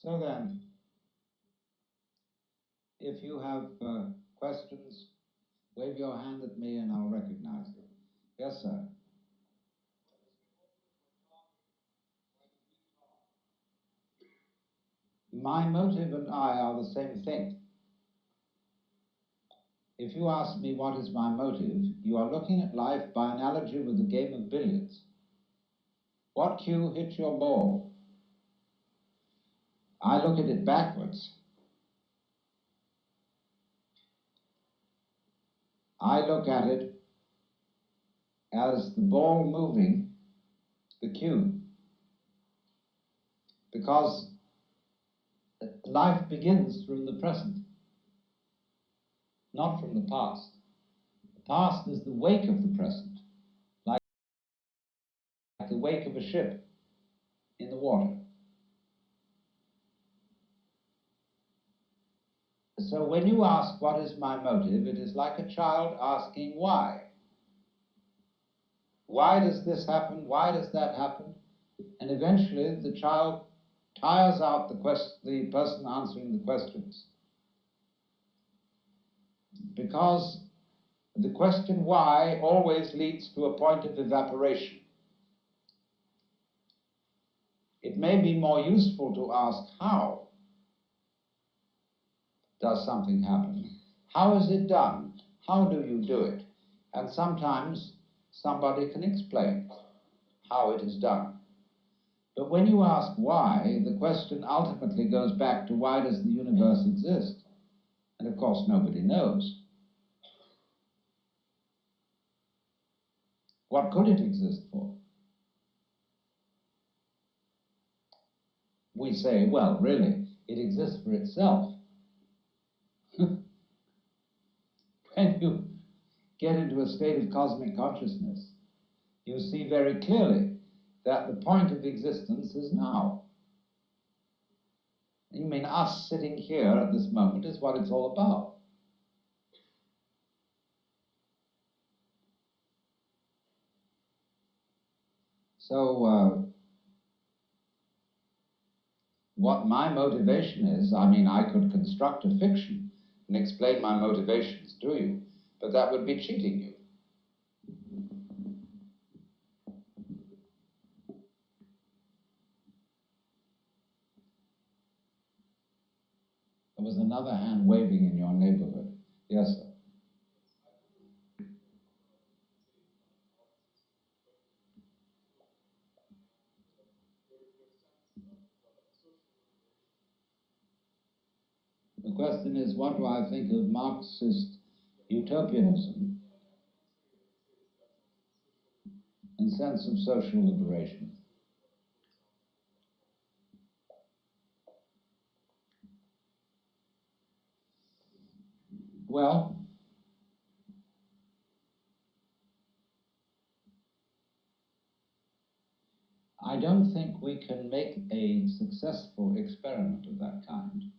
So then, if you have questions, wave your hand at me and I'll recognize you. Yes, sir. My motive and I are the same thing. If you ask me what is my motive, you are looking at life by analogy with a game of billiards. What cue hits your ball? I look at it backwards. I look at it as the ball moving the cue. Because life begins from the present, not from the past. The past is the wake of the present, like the wake of a ship in the water. So when you ask what is my motive, it is like a child asking why. Why does this happen? Why does that happen? And eventually the child tires out the person answering the questions. Because the question why always leads to a point of evaporation. It may be more useful to ask how does something happen? How is it done? How do you do it? And sometimes somebody can explain how it is done. But when you ask why, the question ultimately goes back to why does the universe exist? And of course nobody knows. What could it exist for? We say, well, really, it exists for itself. When you get into a state of cosmic consciousness, you see very clearly that the point of existence is now. You mean us sitting here at this moment is what it's all about. So, what my motivation is, I mean, I could construct a fiction and explain my motivations to you, but that would be cheating you. There was another hand waving in your neighborhood. Yes, sir. The question is, what do I think of Marxist utopianism and sense of social liberation? Well, I don't think we can make a successful experiment of that kind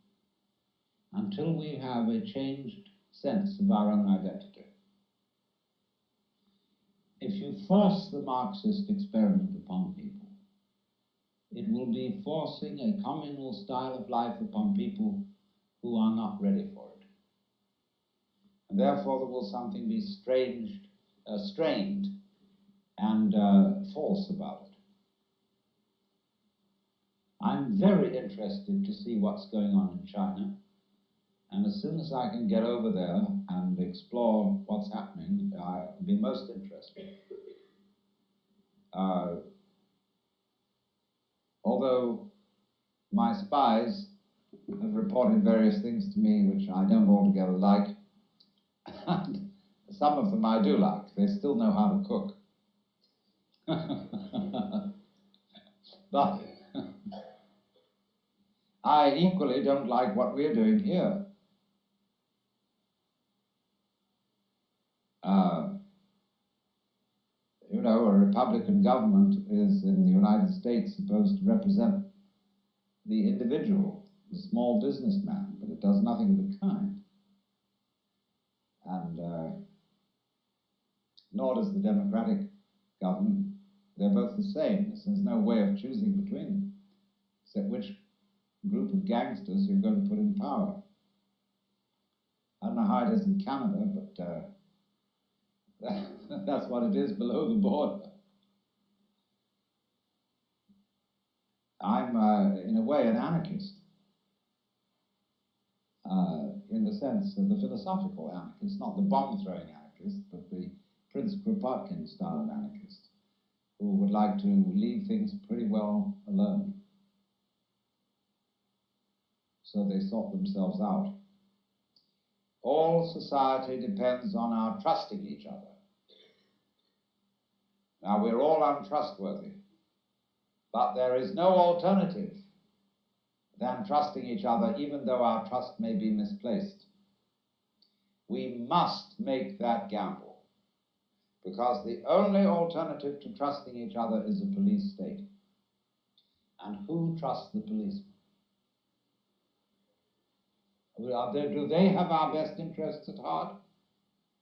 until we have a changed sense of our own identity. If you force the Marxist experiment upon people, it will be forcing a communal style of life upon people who are not ready for it. And therefore there will something be strained and false about it. I'm very interested to see what's going on in China, and as soon as I can get over there and explore what's happening, I'll be most interested. Although my spies have reported various things to me which I don't altogether like, and some of them I do like. They still know how to cook. But I equally don't like what we're doing here. You know, a Republican government is in the United States supposed to represent the individual, the small businessman, but it does nothing of the kind. And nor does the Democratic government. They're both the same. There's no way of choosing between them, except which group of gangsters you're going to put in power. I don't know how it is in Canada, but that's what it is below the border. I'm, in a way, an anarchist, in the sense of the philosophical anarchist, not the bomb-throwing anarchist, but the Prince Kropotkin style of anarchist, who would like to leave things pretty well alone. So they sort themselves out. All society depends on our trusting each other. Now, we're all untrustworthy, but there is no alternative than trusting each other, even though our trust may be misplaced. We must make that gamble, because the only alternative to trusting each other is a police state. And who trusts the policeman? Do they have our best interests at heart?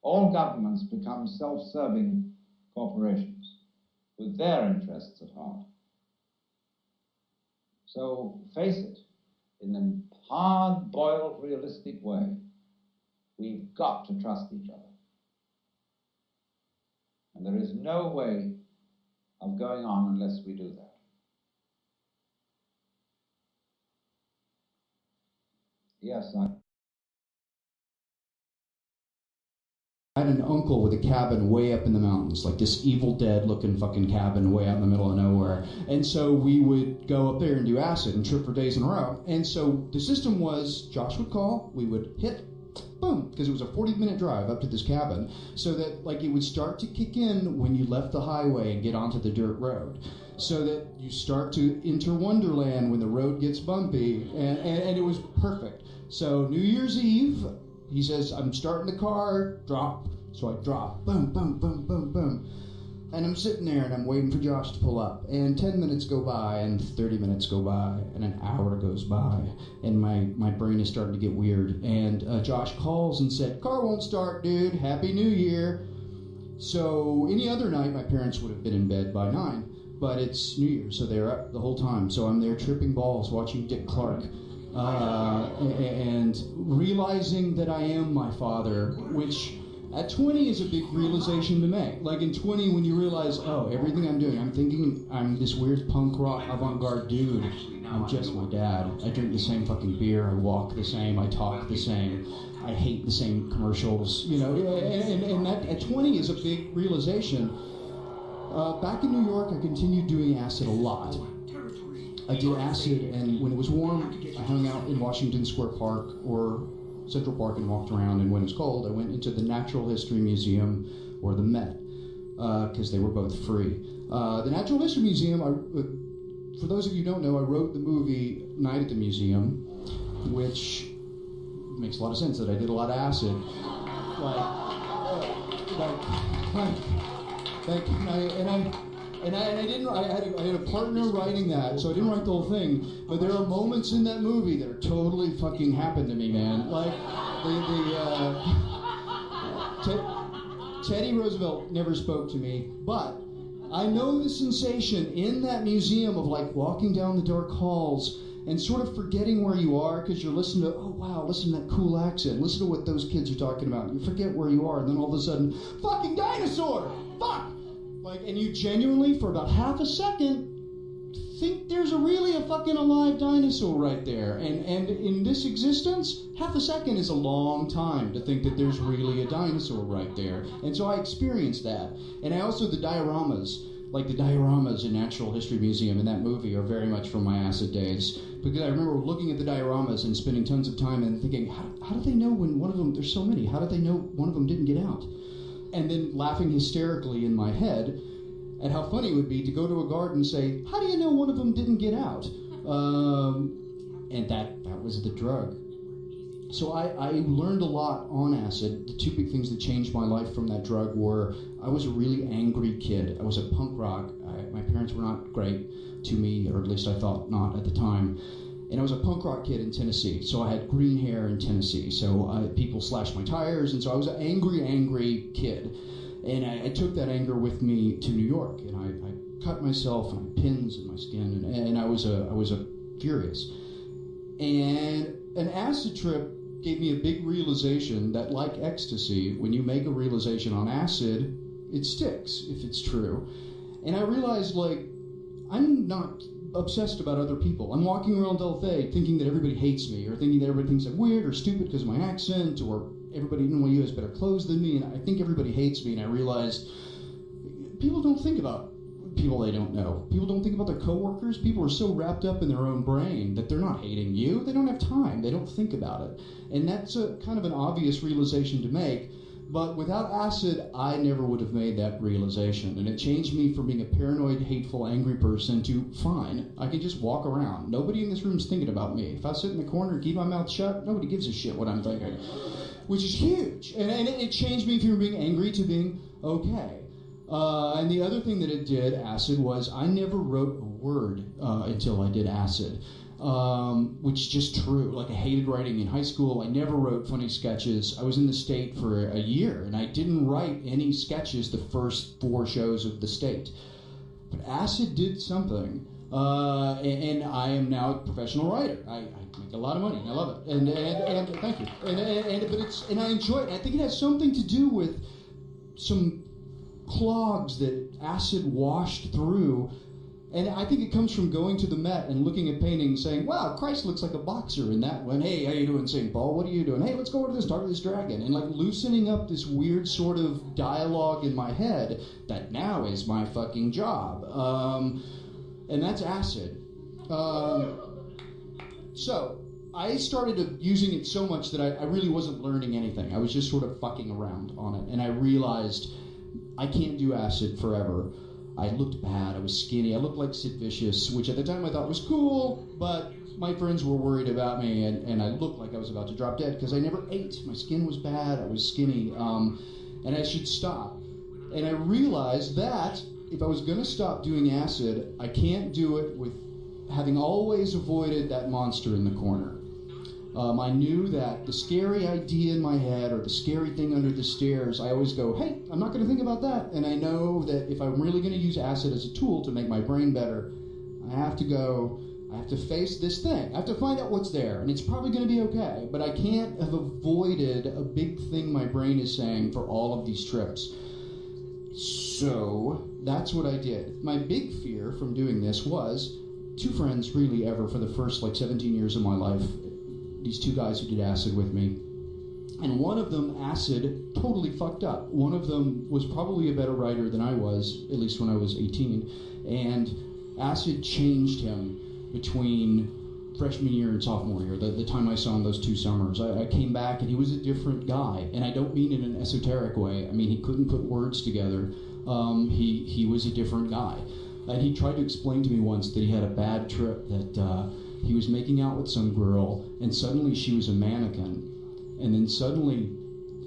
All governments become self-serving corporations with their interests at heart. So face it, in a hard-boiled, realistic way, we've got to trust each other. And there is no way of going on unless we do that. Yes, I had an uncle with a cabin way up in the mountains, like this Evil Dead looking fucking cabin way out in the middle of nowhere. And so we would go up there and do acid and trip for days in a row. And so the system was, Josh would call, we would hit, boom, because it was a 40-minute drive up to this cabin, so that like it would start to kick in when you left the highway and get onto the dirt road. So that you start to enter Wonderland when the road gets bumpy, and it was perfect. So New Year's Eve, he says, I'm starting the car, drop. So I drop, boom, boom, boom, boom, boom. And I'm sitting there and I'm waiting for Josh to pull up. And 10 minutes go by, and 30 minutes go by, and an hour goes by. And my brain is starting to get weird. And Josh calls and said, car won't start, dude, Happy New Year. So any other night, my parents would have been in bed by 9. But it's New Year, so they're up the whole time. So I'm there tripping balls, watching Dick Clark. And realizing that I am my father, which at 20 is a big realization to make. Like in 20, when you realize, oh, everything I'm doing, I'm thinking I'm this weird punk rock avant-garde dude. I'm just my dad. I drink the same fucking beer. I walk the same. I talk the same. I hate the same commercials. You know, and that at 20 is a big realization. Back in New York, I continued doing acid a lot. I did acid, and when it was warm, I hung out in Washington Square Park or Central Park and walked around, and when it was cold, I went into the Natural History Museum or the Met, because they were both free. The Natural History Museum, for those of you who don't know, I wrote the movie Night at the Museum, which makes a lot of sense that I did a lot of acid. I had a partner writing that, so I didn't write the whole thing, but there are moments in that movie that are totally fucking happened to me, man. Like, Teddy Roosevelt never spoke to me, but I know the sensation in that museum of like walking down the dark halls and sort of forgetting where you are because you're listening to, oh wow, listen to that cool accent, listen to what those kids are talking about. You forget where you are, and then all of a sudden, fucking dinosaur! Fuck! Like, and you genuinely, for about half a second, think there's really a fucking alive dinosaur right there. And in this existence, half a second is a long time to think that there's really a dinosaur right there. And so I experienced that. And I also, the dioramas, like the dioramas in Natural History Museum in that movie are very much from my acid days. Because I remember looking at the dioramas and spending tons of time and thinking, how do they know when one of them, there's so many, how do they know one of them didn't get out? And then laughing hysterically in my head at how funny it would be to go to a garden and say, how do you know one of them didn't get out? And that was the drug. So I learned a lot on acid. The two big things that changed my life from that drug were, I was a really angry kid. I was a punk rock. My parents were not great to me, or at least I thought not at the time. And I was a punk rock kid in Tennessee, so I had green hair in Tennessee, so people slashed my tires, and so I was an angry kid. And I took that anger with me to New York, and I cut myself, and I had pins in my skin, and I was a furious. And an acid trip gave me a big realization that, like ecstasy, when you make a realization on acid, it sticks if it's true. And I realized, like, I'm not obsessed about other people. I'm walking around Delphi thinking that everybody hates me, or thinking that everybody thinks I'm weird or stupid because of my accent, or everybody in NYU has better clothes than me, and I think everybody hates me. And I realized people don't think about people they don't know. People don't think about their coworkers. People are so wrapped up in their own brain that they're not hating you. They don't have time. They don't think about it. And that's a kind of an obvious realization to make. But without acid, I never would have made that realization. And it changed me from being a paranoid, hateful, angry person to, fine, I can just walk around. Nobody in this room's thinking about me. If I sit in the corner and keep my mouth shut, nobody gives a shit what I'm thinking. Which is huge. And it changed me from being angry to being okay. And the other thing that it did, acid, was I never wrote a word until I did acid. Which is just true. Like, I hated writing in high school. I never wrote funny sketches. I was in the state for a year, and I didn't write any sketches the first 4 shows of the state. But acid did something, and I am now a professional writer. I make a lot of money, and I love it. And thank you. And I enjoy it. I think it has something to do with some clogs that acid washed through. And I think it comes from going to the Met and looking at paintings saying, wow, Christ looks like a boxer in that one. Hey, how you doing, St. Paul? What are you doing? Hey, let's go over to this, talk to this dragon. And, like, loosening up this weird sort of dialogue in my head that now is my fucking job. And that's acid. So I started using it so much that I really wasn't learning anything. I was just sort of fucking around on it. And I realized I can't do acid forever. I looked bad, I was skinny, I looked like Sid Vicious, which at the time I thought was cool, but my friends were worried about me, and I looked like I was about to drop dead because I never ate. My skin was bad, I was skinny, and I should stop. And I realized that if I was going to stop doing acid, I can't do it with having always avoided that monster in the corner. I knew that the scary idea in my head or the scary thing under the stairs, I always go, hey, I'm not going to think about that. And I know that if I'm really going to use acid as a tool to make my brain better, I have to face this thing. I have to find out what's there. And it's probably going to be okay. But I can't have avoided a big thing my brain is saying for all of these trips. So that's what I did. My big fear from doing this was 2 friends really ever for the first 17 years of my life. These 2 guys who did acid with me. And one of them, acid, totally fucked up. One of them was probably a better writer than I was, at least when I was 18. And acid changed him between freshman year and sophomore year, the time I saw him those 2 summers. I came back and he was a different guy. And I don't mean in an esoteric way. I mean, he couldn't put words together. He was a different guy. And he tried to explain to me once that he had a bad trip, that he was making out with some girl, and suddenly she was a mannequin. And then suddenly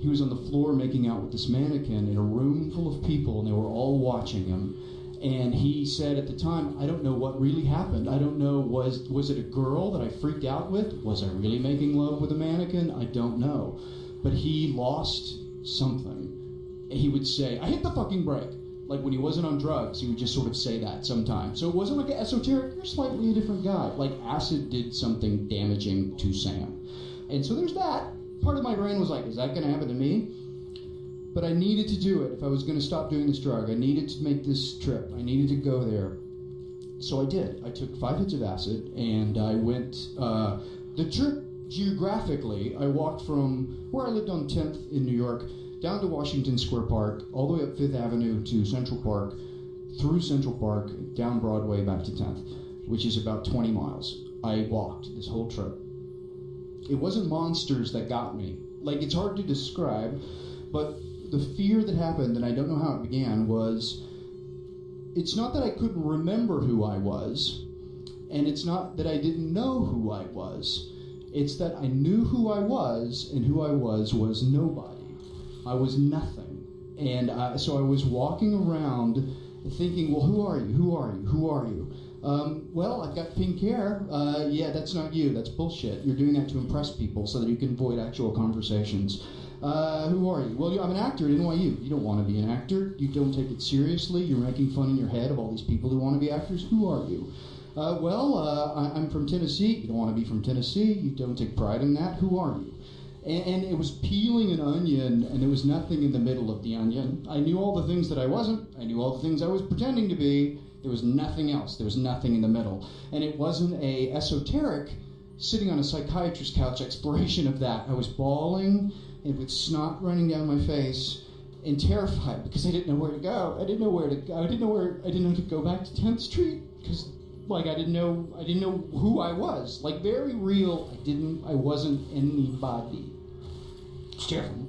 he was on the floor making out with this mannequin in a room full of people, and they were all watching him. And he said at the time, I don't know what really happened. I don't know, was it a girl that I freaked out with? Was I really making love with a mannequin? I don't know. But he lost something. And he would say, I hit the fucking brake. Like when he wasn't on drugs, he would just sort of say that sometimes. So it wasn't like an esoteric, you're slightly a different guy. Like acid did something damaging to Sam. And so there's that. Part of my brain was like, is that going to happen to me? But I needed to do it if I was going to stop doing this drug. I needed to make this trip. I needed to go there. So I did. I took 5 hits of acid, and I went, the trip geographically, I walked from where I lived on 10th in New York down to Washington Square Park, all the way up 5th Avenue to Central Park, through Central Park, down Broadway, back to 10th, which is about 20 miles. I walked this whole trip. It wasn't monsters that got me. Like, it's hard to describe, but the fear that happened, and I don't know how it began, was it's not that I couldn't remember who I was, and it's not that I didn't know who I was. It's that I knew who I was, and who I was nobody. I was nothing. And so I was walking around thinking, well, who are you? Who are you? Who are you? Well, I've got pink hair. Yeah, that's not you. That's bullshit. You're doing that to impress people so that you can avoid actual conversations. Who are you? Well, I'm an actor at NYU. You don't want to be an actor. You don't take it seriously. You're making fun in your head of all these people who want to be actors. Who are you? I'm from Tennessee. You don't want to be from Tennessee. You don't take pride in that. Who are you? And it was peeling an onion, and there was nothing in the middle of the onion. I knew all the things that I wasn't. I knew all the things I was pretending to be. There was nothing else. There was nothing in the middle. And it wasn't a esoteric, sitting on a psychiatrist's couch exploration of that. I was bawling and with snot running down my face and terrified because I didn't know where to go. I didn't know to go back to 10th Street because I didn't know who I was. Like, very real. I wasn't anybody. It's terrifying.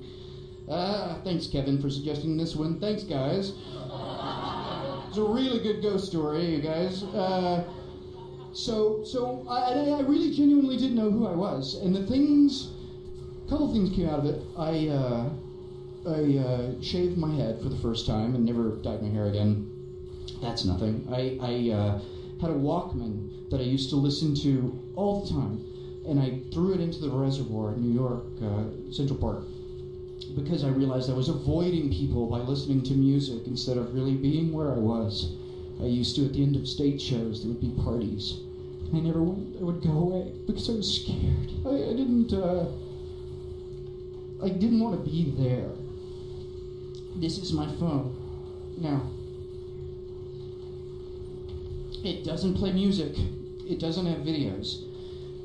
Thanks, Kevin, for suggesting this one. Thanks, guys. It's a really good ghost story, you guys. So I really genuinely didn't know who I was, and a couple things came out of it. I shaved my head for the first time and never dyed my hair again. That's nothing. I had a Walkman that I used to listen to all the time, and I threw it into the reservoir in New York, Central Park, because I realized I was avoiding people by listening to music instead of really being where I was. I used to, at the end of stage shows, there would be parties. I never went. I would go away because I was scared. I didn't want to be there. This is my phone. Now, it doesn't play music. It doesn't have videos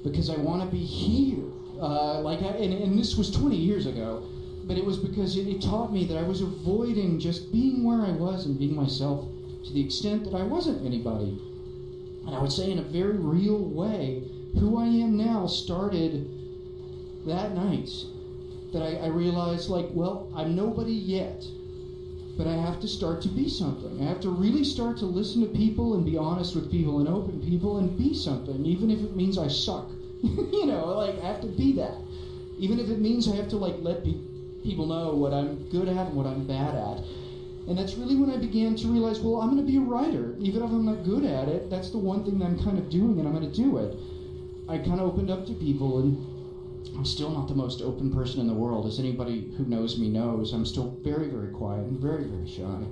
because I want to be here. And this was 20 years ago, but it was because it taught me that I was avoiding just being where I was and being myself to the extent that I wasn't anybody. And I would say in a very real way, who I am now started that night. That I realized, I'm nobody yet, but I have to start to be something. I have to really start to listen to people and be honest with people and open people and be something, even if it means I suck. I have to be that. Even if it means I have to, let people know what I'm good at and what I'm bad at. And that's really when I began to realize, I'm going to be a writer. Even if I'm not good at it, that's the one thing that I'm kind of doing, and I'm going to do it. I kind of opened up to people, and I'm still not the most open person in the world. As anybody who knows me knows, I'm still very, very quiet and very, very shy.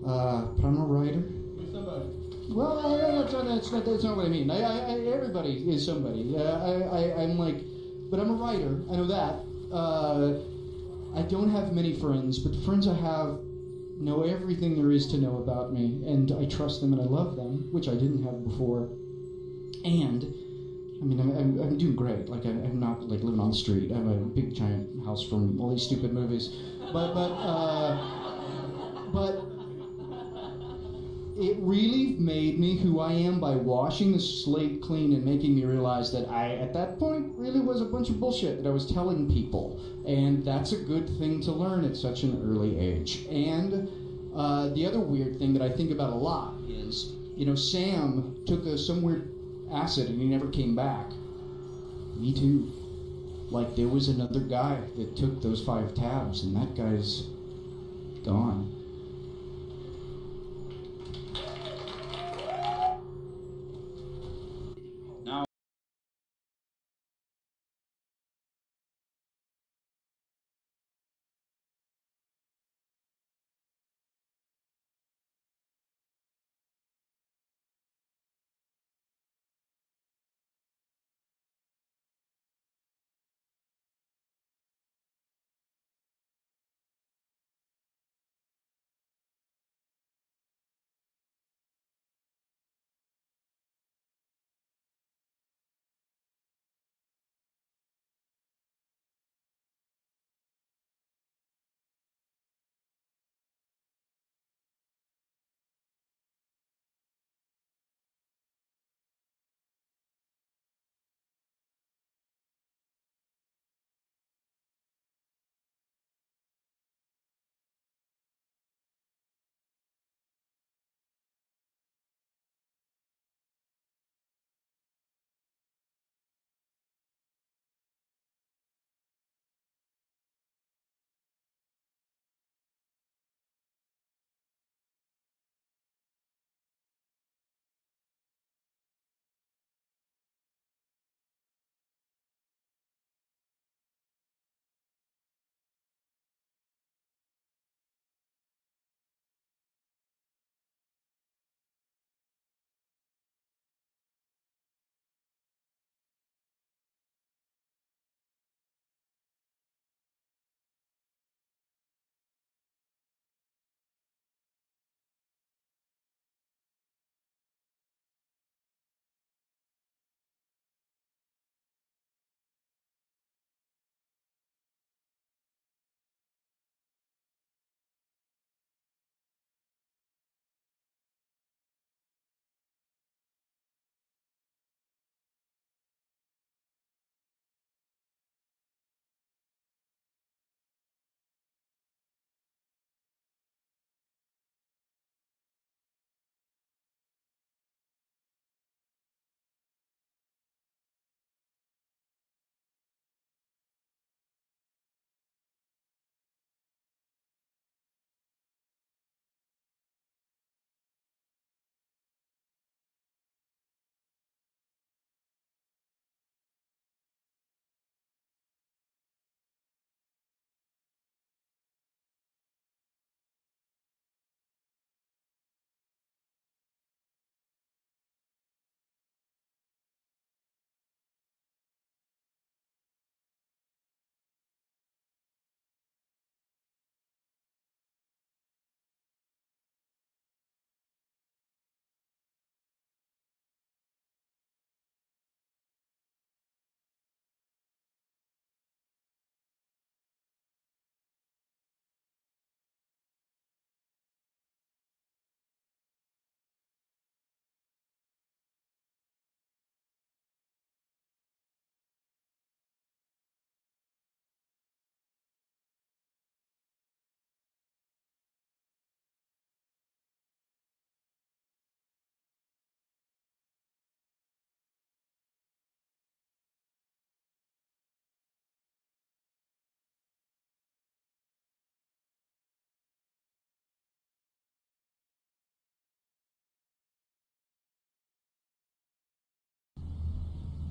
But I'm a writer. You're somebody. Well, that's not what I mean. Everybody is somebody. But I'm a writer. I know that. I don't have many friends, but the friends I have know everything there is to know about me, and I trust them and I love them, which I didn't have before. And I'm doing great. I'm not living on the street. I have a big giant house from all these stupid movies, but it really made me who I am by washing the slate clean and making me realize that I, at that point, really was a bunch of bullshit that I was telling people. And that's a good thing to learn at such an early age. And the other weird thing that I think about a lot is, Sam took some weird acid and he never came back. Me too. There was another guy that took those 5 tabs and that guy's gone.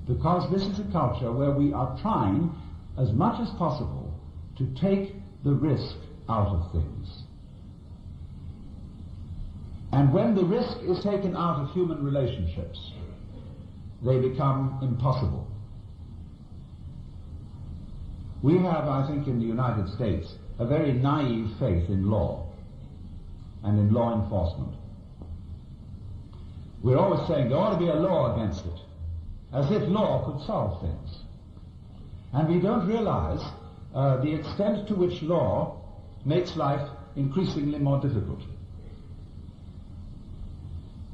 because this is a culture where we are trying as much as possible to take the risk out of things. And when the risk is taken out of human relationships, they become impossible. We have, I think, in the United States, a very naive faith in law and in law enforcement. We're always saying there ought to be a law against it, as if law could solve things. And we don't realize the extent to which law makes life increasingly more difficult.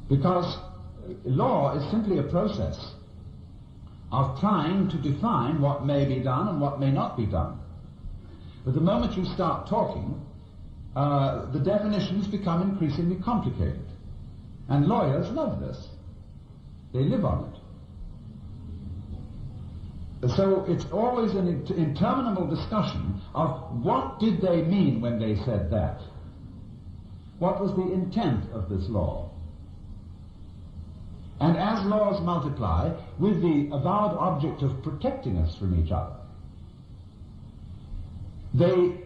Because law is simply a process of trying to define what may be done and what may not be done. But the moment you start talking, the definitions become increasingly complicated. And lawyers love this. They live on it. So it's always an interminable discussion of what did they mean when they said that? What was the intent of this law? And as laws multiply, with the avowed object of protecting us from each other, they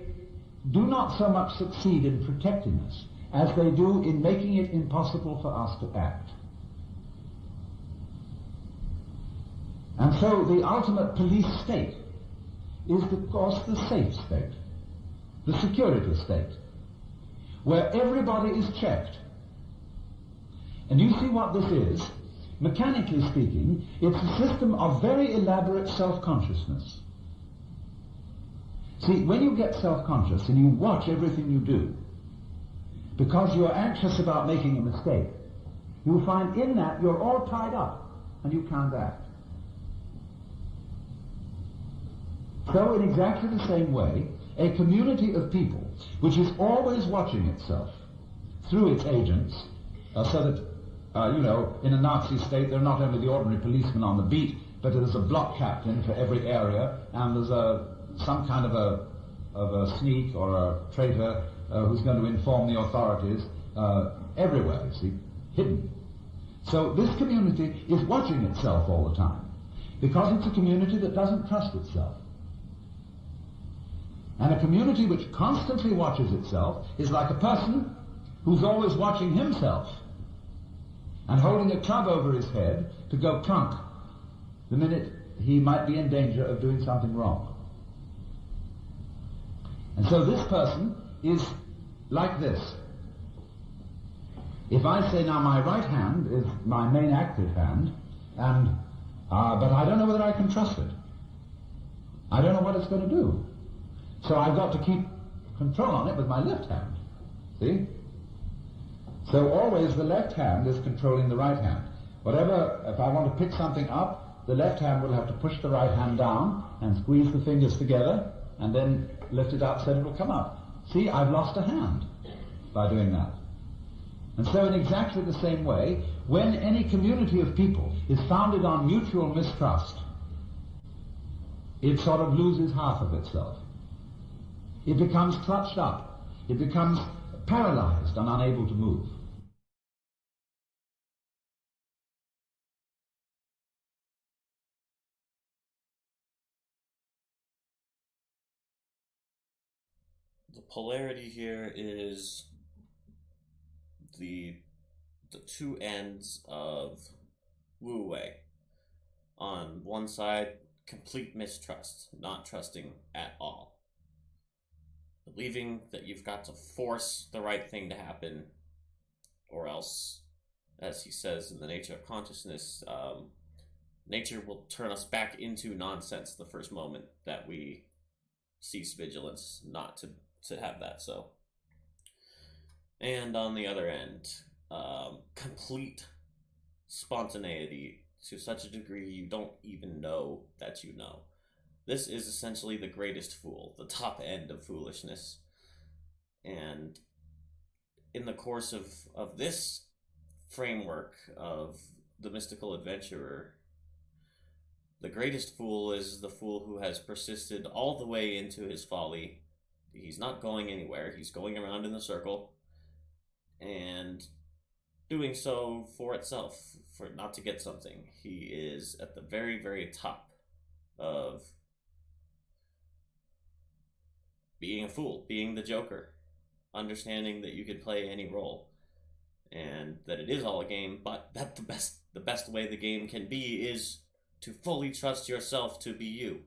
do not so much succeed in protecting us as they do in making it impossible for us to act. And so the ultimate police state is, of course, the safe state, the security state, where everybody is checked. And you see what this is? Mechanically speaking, it's a system of very elaborate self-consciousness. See, when you get self-conscious and you watch everything you do, because you're anxious about making a mistake, you'll find in that you're all tied up and you can't act. So in exactly the same way, a community of people which is always watching itself through its agents, so that in a Nazi state, there are not only the ordinary policemen on the beat, but there's a block captain for every area, and there's some kind of a sneak or a traitor who's going to inform the authorities everywhere, you see, hidden. So this community is watching itself all the time, because it's a community that doesn't trust itself. And a community which constantly watches itself is like a person who's always watching himself and holding a club over his head to go clunk the minute he might be in danger of doing something wrong. And so this person is like this. If I say now my right hand is my main active hand, and but I don't know whether I can trust it. I don't know what it's going to do. So I've got to keep control on it with my left hand. See? So always the left hand is controlling the right hand. Whatever, if I want to pick something up, the left hand will have to push the right hand down and squeeze the fingers together and then lift it up so it will come up. See, I've lost a hand by doing that. And so in exactly the same way, when any community of people is founded on mutual mistrust, it sort of loses half of itself. It becomes clutched up. It becomes paralyzed and unable to move. The polarity here is the two ends of wu-wei. On one side, complete mistrust, not trusting at all. Believing that you've got to force the right thing to happen, or else, as he says in The Nature of Consciousness, nature will turn us back into nonsense the first moment that we cease vigilance not to have that so. And on the other end, complete spontaneity to such a degree you don't even know that you know. This is essentially the greatest fool, the top end of foolishness. And in the course of this framework of the mystical adventurer, the greatest fool is the fool who has persisted all the way into his folly. He's not going anywhere. He's going around in the circle. And doing so for itself, for not to get something. He is at the very, very top of being a fool, being the Joker, understanding that you could play any role, and that it is all a game, but that the best way the game can be is to fully trust yourself to be you.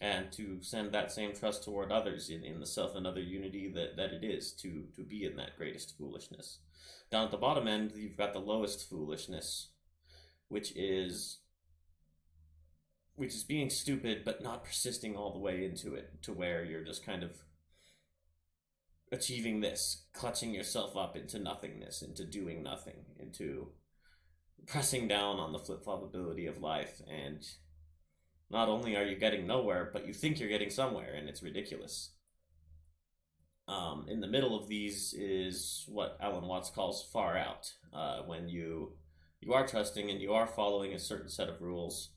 And to send that same trust toward others in the self and other unity that it is to be in that greatest foolishness. Down at the bottom end, you've got the lowest foolishness, which is being stupid but not persisting all the way into it, to where you're just kind of achieving this, clutching yourself up into nothingness, into doing nothing, into pressing down on the flip-flop ability of life, and not only are you getting nowhere, but you think you're getting somewhere, and it's ridiculous. In the middle of these is what Alan Watts calls far out, when you are trusting and you are following a certain set of rules,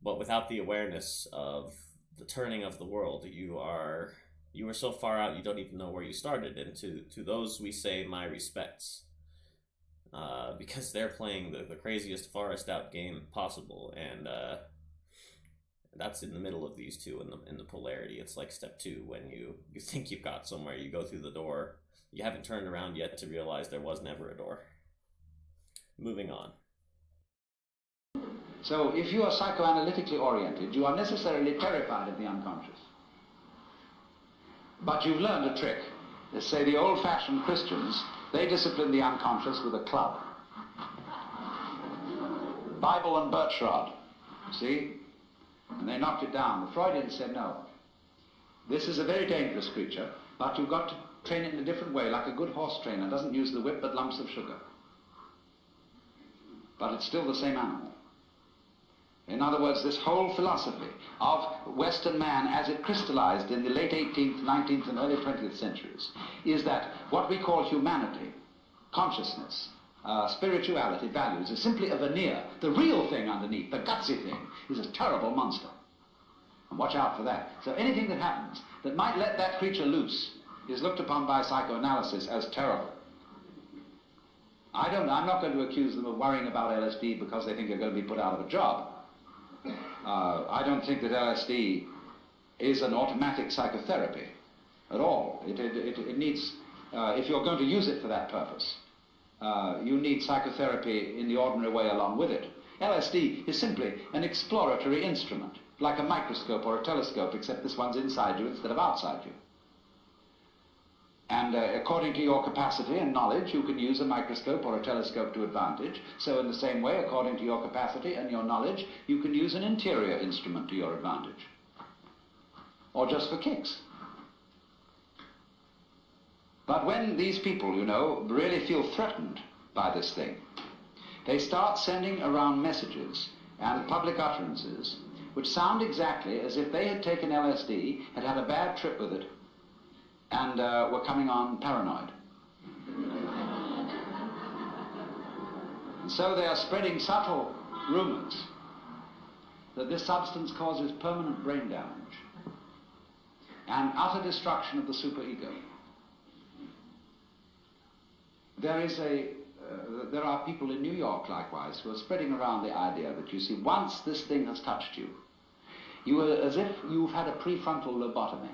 but without the awareness of the turning of the world. You are so far out you don't even know where you started, and to those we say my respects, because they're playing the craziest farthest out game possible, and that's in the middle of these two in the polarity. It's like step 2, when you think you've got somewhere, you go through the door, you haven't turned around yet to realize there was never a door. Moving on. So if you are psychoanalytically oriented, you are necessarily terrified of the unconscious. But you've learned a trick. Let's say the old-fashioned Christians, they discipline the unconscious with a club. Bible and birch rod, see? And they knocked it down. The Freudians said, no, this is a very dangerous creature, but you've got to train it in a different way, like a good horse trainer doesn't use the whip but lumps of sugar. But it's still the same animal. In other words, this whole philosophy of Western man as it crystallized in the late 18th, 19th and early 20th centuries is that what we call humanity, consciousness, spirituality, values, is simply a veneer. The real thing underneath, the gutsy thing, is a terrible monster. And watch out for that. So anything that happens that might let that creature loose is looked upon by psychoanalysis as terrible. I'm not going to accuse them of worrying about LSD because they think they're going to be put out of a job. I don't think that LSD is an automatic psychotherapy at all. It needs, if you're going to use it for that purpose, you need psychotherapy in the ordinary way along with it. LSD is simply an exploratory instrument, like a microscope or a telescope, except this one's inside you instead of outside you. And according to your capacity and knowledge, you can use a microscope or a telescope to advantage. So in the same way, according to your capacity and your knowledge, you can use an interior instrument to your advantage. Or just for kicks. But when these people, you know, really feel threatened by this thing, they start sending around messages and public utterances which sound exactly as if they had taken LSD, had had a bad trip with it, and were coming on paranoid. And so they are spreading subtle rumors that this substance causes permanent brain damage and utter destruction of the superego. There are people in New York, likewise, who are spreading around the idea that, you see, once this thing has touched you, you are as if you've had a prefrontal lobotomy.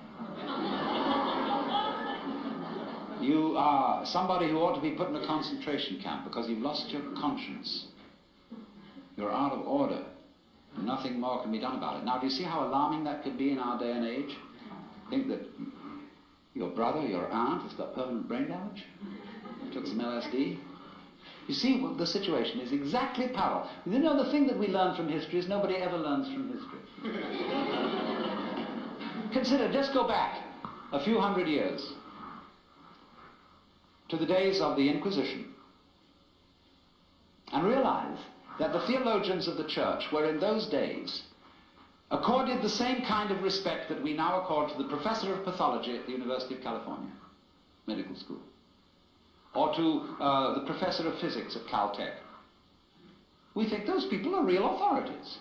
You are somebody who ought to be put in a concentration camp because you've lost your conscience. You're out of order. And nothing more can be done about it. Now, do you see how alarming that could be in our day and age? Think that your brother, your aunt, has got permanent brain damage? Took some LSD? You see, the situation is exactly parallel. You know, the thing that we learn from history is nobody ever learns from history. Consider, just go back a few hundred years to the days of the Inquisition and realize that the theologians of the church were in those days accorded the same kind of respect that we now accord to the professor of pathology at the University of California Medical School, or to the professor of physics at Caltech. We think those people are real authorities.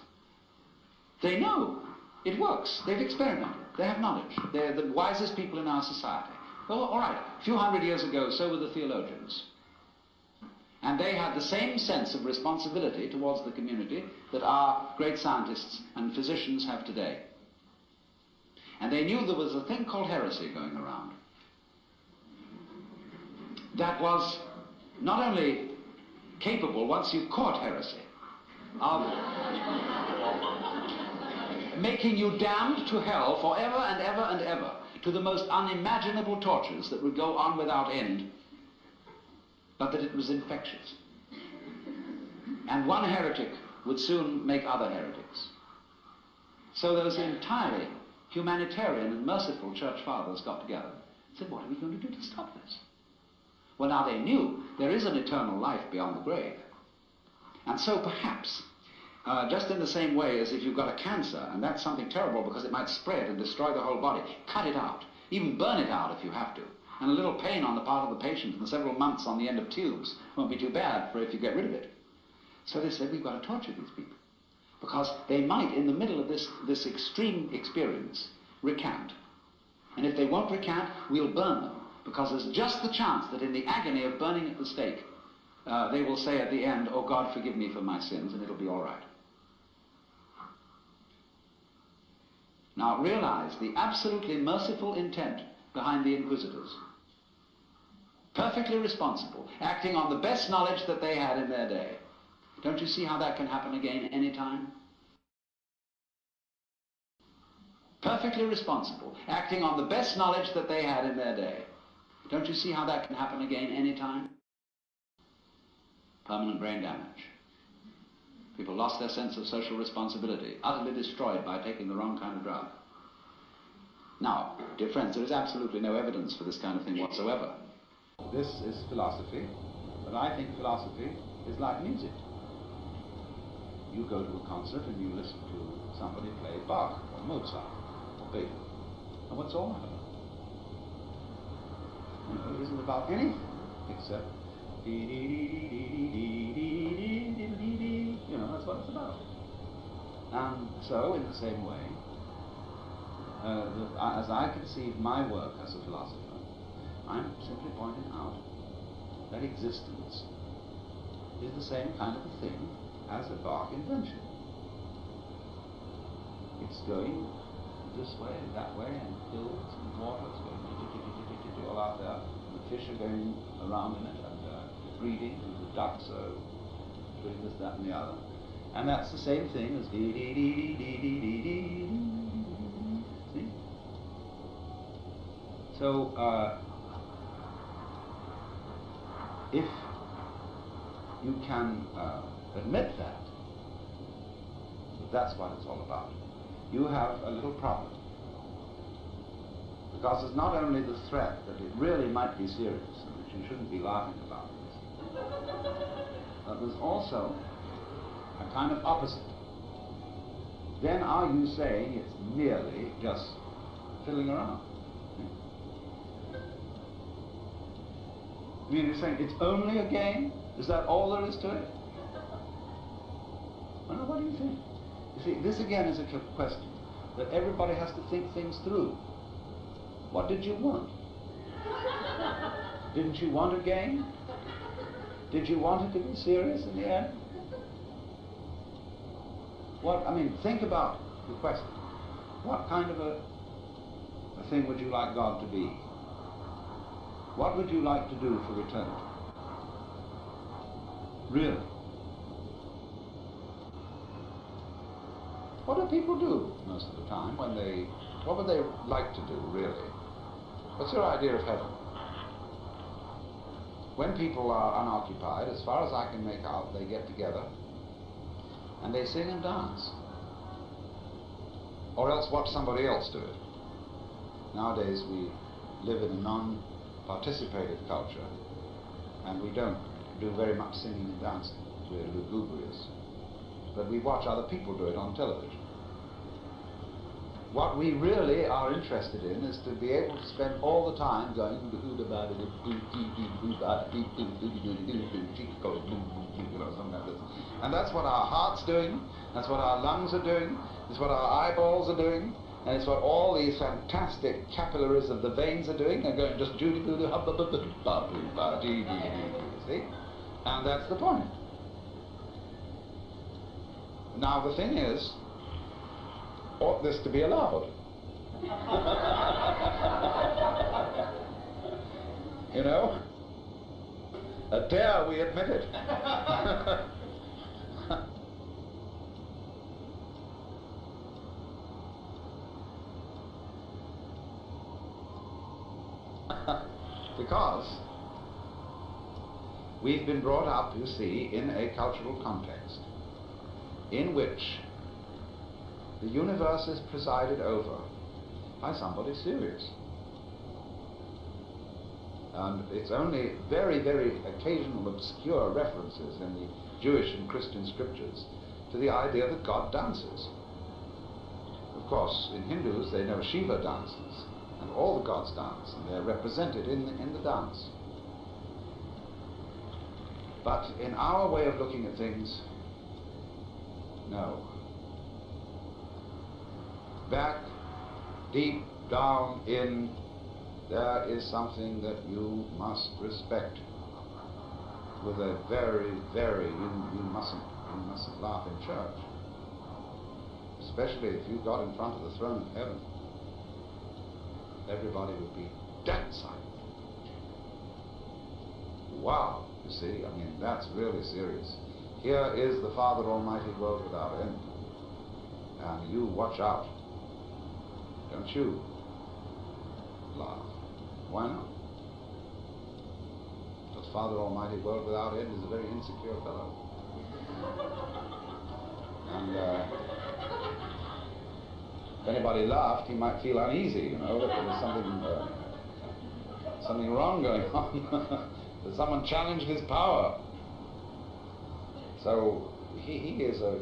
They know it works. They've experimented. They have knowledge. They're the wisest people in our society. Well, all right, a few hundred years ago, so were the theologians. And they had the same sense of responsibility towards the community that our great scientists and physicians have today. And they knew there was a thing called heresy going around that was not only capable, once you caught heresy, of making you damned to hell forever and ever and ever, to the most unimaginable tortures that would go on without end, but that it was infectious. And one heretic would soon make other heretics. So those entirely humanitarian and merciful church fathers got together and said, what are we going to do to stop this? Well, now they knew there is an eternal life beyond the grave. And so perhaps, just in the same way as if you've got a cancer, and that's something terrible because it might spread and destroy the whole body, cut it out. Even burn it out if you have to. And a little pain on the part of the patient and several months on the end of tubes won't be too bad for if you get rid of it. So they said, we've got to torture these people. Because they might, in the middle of this extreme experience, recant. And if they won't recant, we'll burn them. Because there's just the chance that in the agony of burning at the stake, they will say at the end, oh God, forgive me for my sins, and it'll be all right. Now realize the absolutely merciful intent behind the inquisitors. Perfectly responsible, acting on the best knowledge that they had in their day. Don't you see how that can happen again any time? Perfectly responsible, acting on the best knowledge that they had in their day. Don't you see how that can happen again any time? Permanent brain damage. People lost their sense of social responsibility, utterly destroyed by taking the wrong kind of drug. Now, dear friends, there is absolutely no evidence for this kind of thing whatsoever. This is philosophy, but I think philosophy is like music. You go to a concert and you listen to somebody play Bach or Mozart or Beethoven. And what's all that about? You know, it isn't about anything except you know, that's what it's about. And so, in the same way, as I conceive my work as a philosopher, I'm simply pointing out that existence is the same kind of a thing as a Bach invention. It's going this way and that way, and hills and waters going all out there, and the fish are going around in it, and breeding, and the ducks are doing this, that, and the other. And that's the same thing as see? So, if you can admit that that's what it's all about, you have a little problem. Because it's not only the threat that it really might be serious, and that you shouldn't be laughing about this, but there's also a kind of opposite. Then are you saying it's merely just fiddling around? I mean, you're saying it's only a game? Is that all there is to it? Well, now, what do you think? You see, this again is a question that everybody has to think things through. What did you want? Didn't you want a game? Did you want it to be serious in the end? What, I mean, think about the question. What kind of a thing would you like God to be? What would you like to do for eternity? Really? What do people do most of the time when they... What would they like to do, really? What's your idea of heaven? When people are unoccupied, as far as I can make out, they get together and they sing and dance. Or else watch somebody else do it. Nowadays we live in a non-participative culture, and we don't do very much singing and dancing. We're lugubrious. But we watch other people do it on television. What we really are interested in is to be able to spend all the time going, something like this. And that's what our heart's doing, that's what our lungs are doing, that's what our eyeballs are doing, And it's what all these fantastic capillaries of the veins are doing. They're going just see? And that's the point. Now the thing is, ought this to be allowed? You know? Dare we admit it? Because we've been brought up, you see, in a cultural context in which the universe is presided over by somebody serious. And it's only very, very occasional obscure references in the Jewish and Christian scriptures to the idea that God dances. Of course, in Hindus they know Shiva dances, and all the gods dance, and they're represented in the dance. But in our way of looking at things, no. Back, deep down in, there is something that you must respect with a very, very, you mustn't laugh in church. Especially if you got in front of the throne of heaven. Everybody would be dead silent. Wow, you see, I mean, that's really serious. Here is the Father Almighty, world without end. And you watch out. Don't you laugh. Why not? Because Father Almighty, world without end is a very insecure fellow. And if anybody laughed, he might feel uneasy, you know, that there was something wrong going on. That someone challenged his power. So he is a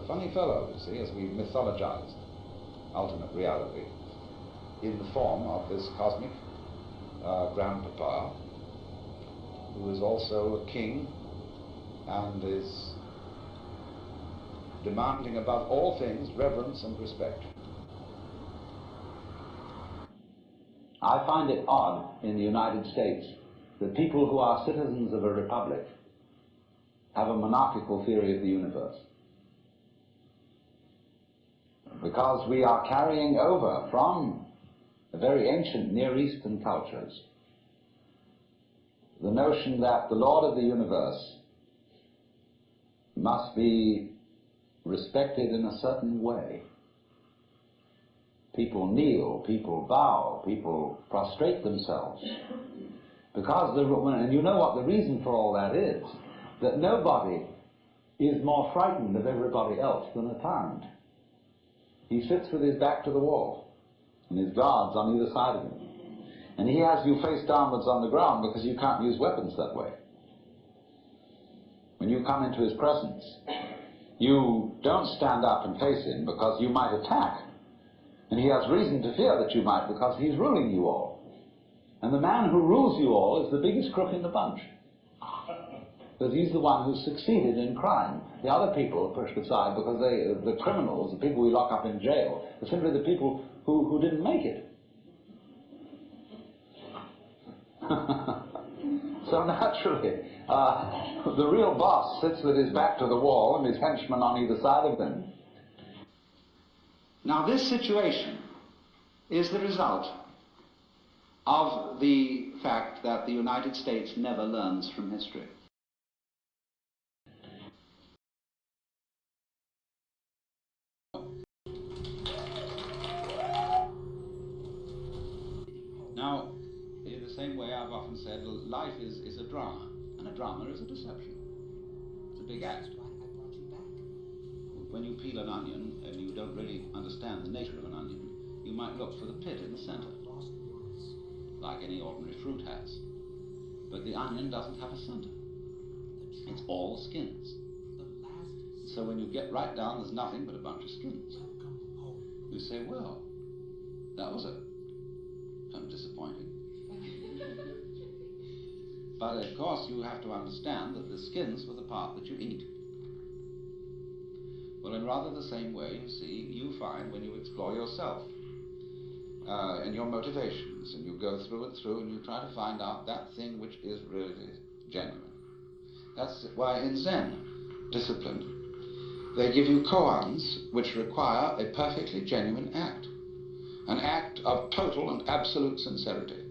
funny fellow, you see, as we mythologized ultimate reality in the form of this cosmic grandpapa, who is also a king and is demanding above all things reverence and respect. I find it odd in the United States that people who are citizens of a republic have a monarchical theory of the universe. Because we are carrying over from the very ancient Near Eastern cultures the notion that the Lord of the universe must be respected in a certain way. People kneel, people bow, people prostrate themselves. Because, and you know what the reason for all that is, that nobody is more frightened of everybody else than a tyrant. He sits with his back to the wall, and his guards on either side of him. And he has you face downwards on the ground because you can't use weapons that way. When you come into his presence, you don't stand up and face him because you might attack. And he has reason to fear that you might because he's ruling you all. And the man who rules you all is the biggest crook in the bunch. Because he's the one who's succeeded in crime. The other people are pushed aside because the criminals, the people we lock up in jail, are simply the people who didn't make it. So naturally, the real boss sits with his back to the wall and his henchmen on either side of him. Now this situation is the result of the fact that the United States never learns from history. Now, in the same way I've often said, life is a drama, and a drama is a deception. It's a big act. When you peel an onion and you don't really understand the nature of an onion, you might look for the pit in the center, like any ordinary fruit has. But the onion doesn't have a center. It's all skins. So when you get right down, there's nothing but a bunch of skins. You say, well, that was kind of disappointing. But of course you have to understand that the skins were the part that you eat. Well, in rather the same way, you see, you find when you explore yourself in your motivations, and you go through and through, and you try to find out that thing which is really genuine. That's why in Zen discipline, they give you koans which require a perfectly genuine act, an act of total and absolute sincerity.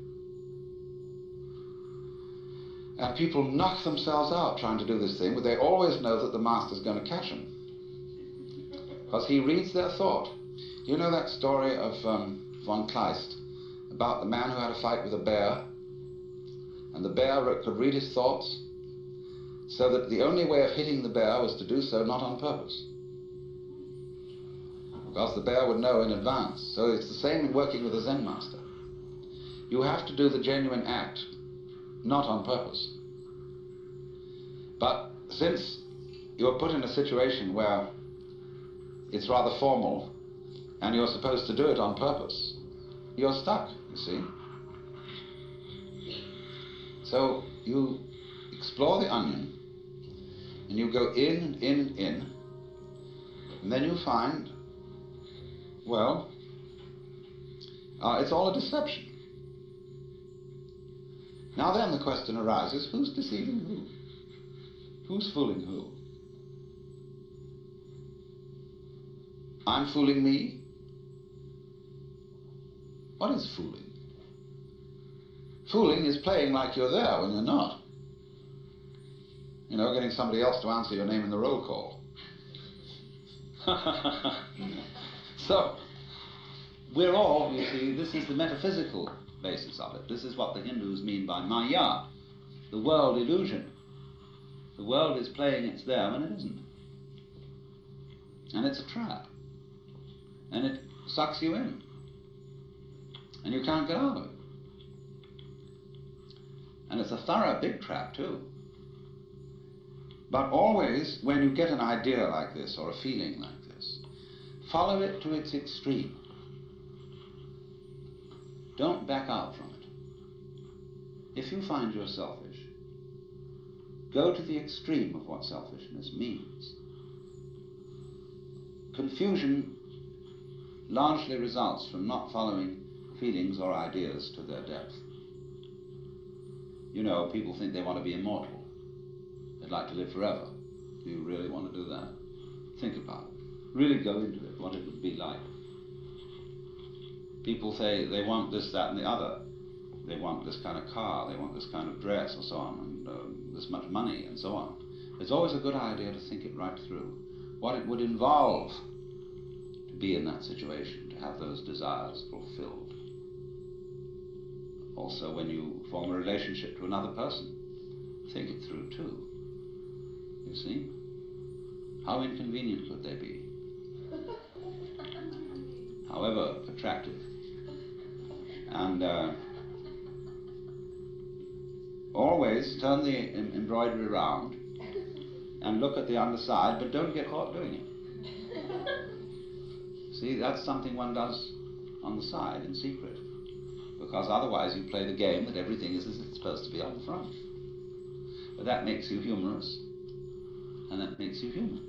And people knock themselves out trying to do this thing, but they always know that the master's going to catch them, because he reads their thought. You know that story of von Kleist about the man who had a fight with a bear, and the bear could read his thoughts, so that the only way of hitting the bear was to do so not on purpose, because the bear would know in advance. So it's the same in working with a Zen master. You have to do the genuine act, not on purpose. But since you're put in a situation where it's rather formal, and you're supposed to do it on purpose, you're stuck, you see. So you explore the onion, and you go in and in and in, and then you find, well, it's all a deception. Now then the question arises, who's deceiving who? Who's fooling who? I'm fooling me? What is fooling? Fooling is playing like you're there when you're not. You know, getting somebody else to answer your name in the roll call. So, we're all, you see, this is the metaphysical basis of it. This is what the Hindus mean by Maya, the world illusion. The world is playing it's there when it isn't. And it's a trap. And it sucks you in. And you can't get out of it. And it's a thorough big trap too. But always, when you get an idea like this, or a feeling like this, follow it to its extreme. Don't back out from it. If you find you're selfish, go to the extreme of what selfishness means. Confusion largely results from not following feelings or ideas to their depth. You know, people think they want to be immortal. They'd like to live forever. Do you really want to do that? Think about it. Really go into it, what it would be like. People say they want this, that, and the other. They want this kind of car, they want this kind of dress, or so on, and this much money, and so on. It's always a good idea to think it right through. What it would involve to be in that situation, to have those desires fulfilled. Also, when you form a relationship to another person, think it through too. You see? How inconvenient could they be? However attractive. And always turn the embroidery around and look at the underside, but don't get caught doing it. See, that's something one does on the side in secret, because otherwise you play the game that everything is as it's supposed to be on the front. But that makes you humorous, and that makes you human.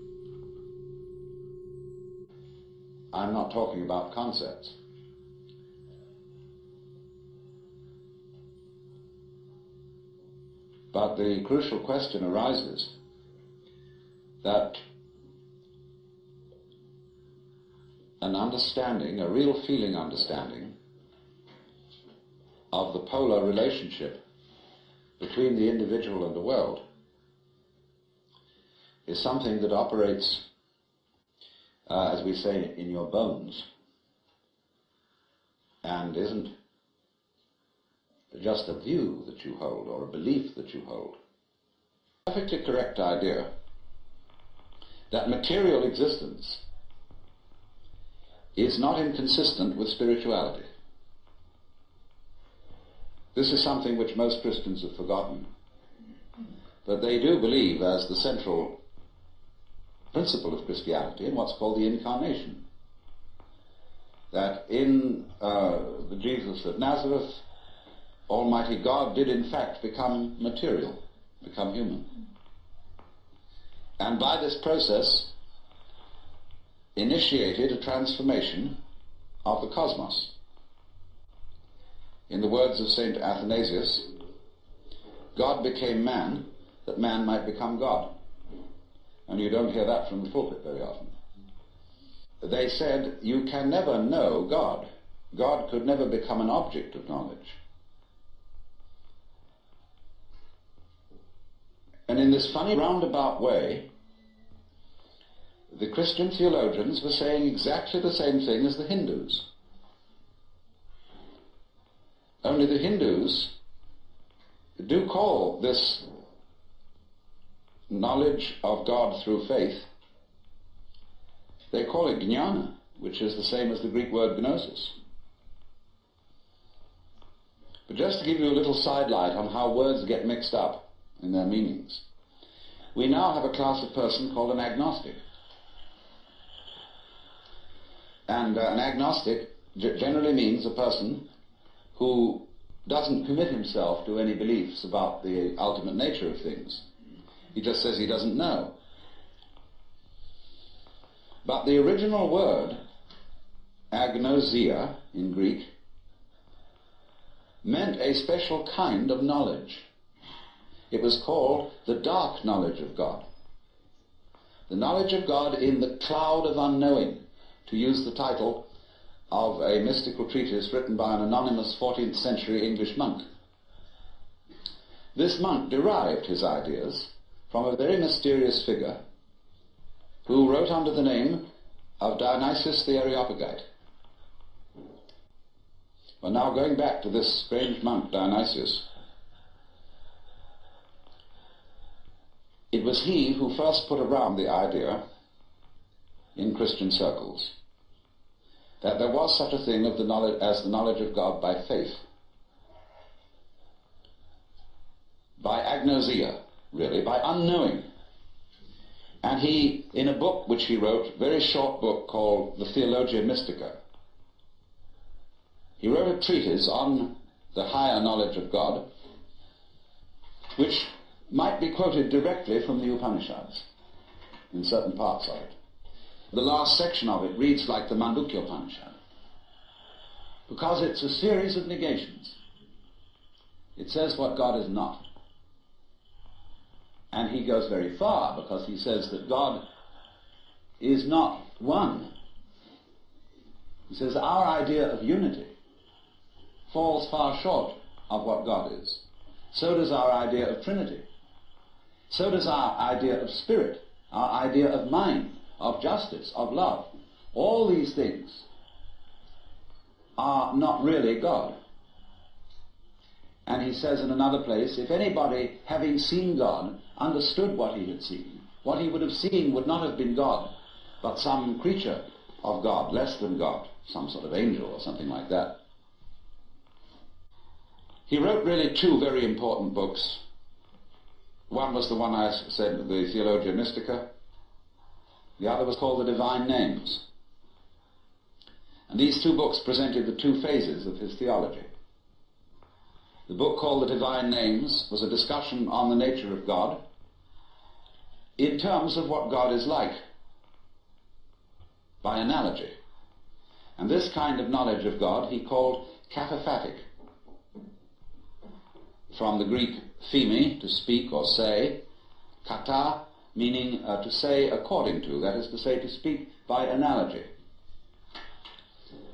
I'm not talking about concepts. But the crucial question arises that an understanding, a real feeling understanding of the polar relationship between the individual and the world is something that operates, as we say, in your bones, and isn't just a view that you hold or a belief that you hold. Perfectly correct idea that material existence is not inconsistent with spirituality. This is something which most Christians have forgotten, but they do believe as the central principle of Christianity in what's called the incarnation, that in the Jesus of Nazareth, Almighty God did in fact become material, become human. And by this process initiated a transformation of the cosmos. In the words of St. Athanasius, God became man that man might become God. And you don't hear that from the pulpit very often. They said, you can never know God. God could never become an object of knowledge. And in this funny roundabout way, the Christian theologians were saying exactly the same thing as the Hindus. Only the Hindus do call this knowledge of God through faith, they call it jnana, which is the same as the Greek word gnosis. But just to give you a little sidelight on how words get mixed up in their meanings, we now have a class of person called an agnostic. And an agnostic generally means a person who doesn't commit himself to any beliefs about the ultimate nature of things. He just says he doesn't know. But the original word, agnosia in Greek, meant a special kind of knowledge. It was called the dark knowledge of God. The knowledge of God in the cloud of unknowing, to use the title of a mystical treatise written by an anonymous 14th century English monk. This monk derived his ideas from a very mysterious figure who wrote under the name of Dionysius the Areopagite. Well, now going back to this strange monk Dionysius, it was he who first put around the idea in Christian circles that there was such a thing of the knowledge as the knowledge of God by faith, by agnosia, really, by unknowing. And he, in a book which he wrote, a very short book called the Theologia Mystica, he wrote a treatise on the higher knowledge of God, which might be quoted directly from the Upanishads in certain parts of it. The last section of it reads like the Mandukya Upanishad, because it's a series of negations. It says what God is not. And he goes very far, because he says that God is not one. He says our idea of unity falls far short of what God is. So does our idea of Trinity. So does our idea of spirit, our idea of mind, of justice, of love. All these things are not really God. And he says in another place, if anybody, having seen God, understood what he had seen, what he would have seen would not have been God, but some creature of God, less than God, some sort of angel or something like that. He wrote really two very important books. One was the one I said, the Theologia Mystica. The other was called the Divine Names. And these two books presented the two phases of his theology. The book called The Divine Names was a discussion on the nature of God in terms of what God is like, by analogy. And this kind of knowledge of God he called kapaphatic, from the Greek pheme, to speak or say, kata, meaning to say according to, that is to say, to speak by analogy.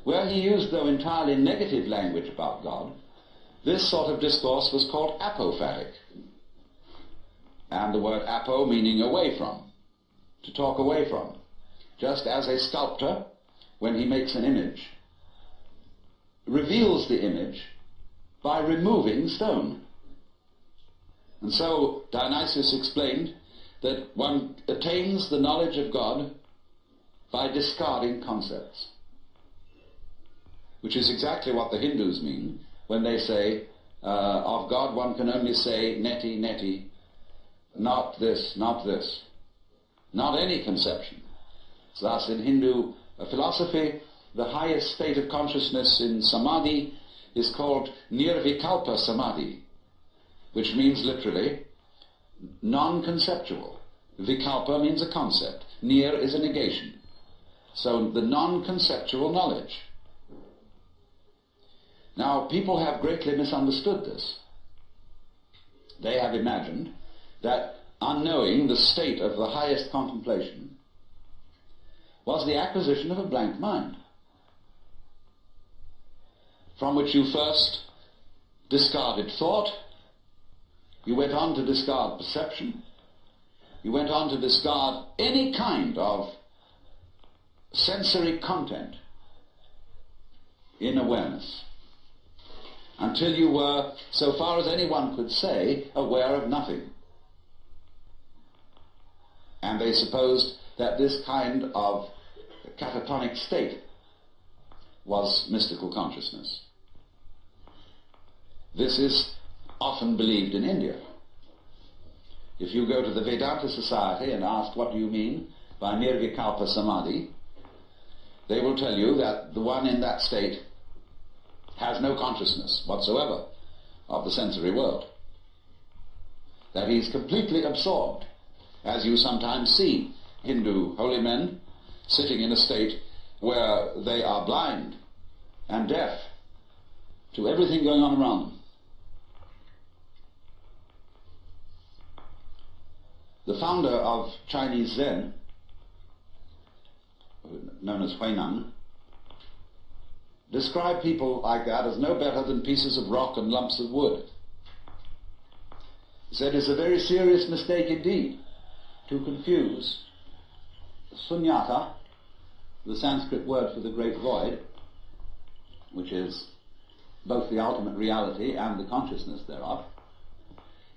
Where he used, though, entirely negative language about God, this sort of discourse was called apophatic. And the word apo meaning away from, to talk away from. Just as a sculptor, when he makes an image, reveals the image by removing stone. And so Dionysius explained that one attains the knowledge of God by discarding concepts, which is exactly what the Hindus mean when they say, of God one can only say neti, neti, not this, not this, not any conception. So thus in Hindu philosophy, the highest state of consciousness in samadhi is called nirvikalpa samadhi, which means literally non-conceptual. Vikalpa means a concept. Nir is a negation. So the non-conceptual knowledge. Now, people have greatly misunderstood this. They have imagined that unknowing the state of the highest contemplation was the acquisition of a blank mind, from which you first discarded thought, you went on to discard perception, you went on to discard any kind of sensory content in awareness, until you were, so far as anyone could say, aware of nothing. And they supposed that this kind of catatonic state was mystical consciousness. This is often believed in India. If you go to the Vedanta Society and ask what do you mean by Nirvikalpa Samadhi, they will tell you that the one in that state has no consciousness whatsoever of the sensory world, that he is completely absorbed, as you sometimes see Hindu holy men sitting in a state where they are blind and deaf to everything going on around them. The founder of Chinese Zen, known as Huineng, described people like that as no better than pieces of rock and lumps of wood. He said it's a very serious mistake indeed to confuse sunyata, the Sanskrit word for the great void, which is both the ultimate reality and the consciousness thereof.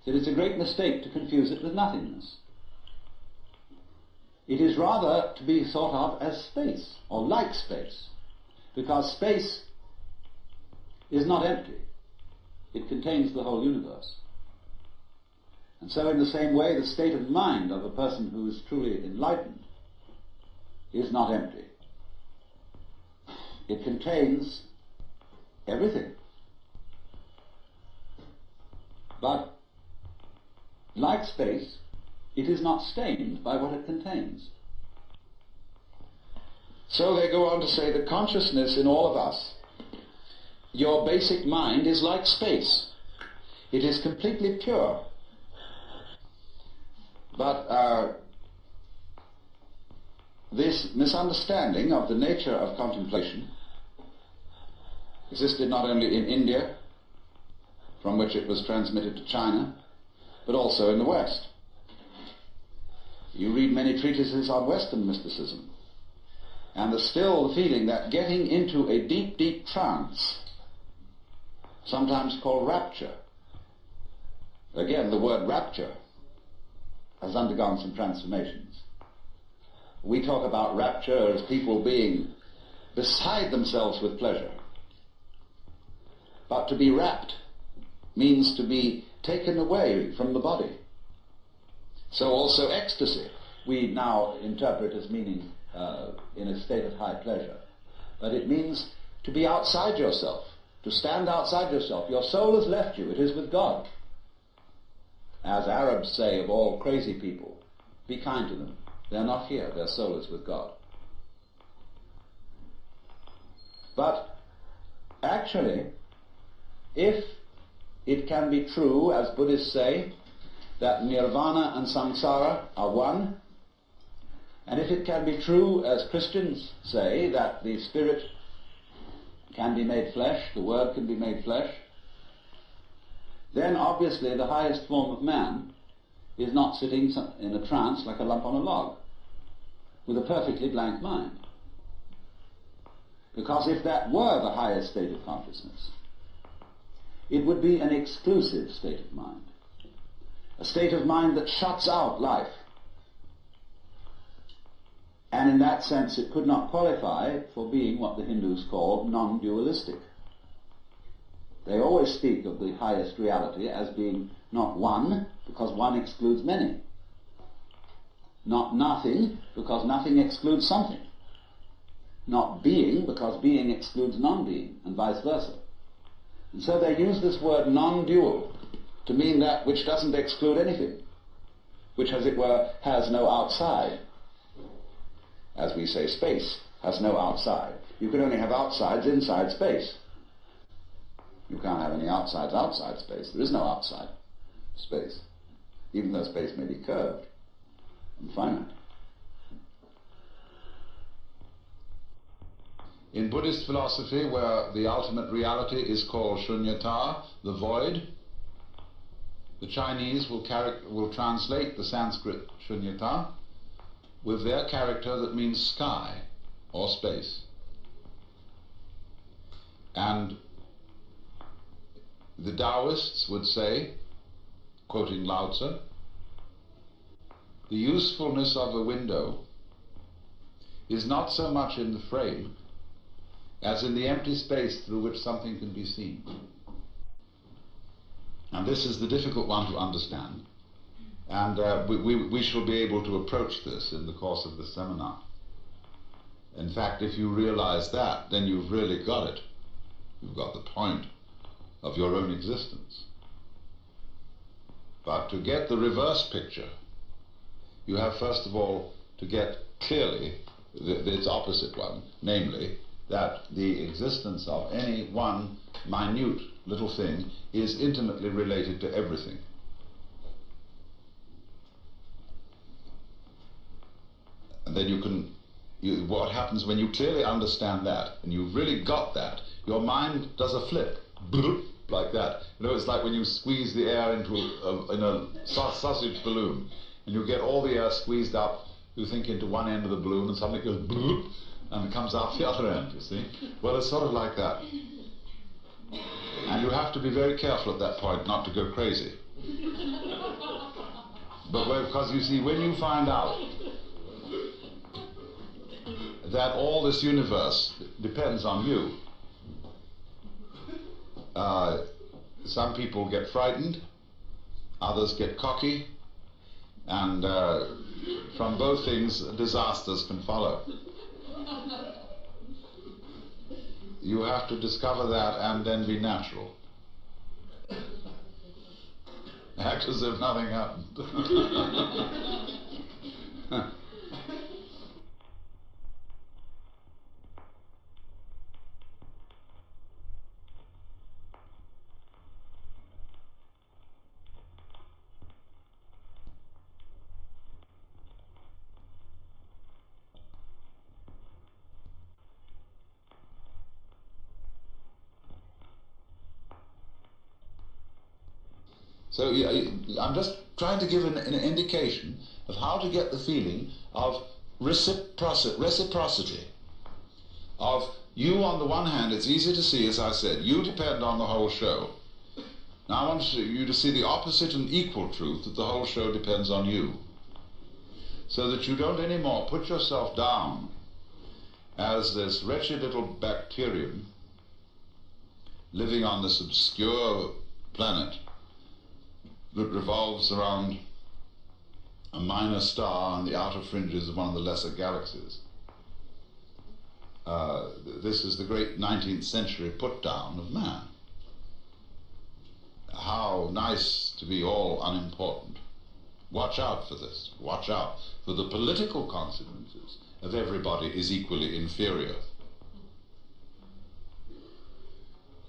He said it's a great mistake to confuse it with nothingness. It is rather to be thought of as space, or like space, because space is not empty. It contains the whole universe. And so in the same way, the state of mind of a person who is truly enlightened is not empty. It contains everything. But like space, it is not stained by what it contains. So they go on to say the consciousness in all of us, your basic mind is like space. It is completely pure. But this misunderstanding of the nature of contemplation existed not only in India, from which it was transmitted to China, but also in the West. You read many treatises on Western mysticism, and there's still the feeling that getting into a deep, deep trance, sometimes called rapture, again, the word rapture has undergone some transformations. We talk about rapture as people being beside themselves with pleasure. But to be rapt means to be taken away from the body. So also ecstasy, we now interpret as meaning in a state of high pleasure. But it means to be outside yourself, to stand outside yourself. Your soul has left you, it is with God. As Arabs say of all crazy people, be kind to them. They're not here, their soul is with God. But actually, if it can be true, as Buddhists say, that nirvana and samsara are one, and if it can be true, as Christians say, that the spirit can be made flesh, the word can be made flesh, then obviously the highest form of man is not sitting in a trance like a lump on a log, with a perfectly blank mind. Because if that were the highest state of consciousness, it would be an exclusive state of mind, a state of mind that shuts out life. And in that sense it could not qualify for being what the Hindus call non-dualistic. They always speak of the highest reality as being not one, because one excludes many. Not nothing, because nothing excludes something. Not being, because being excludes non-being, and vice versa. And so they use this word non-dual to mean that which doesn't exclude anything, which, as it were, has no outside. As we say, space has no outside. You can only have outsides inside space. You can't have any outside space. There is no outside space, even though space may be curved and finite. In Buddhist philosophy, where the ultimate reality is called shunyata, the void, the Chinese will translate the Sanskrit shunyata with their character that means sky or space. And the Taoists would say, quoting Lao Tzu, the usefulness of a window is not so much in the frame as in the empty space through which something can be seen. And this is the difficult one to understand. And we shall be able to approach this in the course of this seminar. In fact, if you realize that, then you've really got it. You've got the point of your own existence. But to get the reverse picture, you have first of all to get clearly its opposite one, namely that the existence of any one minute little thing is intimately related to everything. And then what happens when you clearly understand that, and you've really got that, your mind does a flip, like that. You know, it's like when you squeeze the air into a sausage balloon, and you get all the air squeezed up, you think, into one end of the balloon, and suddenly it goes bloop, and it comes out the other end, you see. Well, it's sort of like that. And you have to be very careful at that point not to go crazy. But because you see, when you find out that all this universe depends on you, some people get frightened, others get cocky, and from both things disasters can follow. You have to discover that and then be natural. Act as if nothing happened. So I'm just trying to give an indication of how to get the feeling of reciprocity. Of you, on the one hand, it's easy to see, as I said, you depend on the whole show. Now I want you to see the opposite and equal truth, that the whole show depends on you. So that you don't anymore put yourself down as this wretched little bacterium living on this obscure planet that revolves around a minor star on the outer fringes of one of the lesser galaxies. This is the great 19th century put-down of man. How nice to be all unimportant. Watch out for this. Watch out for the political consequences of everybody is equally inferior.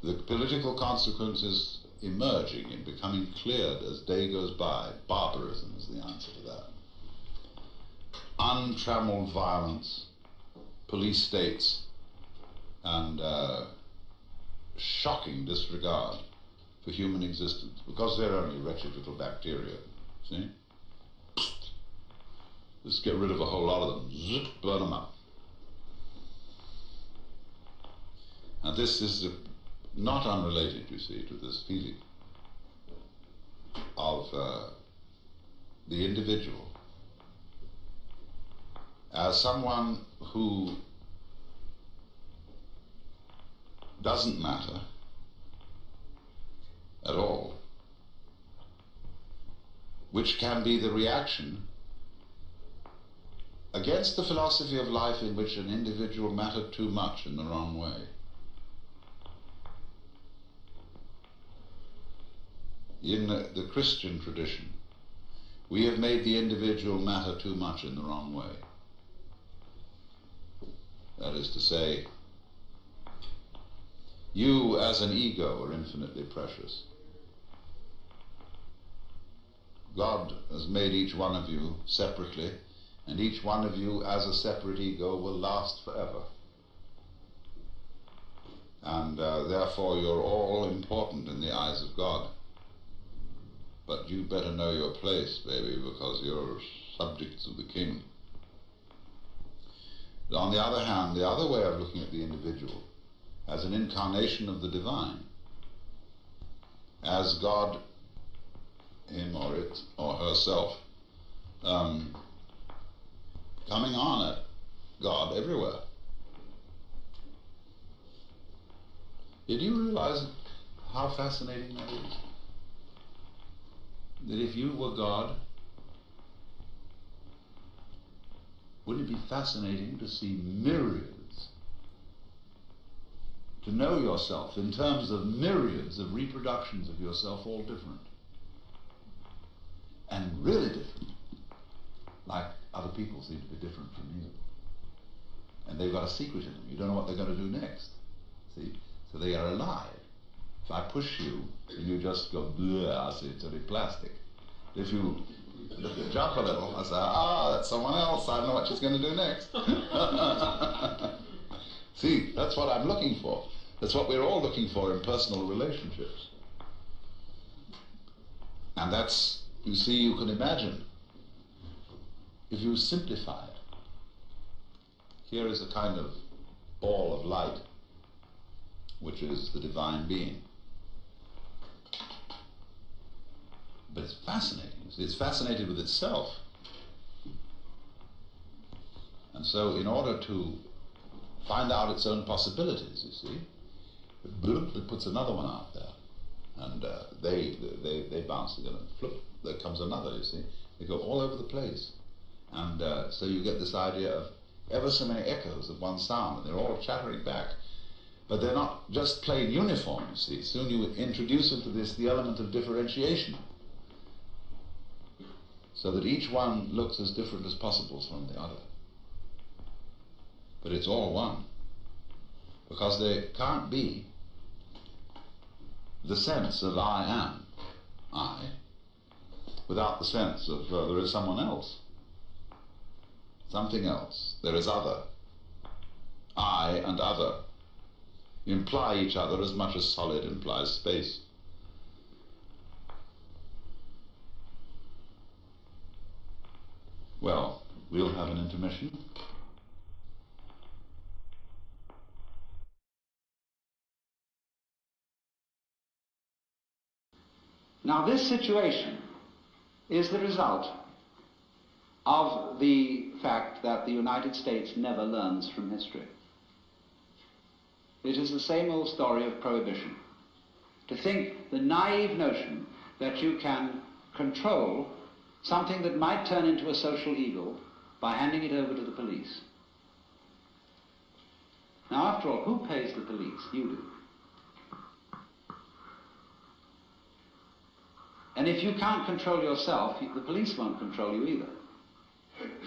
The political consequences emerging and becoming cleared as day goes by. Barbarism is the answer to that. Untrammeled violence, police states, and shocking disregard for human existence, because they're only wretched little bacteria. See? Just get rid of a whole lot of them. Zip, burn them up. And this is not unrelated, you see, to this feeling of the individual as someone who doesn't matter at all, which can be the reaction against the philosophy of life in which an individual mattered too much in the wrong way. In the Christian tradition, we have made the individual matter too much in the wrong way. That is to say, You as an ego are infinitely precious. God has made each one of you separately, and each one of you as a separate ego will last forever. And therefore you're all important in the eyes of God. But you better know your place, baby, because you're subjects of the king. But on the other hand, the other way of looking at the individual as an incarnation of the divine, as God, him or it or herself, coming on at God everywhere. Did you realize how fascinating that is? That if you were God, wouldn't it be fascinating to see myriads, to know yourself in terms of myriads of reproductions of yourself, all different, and really different, like other people seem to be different from you, and they've got a secret in them. You don't know what they're going to do next. See, so they are alive. If I push you, and you just go, I see, it's only plastic. If you jump a little, I say, that's someone else, I don't know what she's going to do next. See, that's what I'm looking for. That's what we're all looking for in personal relationships. And that's, you see, you can imagine, if you simplify it, here is a kind of ball of light, which is the divine being. But it's fascinating. It's fascinated with itself. And so in order to find out its own possibilities, you see, it puts another one out there. And they bounce together, and flip, there comes another, you see. They go all over the place. And so you get this idea of ever so many echoes of one sound, and they're all chattering back. But they're not just plain uniform, you see. Soon you introduce into this the element of differentiation, so that each one looks as different as possible from the other. But it's all one, because there can't be the sense of I am, I, without the sense of there is someone else, something else, there is other. I and other imply each other as much as solid implies space. Well, we'll have an intermission. Now this situation is the result of the fact that the United States never learns from history. It is the same old story of prohibition. To think the naive notion that you can control something that might turn into a social evil by handing it over to the police. Now, after all, who pays the police? You do. And if you can't control yourself, the police won't control you either.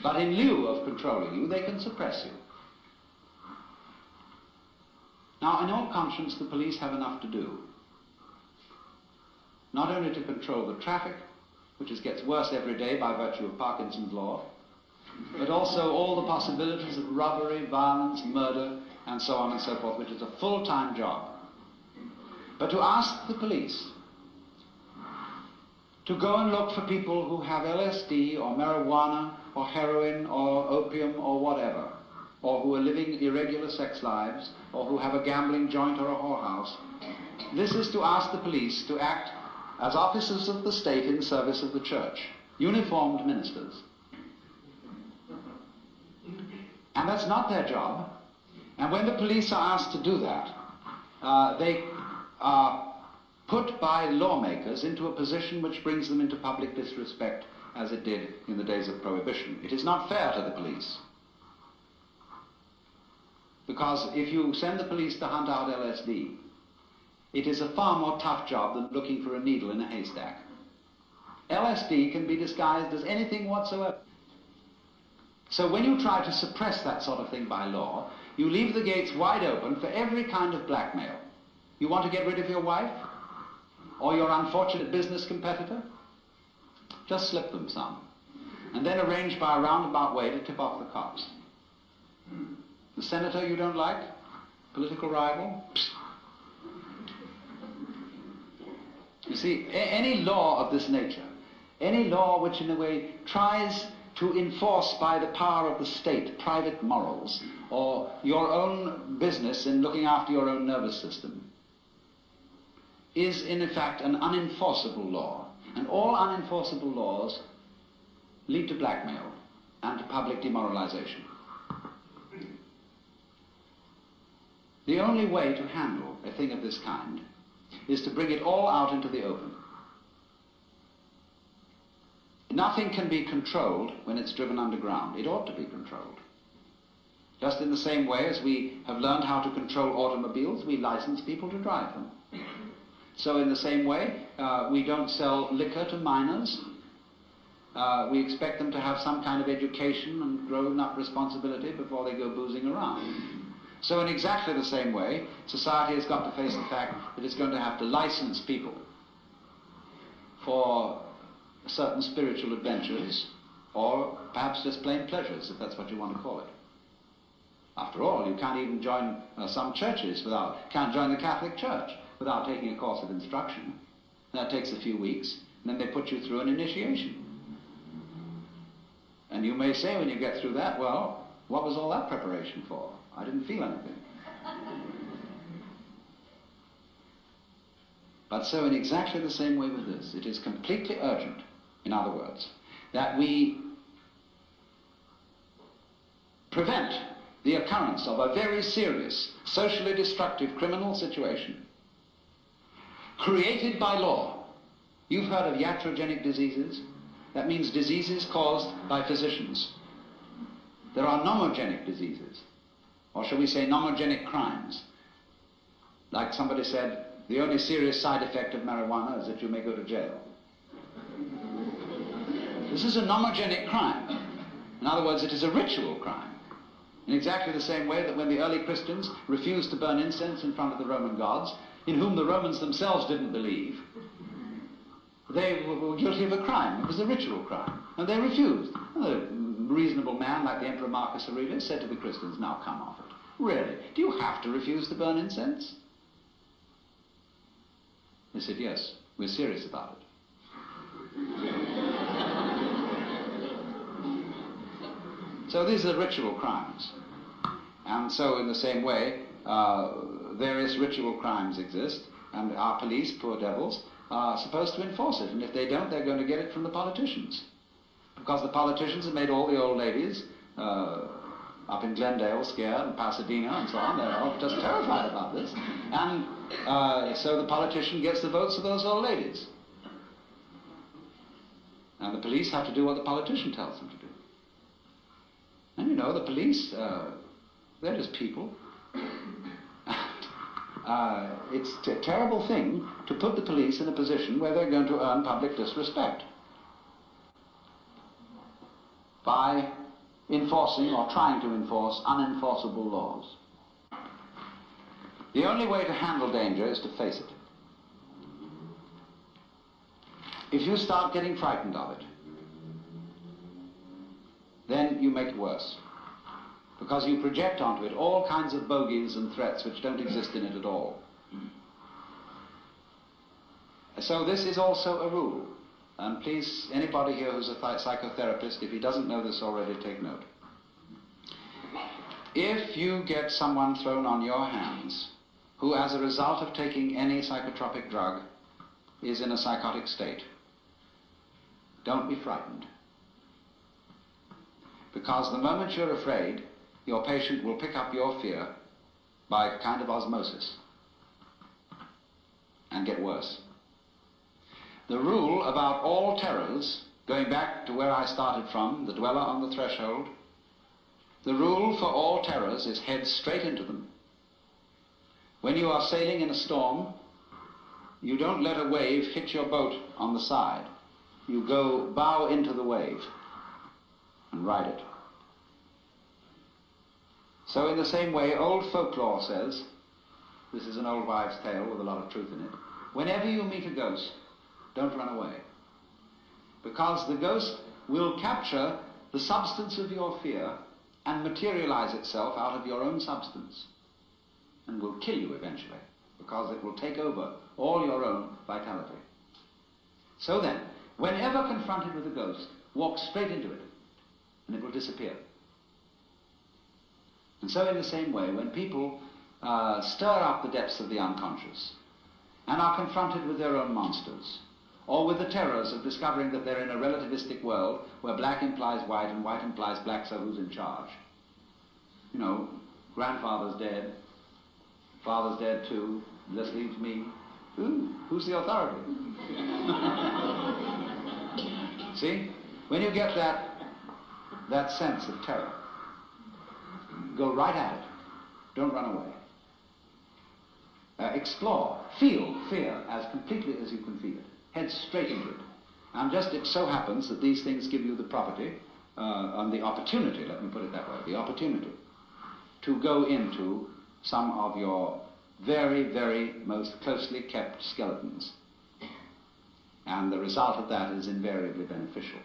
But in lieu of controlling you, they can suppress you. Now, in all conscience, the police have enough to do. Not only to control the traffic, which gets worse every day by virtue of Parkinson's law, but also all the possibilities of robbery, violence, murder, and so on and so forth, which is a full-time job. But to ask the police to go and look for people who have LSD or marijuana or heroin or opium or whatever, or who are living irregular sex lives, or who have a gambling joint or a whorehouse, this is to ask the police to act as officers of the state in service of the church, uniformed ministers. And that's not their job. And when the police are asked to do that, they are put by lawmakers into a position which brings them into public disrespect, as it did in the days of Prohibition. It is not fair to the police. Because if you send the police to hunt out LSD, it is a far more tough job than looking for a needle in a haystack. LSD can be disguised as anything whatsoever. So when you try to suppress that sort of thing by law, you leave the gates wide open for every kind of blackmail. You want to get rid of your wife? Or your unfortunate business competitor? Just slip them some. And then arrange by a roundabout way to tip off the cops. The senator you don't like? Political rival? Psst. You see, any law of this nature, any law which in a way tries to enforce by the power of the state private morals or your own business in looking after your own nervous system, is in fact an unenforceable law. And all unenforceable laws lead to blackmail and to public demoralization. The only way to handle a thing of this kind is to bring it all out into the open. Nothing can be controlled when it's driven underground. It ought to be controlled. Just in the same way as we have learned how to control automobiles, we license people to drive them. So in the same way, we don't sell liquor to minors. We expect them to have some kind of education and grown-up responsibility before they go boozing around. So in exactly the same way, society has got to face the fact that it's going to have to license people for certain spiritual adventures, or perhaps just plain pleasures, if that's what you want to call it. After all, you can't even join some churches can't join the Catholic Church without taking a course of instruction. That takes a few weeks, and then they put you through an initiation. And you may say when you get through that, well, what was all that preparation for? I didn't feel anything. But so in exactly the same way with this, it is completely urgent, in other words, that we prevent the occurrence of a very serious, socially destructive criminal situation created by law. You've heard of iatrogenic diseases? That means diseases caused by physicians. There are nomogenic diseases, or shall we say nomogenic crimes. Like somebody said, the only serious side effect of marijuana is that you may go to jail. This is a nomogenic crime. In other words, it is a ritual crime. In exactly the same way that when the early Christians refused to burn incense in front of the Roman gods, in whom the Romans themselves didn't believe, they were guilty of a crime. It was a ritual crime. And they refused. And a reasonable man like the Emperor Marcus Aurelius said to the Christians, now come off it. Really? Do you have to refuse to burn incense? They said, yes, we're serious about it. So these are ritual crimes. And so in the same way, various ritual crimes exist, and our police, poor devils, are supposed to enforce it. And if they don't, they're going to get it from the politicians. Because the politicians have made all the old ladies up in Glendale scared, and Pasadena and so on. They're all just terrified about this. And so the politician gets the votes of those old ladies. And the police have to do what the politician tells them to do. And you know, the police, they're just people. It's a terrible thing to put the police in a position where they're going to earn public disrespect by enforcing or trying to enforce unenforceable laws. The only way to handle danger is to face it. If you start getting frightened of it, then you make it worse, because you project onto it all kinds of bogies and threats which don't exist in it at all. So this is also a rule. And please, anybody here who's a psychotherapist, if he doesn't know this already, take note. If you get someone thrown on your hands who, as a result of taking any psychotropic drug, is in a psychotic state, don't be frightened. Because the moment you're afraid, your patient will pick up your fear by a kind of osmosis and get worse. The rule about all terrors, going back to where I started from, the dweller on the threshold, the rule for all terrors is head straight into them. When you are sailing in a storm, you don't let a wave hit your boat on the side. You go bow into the wave and ride it. So in the same way, old folklore says this is an old wives' tale with a lot of truth in it. Whenever you meet a ghost, don't run away. Because the ghost will capture the substance of your fear and materialize itself out of your own substance and will kill you eventually, because it will take over all your own vitality. So then, whenever confronted with a ghost, walk straight into it and it will disappear. And so in the same way, when people stir up the depths of the unconscious and are confronted with their own monsters, or with the terrors of discovering that they're in a relativistic world where black implies white and white implies black, so who's in charge? You know, grandfather's dead, father's dead too, this leaves me. Who's the authority? See? When you get that sense of terror, go right at it. Don't run away. Explore, feel fear as completely as you can feel it. Head straight into it. And just it so happens that these things give you the property, and the opportunity, let me put it that way, the opportunity to go into some of your very, very most closely kept skeletons. And the result of that is invariably beneficial.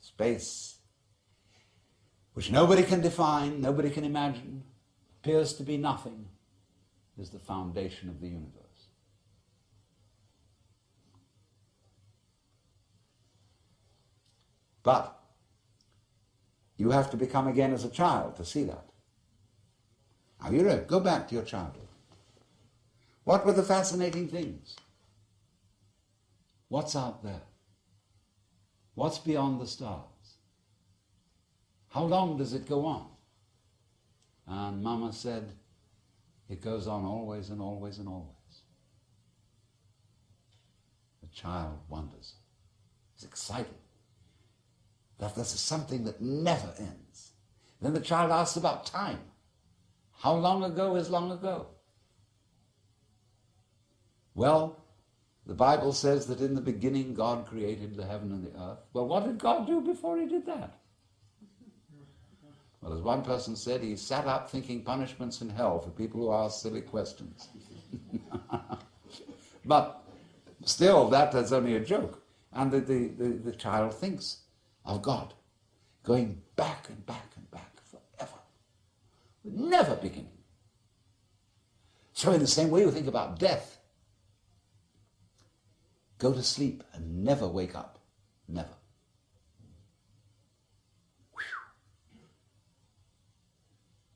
Space, which nobody can define, nobody can imagine, appears to be nothing, is the foundation of the universe. But you have to become again as a child to see that. Now you know, go back to your childhood. What were the fascinating things? What's out there? What's beyond the stars? How long does it go on? And Mama said, it goes on always and always and always. The child wonders. He's excited. That this is something that never ends. Then the child asks about time. How long ago is long ago? Well, the Bible says that in the beginning God created the heaven and the earth. Well, what did God do before he did that? Well, as one person said, he sat up thinking punishments in hell for people who ask silly questions. But still, that is only a joke. And the child thinks of God going back and back and back forever, with never beginning. So in the same way we think about death. Go to sleep and never wake up. Never.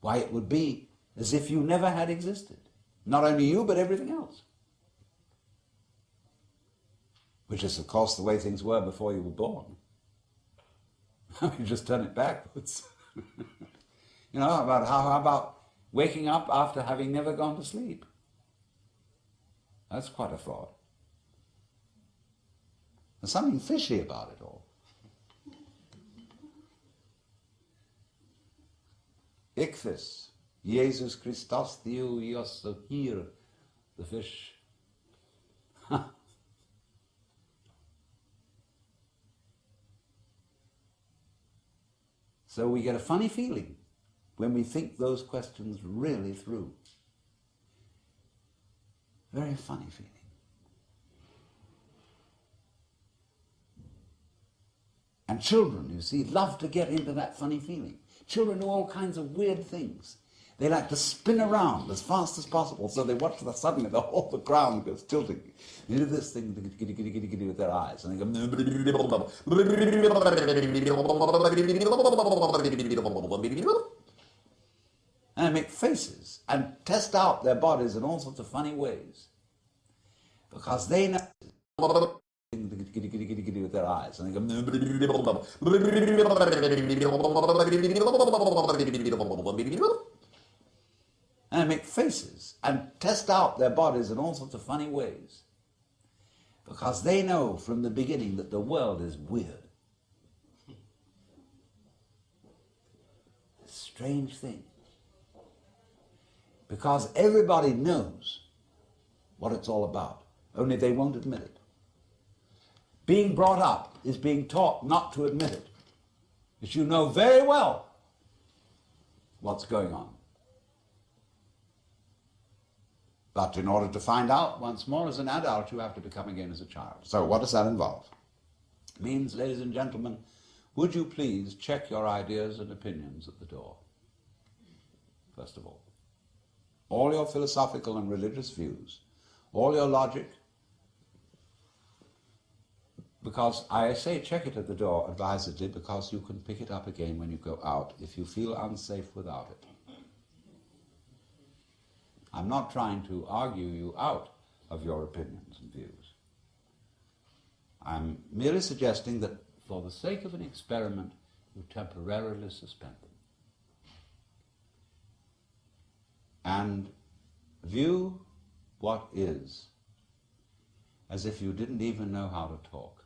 Why, it would be as if you never had existed. Not only you, but everything else. Which is, of course, the way things were before you were born. You just turn it backwards. You know, how about waking up after having never gone to sleep? That's quite a thought. There's something fishy about it all. Ichthys, Jesus Christus, Theo Ios, here, the fish. So we get a funny feeling when we think those questions really through. Very funny feeling. And children, you see, love to get into that funny feeling. Children do all kinds of weird things. They like to spin around as fast as possible, so they watch suddenly the whole ground goes tilting. They do this thing with their eyes, and they go, and they make faces and test out their bodies in all sorts of funny ways, because they know with their eyes, and they go, and they make faces and test out their bodies in all sorts of funny ways, because they know from the beginning that the world is weird. strange thing. Because everybody knows what it's all about, only they won't admit it. Being brought up is being taught not to admit it, because you know very well what's going on. But in order to find out once more as an adult, you have to become again as a child. So what does that involve? It means, ladies and gentlemen, would you please check your ideas and opinions at the door, first of all. All your philosophical and religious views, all your logic, because I say check it at the door advisedly, because you can pick it up again when you go out if you feel unsafe without it. I'm not trying to argue you out of your opinions and views. I'm merely suggesting that for the sake of an experiment, you temporarily suspend them. And view what is as if you didn't even know how to talk.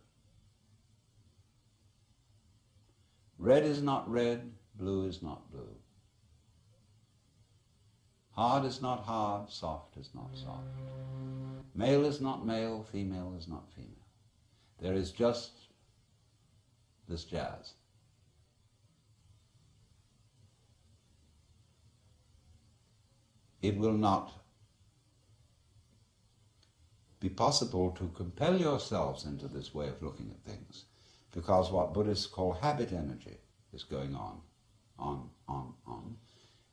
Red is not red, blue is not blue. Hard is not hard, soft is not soft. Male is not male, female is not female. There is just this jazz. It will not be possible to compel yourselves into this way of looking at things, because what Buddhists call habit energy is going on.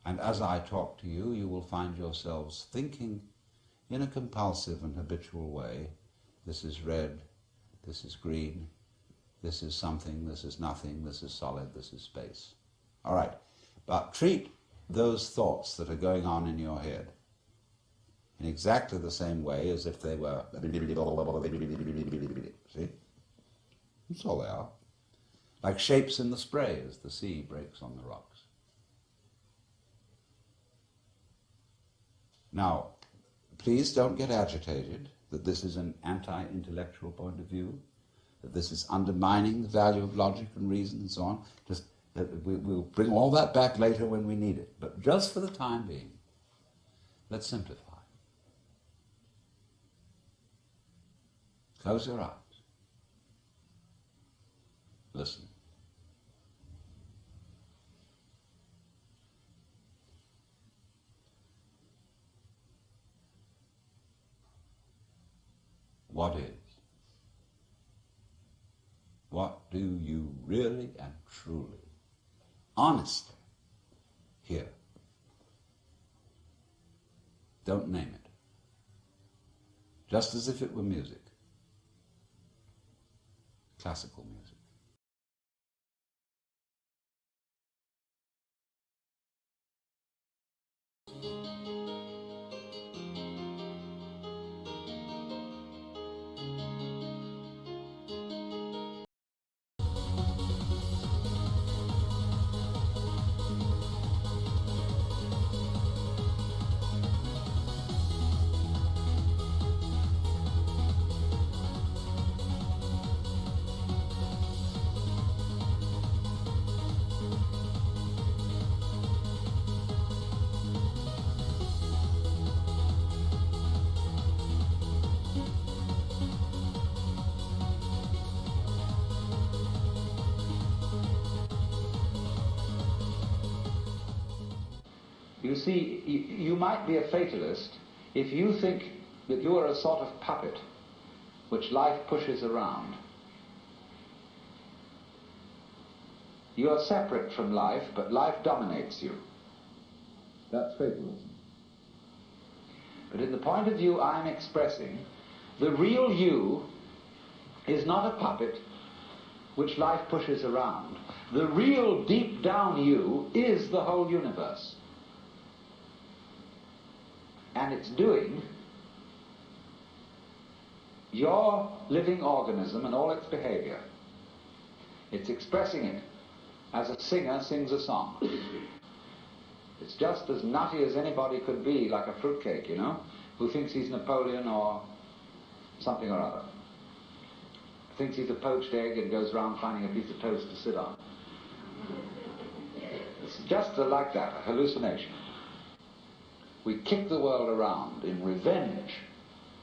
And as I talk to you, you will find yourselves thinking in a compulsive and habitual way, this is red, this is green, this is something, this is nothing, this is solid, this is space. All right, but treat those thoughts that are going on in your head in exactly the same way as if they were, see? That's all they are. Like shapes in the spray as the sea breaks on the rocks. Now, please don't get agitated that this is an anti-intellectual point of view, that this is undermining the value of logic and reason and so on. Just we'll bring all that back later when we need it. But just for the time being, let's simplify. Close your eyes. Listen. What is? What do you really and truly, honestly, hear? Don't name it. Just as if it were music. Classical music. You see, you might be a fatalist if you think that you are a sort of puppet which life pushes around. You are separate from life, but life dominates you. That's fatalism. But in the point of view I'm expressing, the real you is not a puppet which life pushes around. The real deep down you is the whole universe. And it's doing your living organism and all its behavior. It's expressing it as a singer sings a song. It's just as nutty as anybody could be, like a fruitcake, you know, who thinks he's Napoleon or something or other. Thinks he's a poached egg and goes around finding a piece of toast to sit on. just like that, a hallucination. We kick the world around in revenge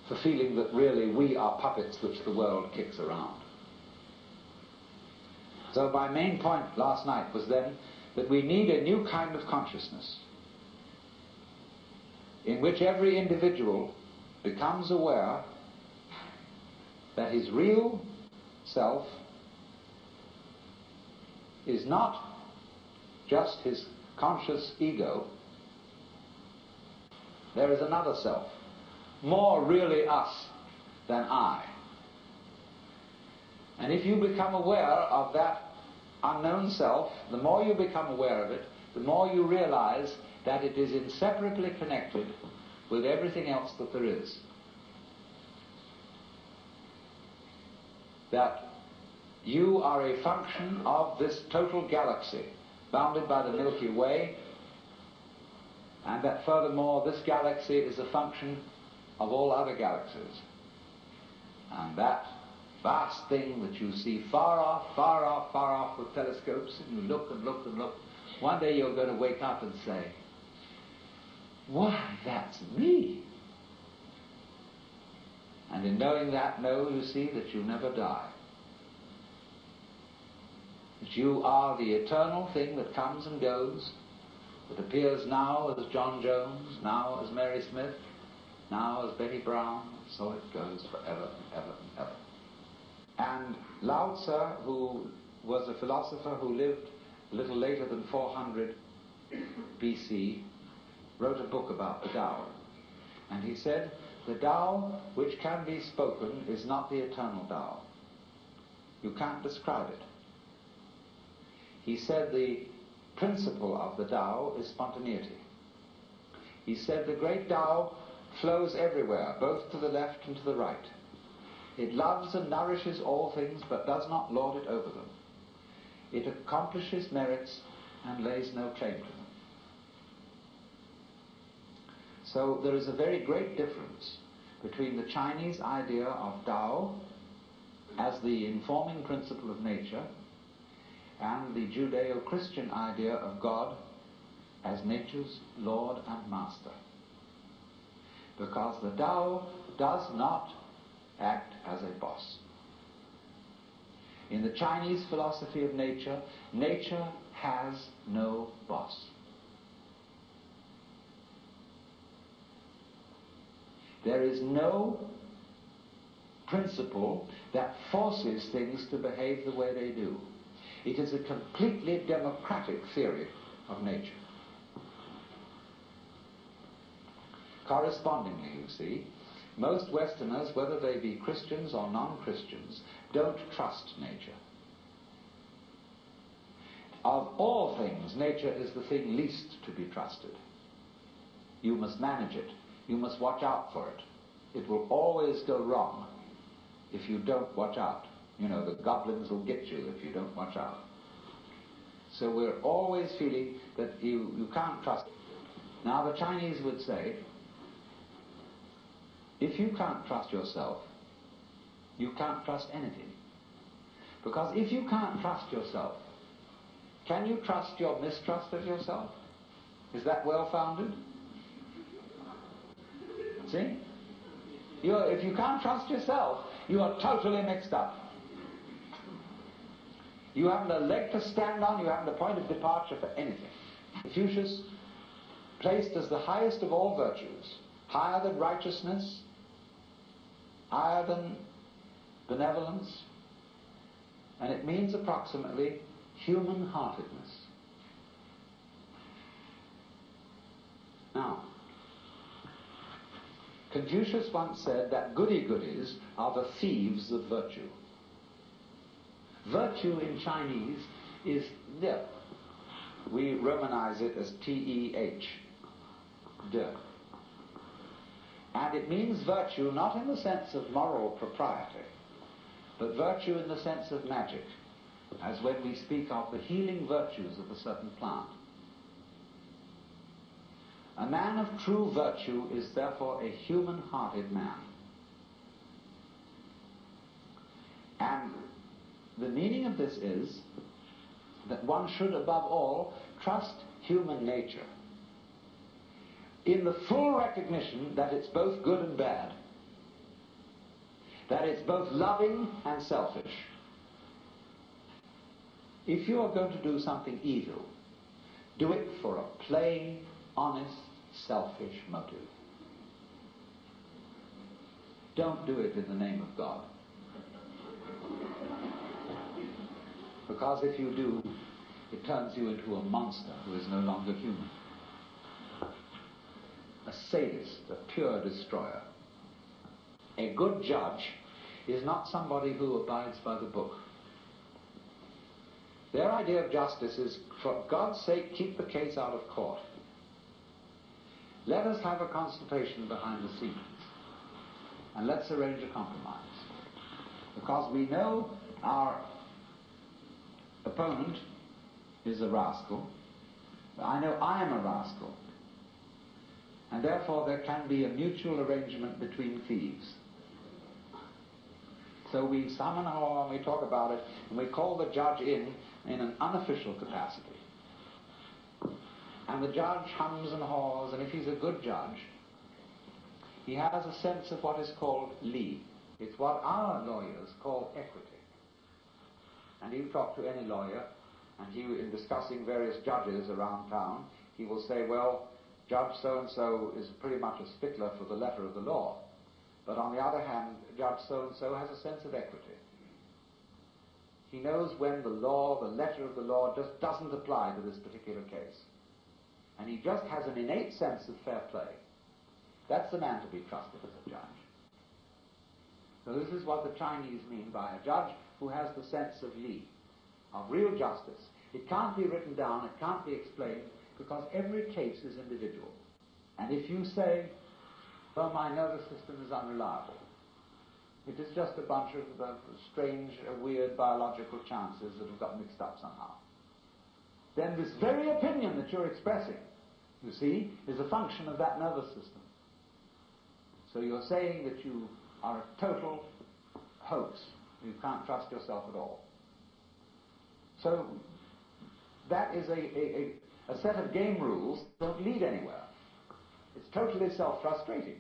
for feeling that really we are puppets which the world kicks around. So my main point last night was then that we need a new kind of consciousness in which every individual becomes aware that his real self is not just his conscious ego. There is another self, more really us than I. And if you become aware of that unknown self, the more you become aware of it, the more you realize that it is inseparably connected with everything else that there is. That you are a function of this total galaxy, bounded by the Milky Way, and that furthermore this galaxy is a function of all other galaxies. And that vast thing that you see far off, far off, far off with telescopes, and you look and look and look, one day you're going to wake up and say, why, that's me. And in knowing that, know, you see, that you never die. That you are the eternal thing that comes and goes, that appears now as John Jones, now as Mary Smith, now as Betty Brown, so it goes forever and ever and ever. And Lao Tzu, who was a philosopher who lived a little later than 400 BC, wrote a book about the Tao. And he said, the Tao which can be spoken is not the eternal Tao. You can't describe it. He said the principle of the Tao is spontaneity. He said the great Tao flows everywhere, both to the left and to the right. It loves and nourishes all things, but does not lord it over them. It accomplishes merits and lays no claim to them. So there is a very great difference between the Chinese idea of Tao as the informing principle of nature and the Judeo-Christian idea of God as nature's Lord and Master. Because the Tao does not act as a boss. In the Chinese philosophy of nature, nature has no boss. There is no principle that forces things to behave the way they do. It is a completely democratic theory of nature. Correspondingly, you see, most Westerners, whether they be Christians or non-Christians, don't trust nature. Of all things, nature is the thing least to be trusted. You must manage it. You must watch out for it. It will always go wrong if you don't watch out. You know, the goblins will get you if you don't watch out. So we're always feeling that you can't trust it. Now the Chinese would say, if you can't trust yourself, you can't trust anything. Because if you can't trust yourself, can you trust your mistrust of yourself? Is that well-founded? See? If you can't trust yourself, you are totally mixed up. You haven't a leg to stand on, you haven't a point of departure for anything. Confucius placed as the highest of all virtues, higher than righteousness, higher than benevolence, and it means approximately human-heartedness. Now, Confucius once said that goody-goodies are the thieves of virtue. Virtue in Chinese is de. We Romanize it as T-E-H, de. And it means virtue not in the sense of moral propriety, but virtue in the sense of magic, as when we speak of the healing virtues of a certain plant. A man of true virtue is therefore a human-hearted man. And the meaning of this is that one should above all trust human nature in the full recognition that it's both good and bad, that it's both loving and selfish. If you are going to do something evil, do it for a plain, honest, selfish motive. Don't do it in the name of God. Because if you do, it turns you into a monster who is no longer human. A sadist, a pure destroyer. A good judge is not somebody who abides by the book. Their idea of justice is, for God's sake, keep the case out of court. Let us have a consultation behind the scenes, and let's arrange a compromise. Because we know our opponent is a rascal. I know I am a rascal. And therefore there can be a mutual arrangement between thieves. So we summon her and we talk about it, and we call the judge in an unofficial capacity. And the judge hums and haws, and if he's a good judge, he has a sense of what is called li. It's what our lawyers call equity. And you talk to any lawyer, and he, in discussing various judges around town, he will say, well, Judge so-and-so is pretty much a stickler for the letter of the law. But on the other hand, Judge so-and-so has a sense of equity. He knows when the law, the letter of the law, just doesn't apply to this particular case. And he just has an innate sense of fair play. That's the man to be trusted as a judge. So this is what the Chinese mean by a judge who has the sense of li, of real justice. It can't be written down, it can't be explained, because every case is individual. And if you say, well, my nervous system is unreliable, it is just a bunch of strange, weird biological chances that have got mixed up somehow. Then this very opinion that you're expressing, you see, is a function of that nervous system. So you're saying that you are a total hoax. You can't trust yourself at all. So that is a set of game rules that don't lead anywhere. It's totally self-frustrating.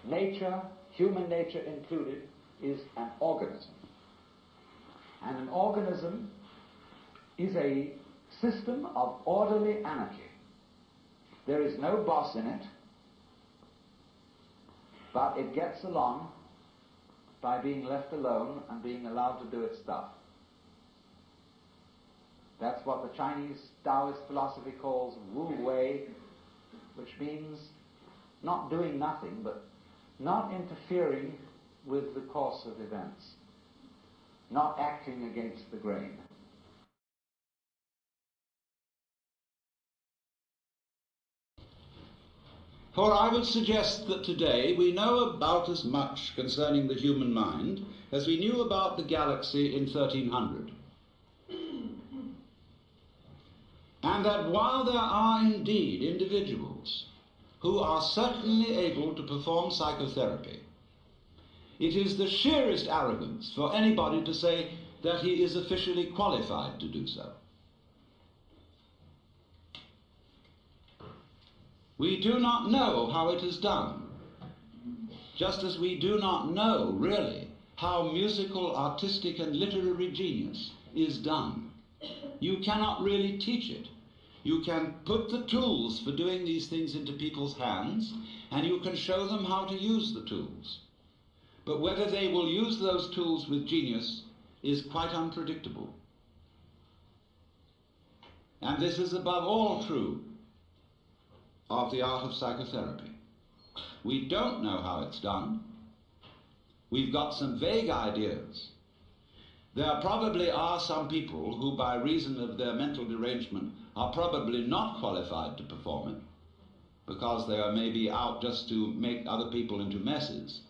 Nature, human nature included, is an organism. And an organism is a system of orderly anarchy. There is no boss in it, but it gets along by being left alone and being allowed to do its stuff. That's what the Chinese Taoist philosophy calls Wu Wei, which means not doing nothing, but not interfering with the course of events, not acting against the grain. For I would suggest that today we know about as much concerning the human mind as we knew about the galaxy in 1300. And that while there are indeed individuals who are certainly able to perform psychotherapy, it is the sheerest arrogance for anybody to say that he is officially qualified to do so. We do not know how it is done, just as we do not know, really, how musical, artistic, and literary genius is done. You cannot really teach it. You can put the tools for doing these things into people's hands, and you can show them how to use the tools. But whether they will use those tools with genius is quite unpredictable. And this is above all true of the art of psychotherapy. We don't know how it's done. We've got some vague ideas. There probably are some people who, by reason of their mental derangement, are probably not qualified to perform it, because they are maybe out just to make other people into messes.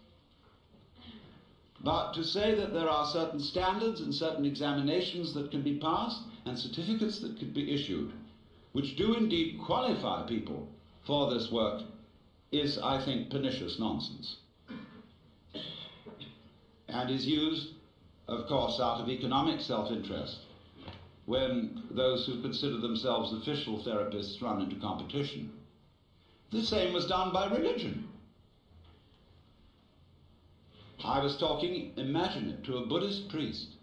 But to say that there are certain standards and certain examinations that can be passed and certificates that could be issued, which do indeed qualify people for this work, is, I think, pernicious nonsense, and is used, of course, out of economic self-interest when those who consider themselves official therapists run into competition. The same was done by religion. I was talking, imagine it, to a Buddhist priest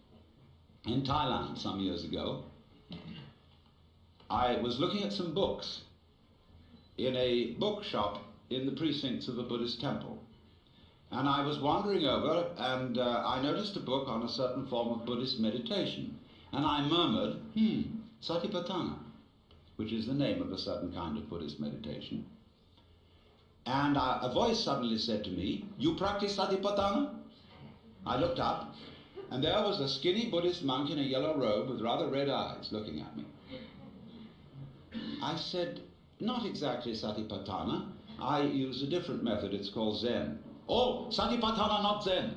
in Thailand some years ago. I was looking at some books in a bookshop in the precincts of a Buddhist temple. And I was wandering over, and I noticed a book on a certain form of Buddhist meditation. And I murmured, Satipatthana, which is the name of a certain kind of Buddhist meditation. And a voice suddenly said to me, "You practice Satipatthana?" I looked up, and there was a skinny Buddhist monk in a yellow robe with rather red eyes looking at me. I said, "Not exactly Satipatthana. I use a different method. It's called Zen." "Oh, Satipatthana, not Zen."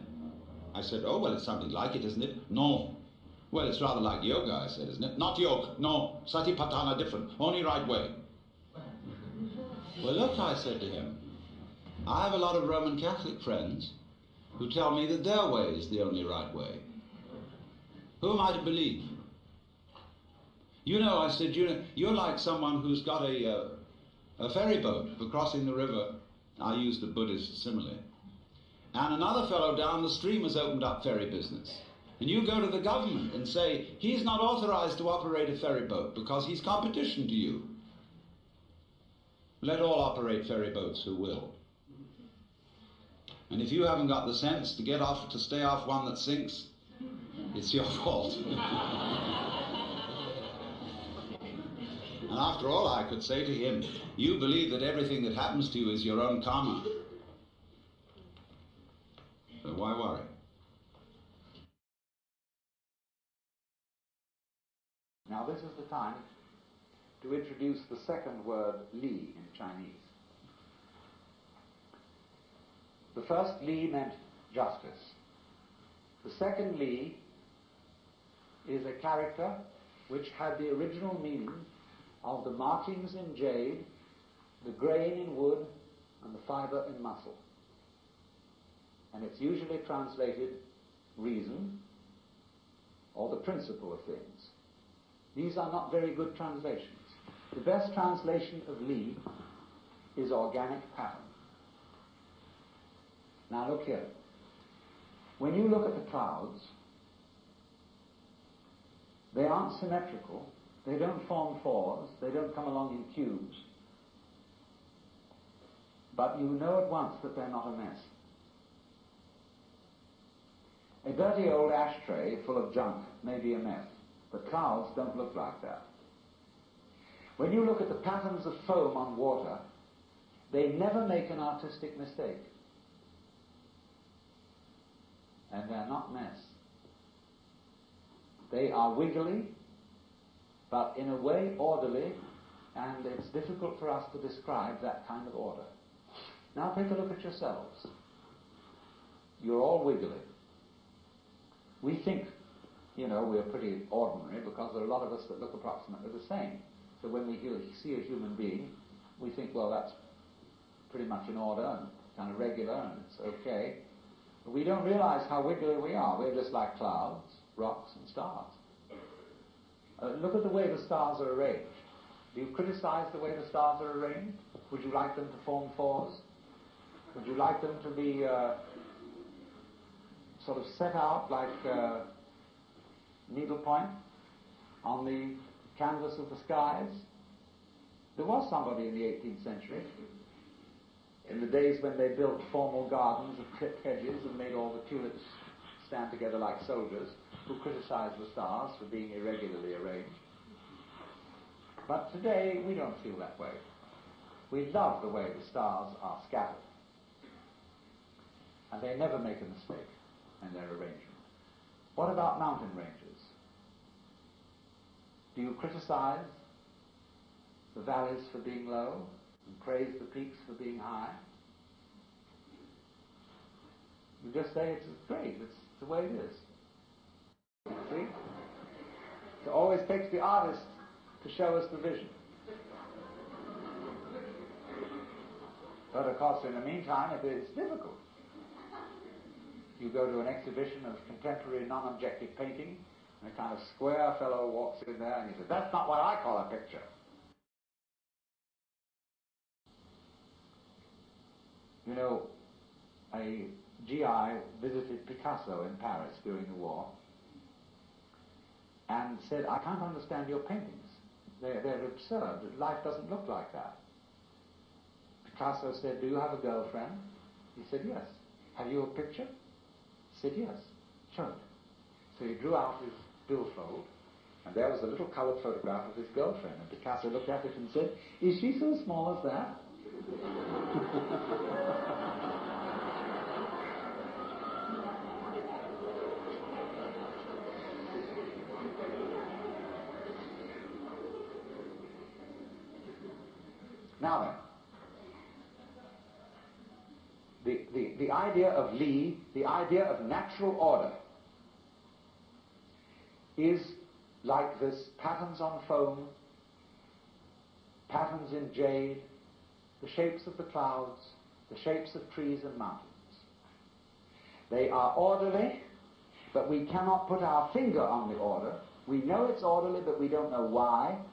I said, "Oh, well, it's something like it, isn't it?" "No." "Well, it's rather like yoga," I said, "isn't it?" "Not yoga. No, Satipatthana different. Only right way." "Well, look," I said to him, "I have a lot of Roman Catholic friends who tell me that their way is the only right way. Who am I to believe?" "You know," I said, "you're like someone who's got a ferry boat for crossing the river." I used a Buddhist simile. "And another fellow down the stream has opened up ferry business. And you go to the government and say, he's not authorized to operate a ferry boat because he's competition to you. Let all operate ferry boats who will. And if you haven't got the sense to stay off one that sinks, it's your fault." And after all, I could say to him, "You believe that everything that happens to you is your own karma. So why worry?" Now this is the time to introduce the second word, li, in Chinese. The first li meant justice. The second li is a character which had the original meaning of the markings in jade, the grain in wood, and the fiber in muscle. And it's usually translated reason or the principle of things. These are not very good translations. The best translation of li is organic pattern. Now look here. When you look at the clouds, they aren't symmetrical. They don't form fours. They don't come along in cubes. But you know at once that they're not a mess. A dirty old ashtray full of junk may be a mess, but clouds don't look like that. When you look at the patterns of foam on water, they never make an artistic mistake. And they're not mess. They are wiggly, but in a way orderly, and it's difficult for us to describe that kind of order. Now take a look at yourselves. You're all wiggly. We think, we're pretty ordinary because there are a lot of us that look approximately the same. So when we see a human being, we think, well, that's pretty much in order and kind of regular and it's okay. But we don't realize how wiggly we are. We're just like clouds, rocks, and stars. Look at the way the stars are arranged. Do you criticize the way the stars are arranged? Would you like them to form fours? Would you like them to be sort of set out like needlepoint on the canvas of the skies? There was somebody in the 18th century, in the days when they built formal gardens of clipped hedges and made all the tulips stand together like soldiers, who criticized the stars for being irregularly arranged. But today we don't feel that way. We love the way the stars are scattered. And they never make a mistake in their arrangement. What about mountain ranges? Do you criticize the valleys for being low and praise the peaks for being high? You just say it's great, it's the way it is. See? It always takes the artist to show us the vision. But of course, in the meantime, it is difficult. You go to an exhibition of contemporary non-objective painting, And a kind of square fellow walks in there and he says, "That's not what I call a picture." You know, a GI visited Picasso in Paris during the war and said, "I can't understand your paintings. They're absurd. Life doesn't look like that." Picasso said, "Do you have a girlfriend?" He said, "Yes." "Have you a picture?" He said, "Yes." "Show it." So he drew out his billfold, and there was a little coloured photograph of his girlfriend. And Picasso looked at it and said, "Is she so small as that?" Now then, the idea of Li, the idea of natural order, is like this: patterns on foam, patterns in jade, the shapes of the clouds, the shapes of trees and mountains. They are orderly, but we cannot put our finger on the order. We know it's orderly, but we don't know why.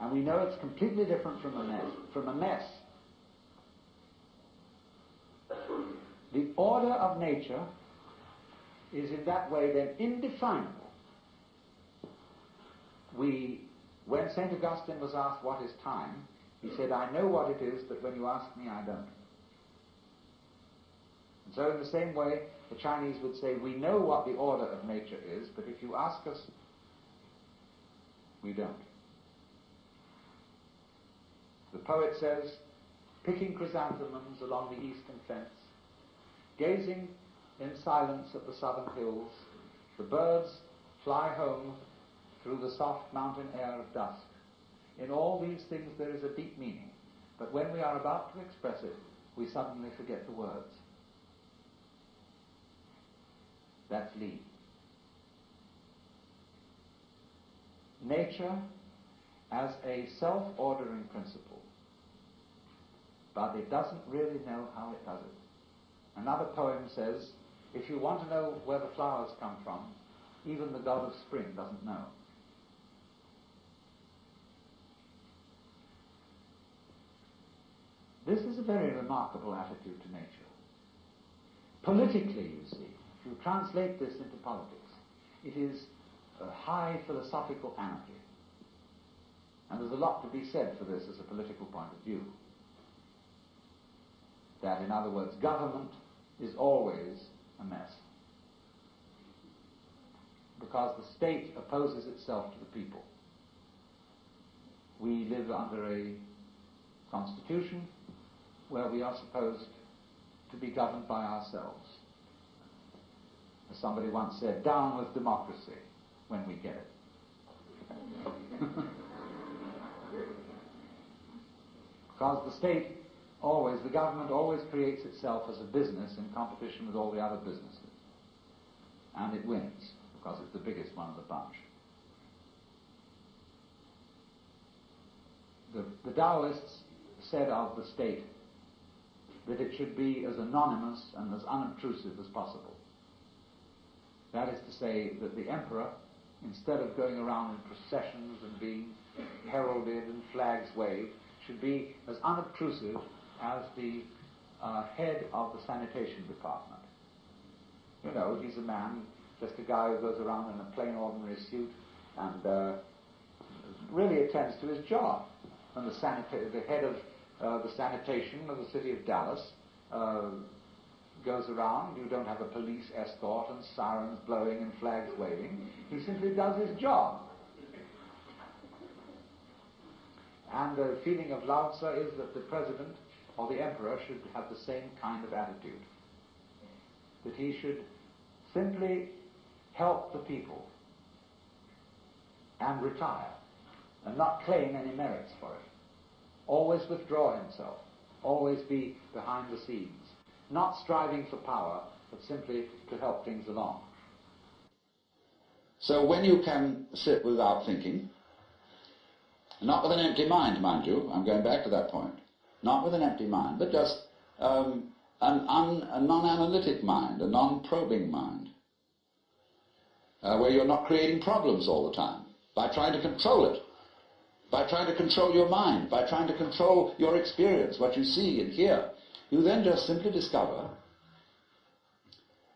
And we know it's completely different from a mess. The order of nature is in that way then indefinable. When St. Augustine was asked what is time, he said, "I know what it is, but when you ask me, I don't." And so in the same way, the Chinese would say, "We know what the order of nature is, but if you ask us, we don't." The poet says, "Picking chrysanthemums along the eastern fence, gazing in silence at the southern hills, the birds fly home through the soft mountain air of dusk. In all these things there is a deep meaning, but when we are about to express it, we suddenly forget the words." That's Li. Nature as a self-ordering principle, but it doesn't really know how it does it. Another poem says, "If you want to know where the flowers come from, even the god of spring doesn't know." This is a very remarkable attitude to nature. Politically, you see, if you translate this into politics, it is a high philosophical anarchy. And there's a lot to be said for this as a political point of view. That, in other words, government is always a mess. Because the state opposes itself to the people. We live under a constitution where we are supposed to be governed by ourselves. As somebody once said, "Down with democracy," when we get it. Because the government always creates itself as a business in competition with all the other businesses. And it wins, because it's the biggest one of the bunch. The Taoists said of the state that it should be as anonymous and as unobtrusive as possible. That is to say that the emperor, instead of going around in processions and being heralded and flags waved, should be as unobtrusive as the head of the sanitation department. You know, he's a man, just a guy who goes around in a plain ordinary suit and really attends to his job. And the head of the sanitation of the city of Dallas goes around. You don't have a police escort and sirens blowing and flags waving. He simply does his job. And the feeling of Lao Tzu is that the president or the emperor should have the same kind of attitude. That he should simply help the people and retire and not claim any merits for it. Always withdraw himself. Always be behind the scenes. Not striving for power, but simply to help things along. So when you can sit without thinking, not with an empty mind, mind you, I'm going back to that point, not with an empty mind, but just a non-analytic mind, a non-probing mind, where you're not creating problems all the time, by trying to control it, by trying to control your mind, by trying to control your experience, what you see and hear, you then just simply discover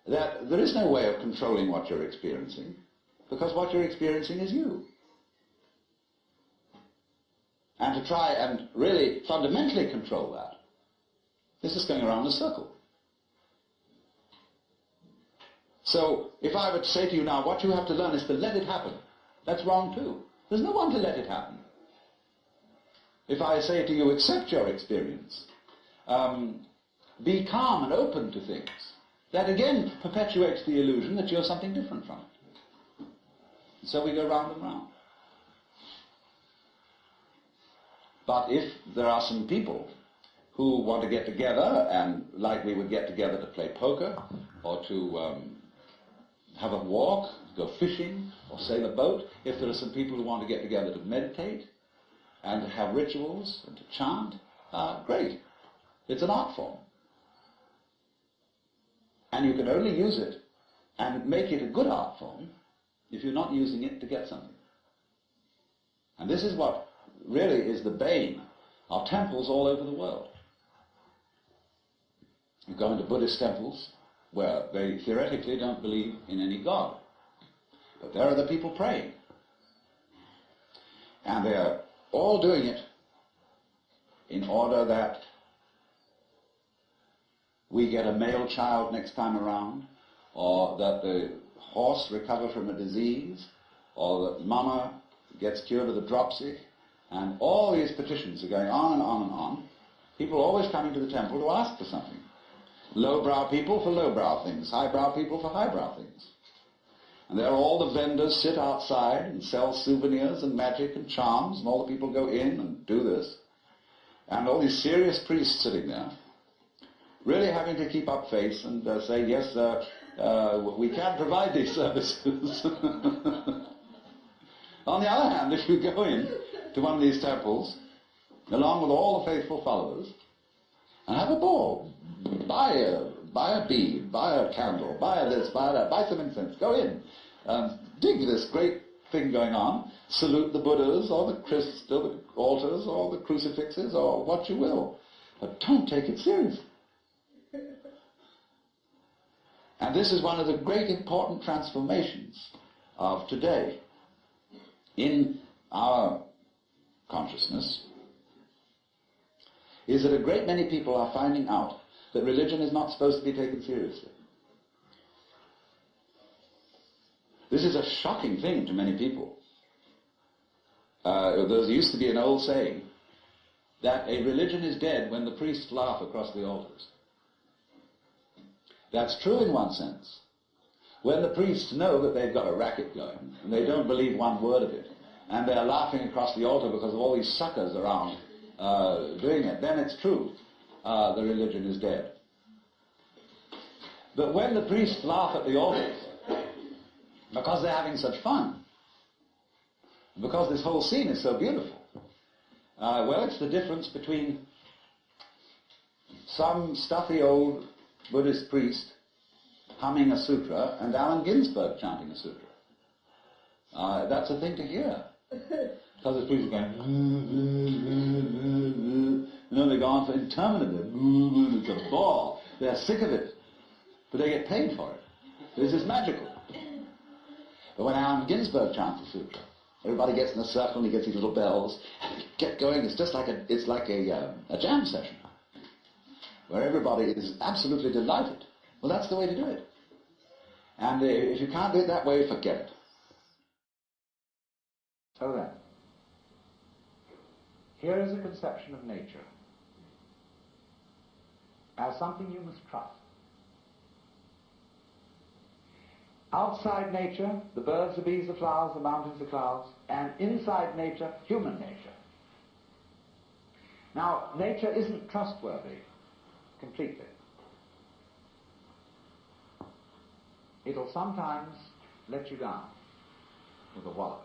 that there is no way of controlling what you're experiencing, because what you're experiencing is you. And to try and really fundamentally control that, this is going around in a circle. So if I were to say to you now, what you have to learn is to let it happen, that's wrong too. There's no one to let it happen. If I say to you, accept your experience, be calm and open to things, that again perpetuates the illusion that you're something different from it. So we go round and round. But if there are some people who want to get together, and like we would get together to play poker, or to have a walk, go fishing, or sail a boat, if there are some people who want to get together to meditate, and to have rituals, and to chant, great. It's an art form. And you can only use it and make it a good art form if you're not using it to get something. And this is what really is the bane of temples all over the world. You go into Buddhist temples where they theoretically don't believe in any God. But there are the people praying. And they're all doing it in order that we get a male child next time around, or that the horse recover from a disease, or that mama gets cured of the dropsy, and all these petitions are going on and on and on. People always coming to the temple to ask for something. Lowbrow people for lowbrow things, highbrow people for highbrow things. And there all the vendors sit outside and sell souvenirs and magic and charms, and all the people go in and do this. And all these serious priests sitting there, really having to keep up face and say, yes, we can provide these services. On the other hand, if you go in to one of these temples, along with all the faithful followers, and have a ball, buy a bead, buy a candle, buy this, buy that, buy some incense, go in, dig this great thing going on, salute the Buddhas, or the altars, or the crucifixes, or what you will, but don't take it seriously. And this is one of the great important transformations of today in our consciousness, is that a great many people are finding out that religion is not supposed to be taken seriously. This is a shocking thing to many people. There used to be an old saying that a religion is dead when the priests laugh across the altars. That's true in one sense. When the priests know that they've got a racket going, and they don't believe one word of it, and they're laughing across the altar because of all these suckers around doing it, then it's true. The religion is dead. But when the priests laugh at the altars, because they're having such fun, because this whole scene is so beautiful, well, it's the difference between some stuffy old Buddhist priest humming a sutra and Allen Ginsberg chanting a sutra. That's a thing to hear. Because the priests are going, they go on for interminably. It's a ball. They're sick of it. But they get paid for it. This is magical. But when Allen Ginsberg chants a sutra, everybody gets in a circle and he gets these little bells and they get going. It's just like a jam session where everybody is absolutely delighted. Well, that's the way to do it. And if you can't do it that way, forget it. So then, here is a conception of nature as something you must trust. Outside nature, the birds, the bees, the flowers, the mountains, the clouds, and inside nature, human nature. Now, nature isn't trustworthy completely. It'll sometimes let you down with a wallop.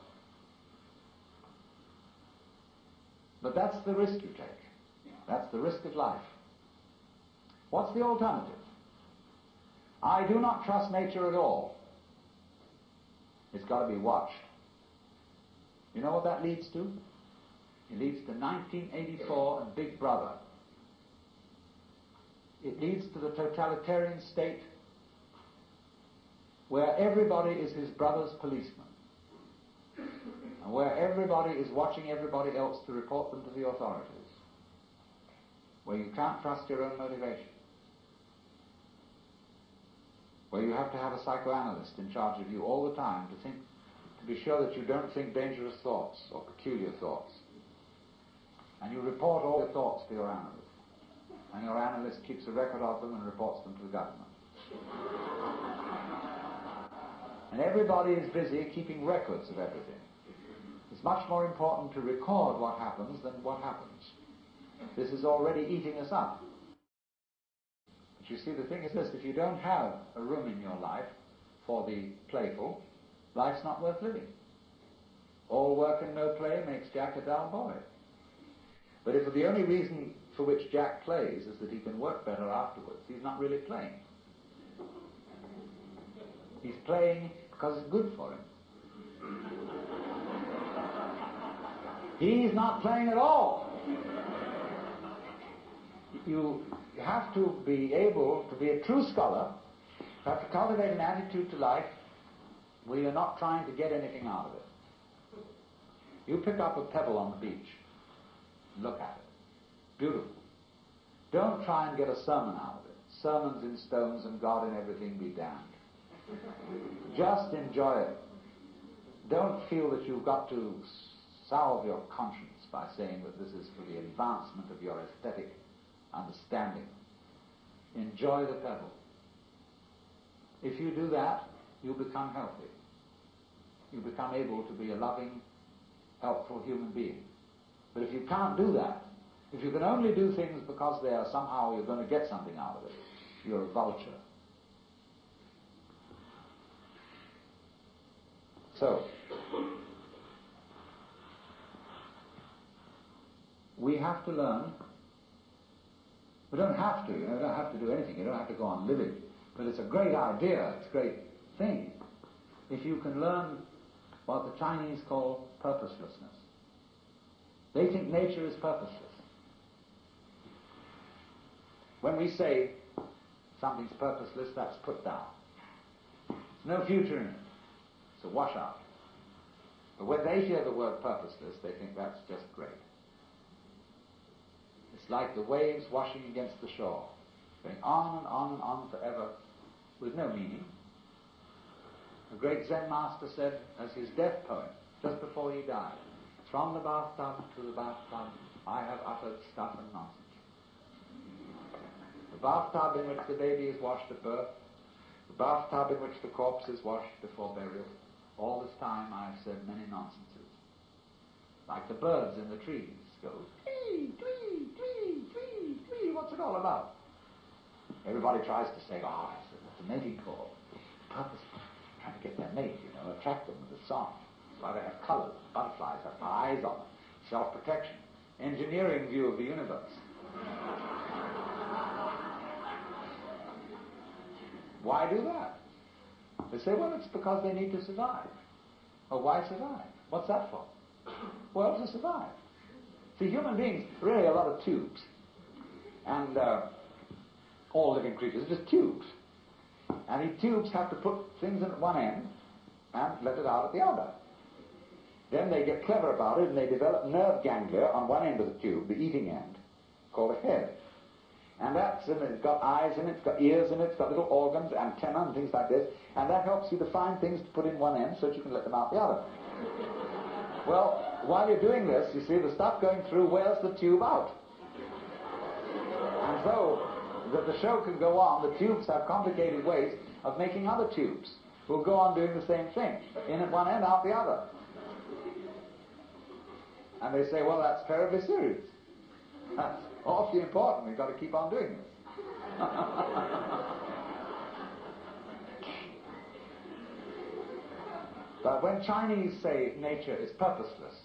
But that's the risk you take. That's the risk of life. What's the alternative? I do not trust nature at all. It's got to be watched. You know what that leads to? It leads to 1984 and Big Brother. It leads to the totalitarian state where everybody is his brother's policeman, and where everybody is watching everybody else to report them to the authorities, where you can't trust your own motivation, where you have to have a psychoanalyst in charge of you all the time to be sure that you don't think dangerous thoughts or peculiar thoughts. And you report all your thoughts to your analyst. And your analyst keeps a record of them and reports them to the government. And everybody is busy keeping records of everything. It's much more important to record what happens than what happens. This is already eating us up. But you see, the thing is this: if you don't have a room in your life for the playful, life's not worth living. All work and no play makes Jack a dull boy. But if the only reason for which Jack plays is that he can work better afterwards, he's not really playing. He's playing because it's good for him. He's not playing at all. You have to be able to be a true scholar. You have to cultivate an attitude to life where you're not trying to get anything out of it. You pick up a pebble on the beach. Look at it. Beautiful. Don't try and get a sermon out of it. Sermons in stones and God in everything be damned. Just enjoy it. Don't feel that you've got to salve your conscience by saying that this is for the advancement of your aesthetic understanding. Enjoy the pebble. If you do that, you become healthy. You become able to be a loving, helpful human being. But if you can't do that, if you can only do things because they are somehow you're going to get something out of it, you're a vulture. So, we have to learn. We don't have to, we don't have to do anything. You don't have to go on living. But it's a great idea, it's a great thing, if you can learn what the Chinese call purposelessness. They think nature is purposeless. When we say something's purposeless, that's put down. There's no future in it. It's a washout. But when they hear the word purposeless, they think that's just great. It's like the waves washing against the shore, going on and on and on forever with no meaning. A great Zen master said as his death poem, just before he died, "From the bathtub to the bathtub, I have uttered stuff and nonsense. The bathtub in which the baby is washed at birth, the bathtub in which the corpse is washed before burial, all this time I have said many nonsenses. Like the birds in the trees go, twee, twee, twee, twee, twee, what's it all about?" Everybody tries to say, it's a mating call. Purpose, trying to get their mate, attract them with a song. That's why they have colors. Butterflies have eyes on them. Self-protection. Engineering view of the universe. Why do that? They say, well, it's because they need to survive. Well, why survive? What's that for? Well, to survive. See, human beings are really a lot of tubes. And all living creatures are just tubes. And these tubes have to put things in at one end and let it out at the other. Then they get clever about it and they develop nerve ganglia on one end of the tube, the eating end, called a head. And that's in it. It's got eyes in it, it's got ears in it, it's got little organs, antennae and things like this. And that helps you to find things to put in one end so that you can let them out the other. Well, while you're doing this, you see, the stuff going through wears the tube out. And so, that the show can go on, the tubes have complicated ways of making other tubes who will go on doing the same thing. In at one end, out the other. And they say, well, that's terribly serious. That's awfully important. We've got to keep on doing this. But when Chinese say nature is purposeless,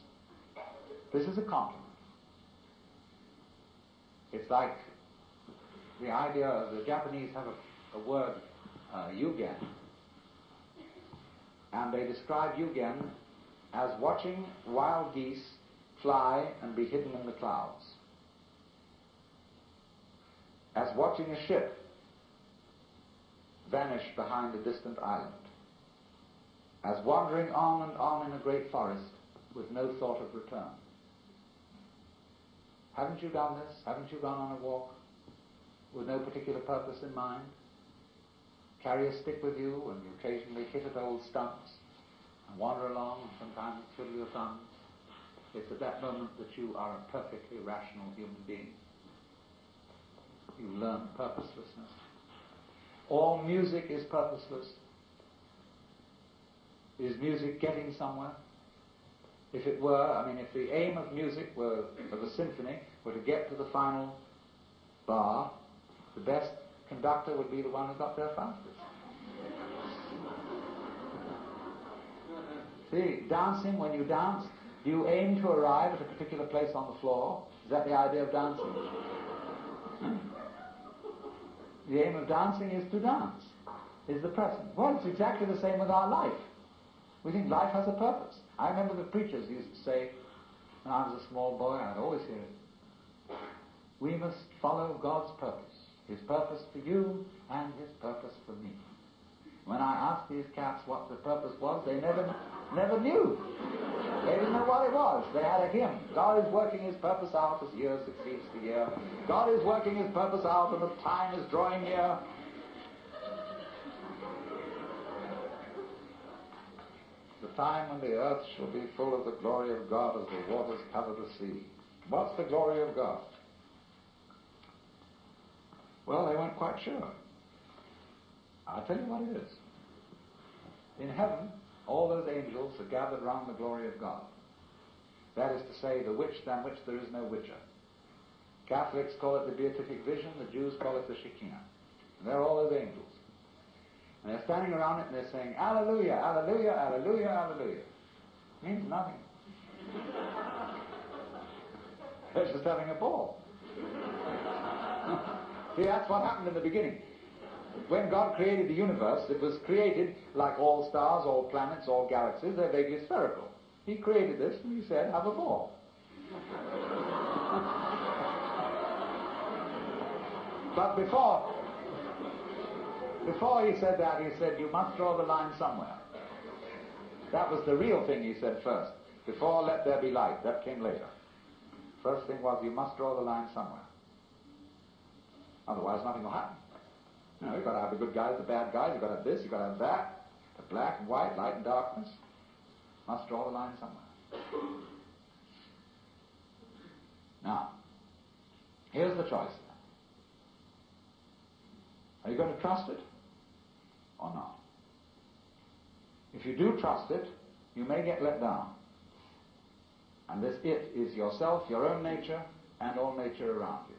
this is a compliment. It's like the idea, the Japanese have a word, yugen, and they describe Yugen as watching wild geese fly and be hidden in the clouds, as watching a ship vanish behind a distant island, as wandering on and on in a great forest with no thought of return. Haven't you done this? Haven't you gone on a walk with no particular purpose in mind? Carry a stick with you and you occasionally hit at old stumps and wander along and sometimes twiddle your thumbs. It's at that moment that you are a perfectly rational human being. You learn purposelessness. All music is purposeless. Is music getting somewhere? If it were, if the aim of music were, of a symphony, were to get to the final bar, the best conductor would be the one who got there fastest. See, dancing, when you dance, do you aim to arrive at a particular place on the floor? Is that the idea of dancing? The aim of dancing is to dance, is the present. Well, it's exactly the same with our life. We think life has a purpose. I remember the preachers used to say, when I was a small boy, I'd always hear it, we must follow God's purpose, His purpose for you and His purpose for me. When I asked these cats what the purpose was, they never knew. They didn't know what it was. They had a hymn. God is working His purpose out as year succeeds to year. God is working His purpose out and the time is drawing near. The time when the earth shall be full of the glory of God as the waters cover the sea. What's the glory of God? Well, they weren't quite sure. I'll tell you what it is. In heaven, all those angels are gathered round the glory of God. That is to say, the which than which there is no witcher. Catholics call it the beatific vision, the Jews call it the Shekinah. And they're all those angels. And they're standing around it and they're saying, Alleluia, Alleluia, Alleluia, Alleluia. It means nothing. They're just having a ball. See, that's what happened in the beginning. When God created the universe, it was created like all stars, all planets, all galaxies. They're vaguely spherical. He created this and He said, have a ball. But before He said that, He said, you must draw the line somewhere. That was the real thing He said first. Before let there be light. That came later. First thing was, you must draw the line somewhere. Otherwise nothing will happen. You've got to have the good guys, the bad guys, you've got to have this, you've got to have that. The black and white, light and darkness. Must draw the line somewhere. Now, here's the choice then. Are you going to trust it or not? If you do trust it, you may get let down. And this it is yourself, your own nature, and all nature around you.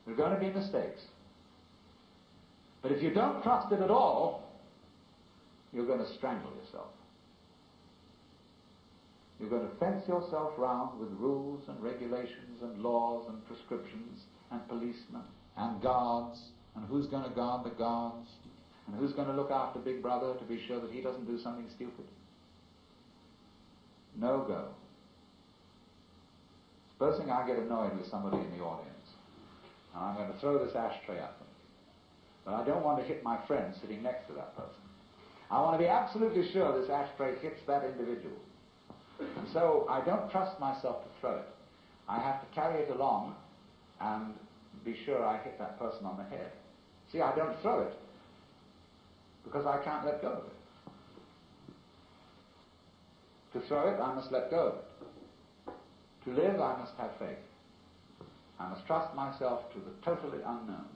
There are going to be mistakes. But if you don't trust it at all, you're going to strangle yourself. You're going to fence yourself round with rules and regulations and laws and prescriptions and policemen and guards, and who's going to guard the guards, and who's going to look after Big Brother to be sure that he doesn't do something stupid. No go. Supposing I get annoyed with somebody in the audience, and I'm going to throw this ashtray at them. But I don't want to hit my friend sitting next to that person. I want to be absolutely sure this ashtray hits that individual. And so I don't trust myself to throw it. I have to carry it along and be sure I hit that person on the head. See, I don't throw it because I can't let go of it. To throw it, I must let go of it. To live, I must have faith. I must trust myself to the totally unknown.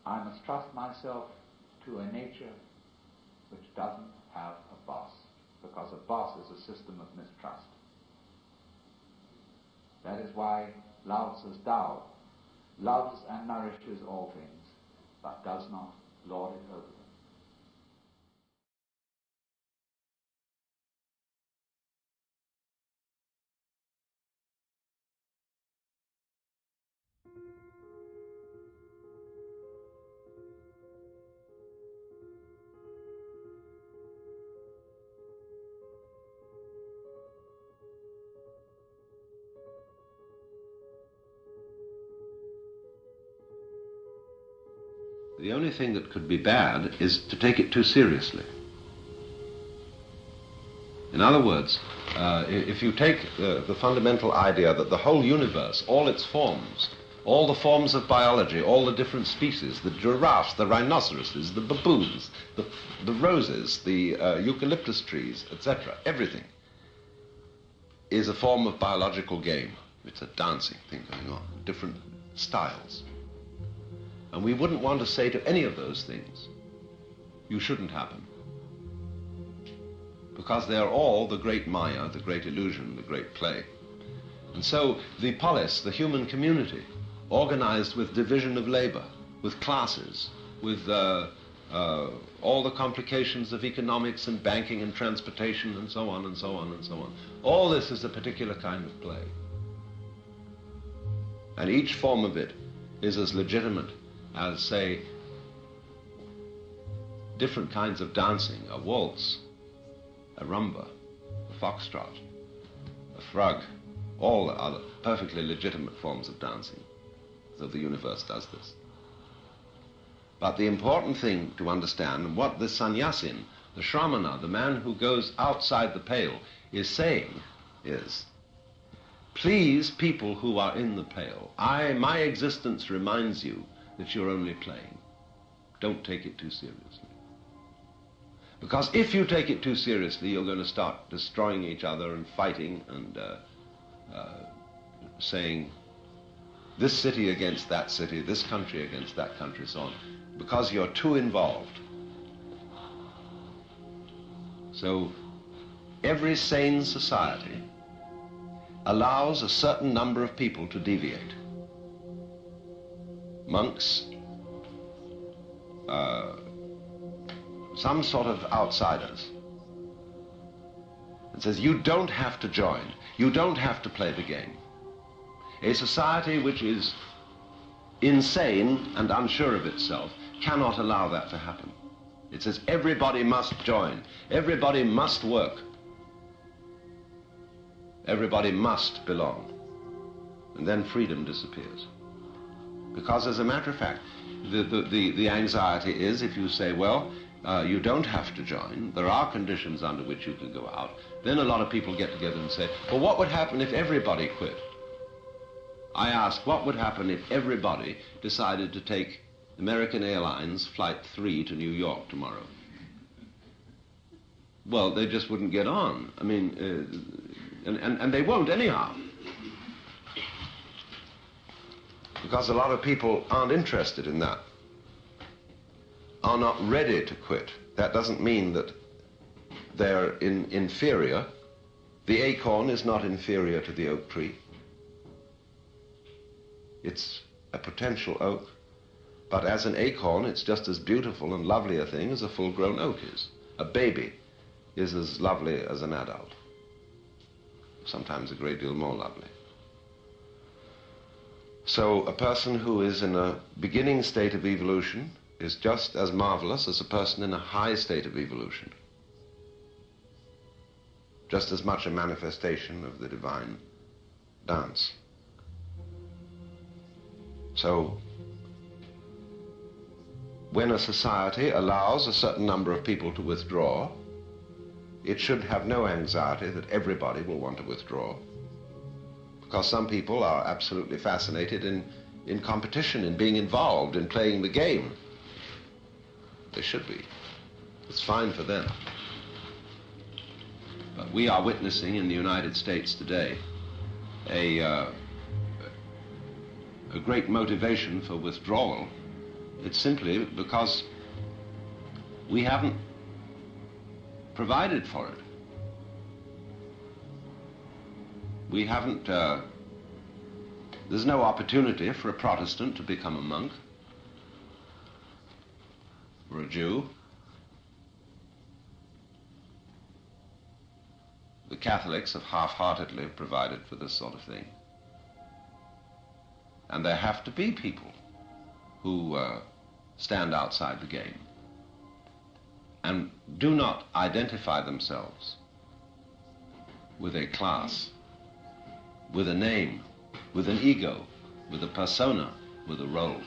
I must trust myself to a nature which doesn't have a boss, because a boss is a system of mistrust. That is why Lao Tzu's Tao loves and nourishes all things, but does not lord it over them. The only thing that could be bad is to take it too seriously. In other words, if you take the fundamental idea that the whole universe, all its forms, all the forms of biology, all the different species, the giraffes, the rhinoceroses, the baboons, the roses, the eucalyptus trees, etc., everything is a form of biological game. It's a dancing thing going on, different styles. And we wouldn't want to say to any of those things, you shouldn't happen. Because they are all the great Maya, the great illusion, the great play. And so the polis, the human community, organized with division of labor, with classes, with all the complications of economics and banking and transportation and so on and so on and so on. All this is a particular kind of play. And each form of it is as legitimate as, say, different kinds of dancing, a waltz, a rumba, a foxtrot, a frog, all the other perfectly legitimate forms of dancing. So the universe does this. But the important thing to understand, and what the sannyasin, the shramana, the man who goes outside the pale, is saying is, please, people who are in the pale, my existence reminds you that you're only playing. Don't take it too seriously. Because if you take it too seriously, you're going to start destroying each other and fighting and saying this city against that city, this country against that country, so on, because you're too involved. So every sane society allows a certain number of people to deviate. Monks, some sort of outsiders. It says you don't have to join, you don't have to play the game. A society which is insane and unsure of itself cannot allow that to happen. It says everybody must join, everybody must work, everybody must belong. And then freedom disappears. Because as a matter of fact, the anxiety is if you say, well, you don't have to join, there are conditions under which you can go out, then a lot of people get together and say, well, what would happen if everybody quit? I ask, what would happen if everybody decided to take American Airlines Flight 3 to New York tomorrow? Well, they just wouldn't get on. I mean, and they won't anyhow. Because a lot of people aren't interested in that, are not ready to quit. That doesn't mean that they're inferior. The acorn is not inferior to the oak tree. It's a potential oak, but as an acorn, it's just as beautiful and lovely a thing as a full-grown oak is. A baby is as lovely as an adult, sometimes a great deal more lovely. So a person who is in a beginning state of evolution is just as marvelous as a person in a high state of evolution. Just as much a manifestation of the divine dance. So, when a society allows a certain number of people to withdraw, it should have no anxiety that everybody will want to withdraw. Because some people are absolutely fascinated in competition, in being involved, in playing the game. They should be. It's fine for them. But we are witnessing in the United States today a great motivation for withdrawal. It's simply because we haven't provided for it. We haven't, there's no opportunity for a Protestant to become a monk, or a Jew. The Catholics have half-heartedly provided for this sort of thing. And there have to be people who stand outside the game and do not identify themselves with a class, with a name, with an ego, with a persona, with a role.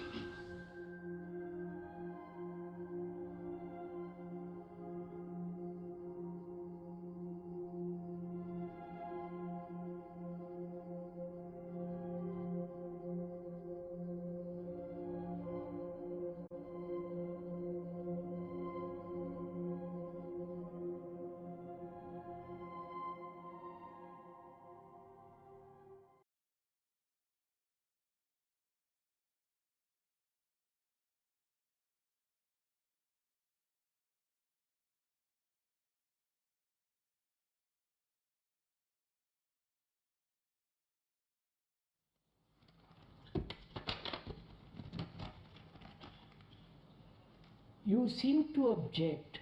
You seem to object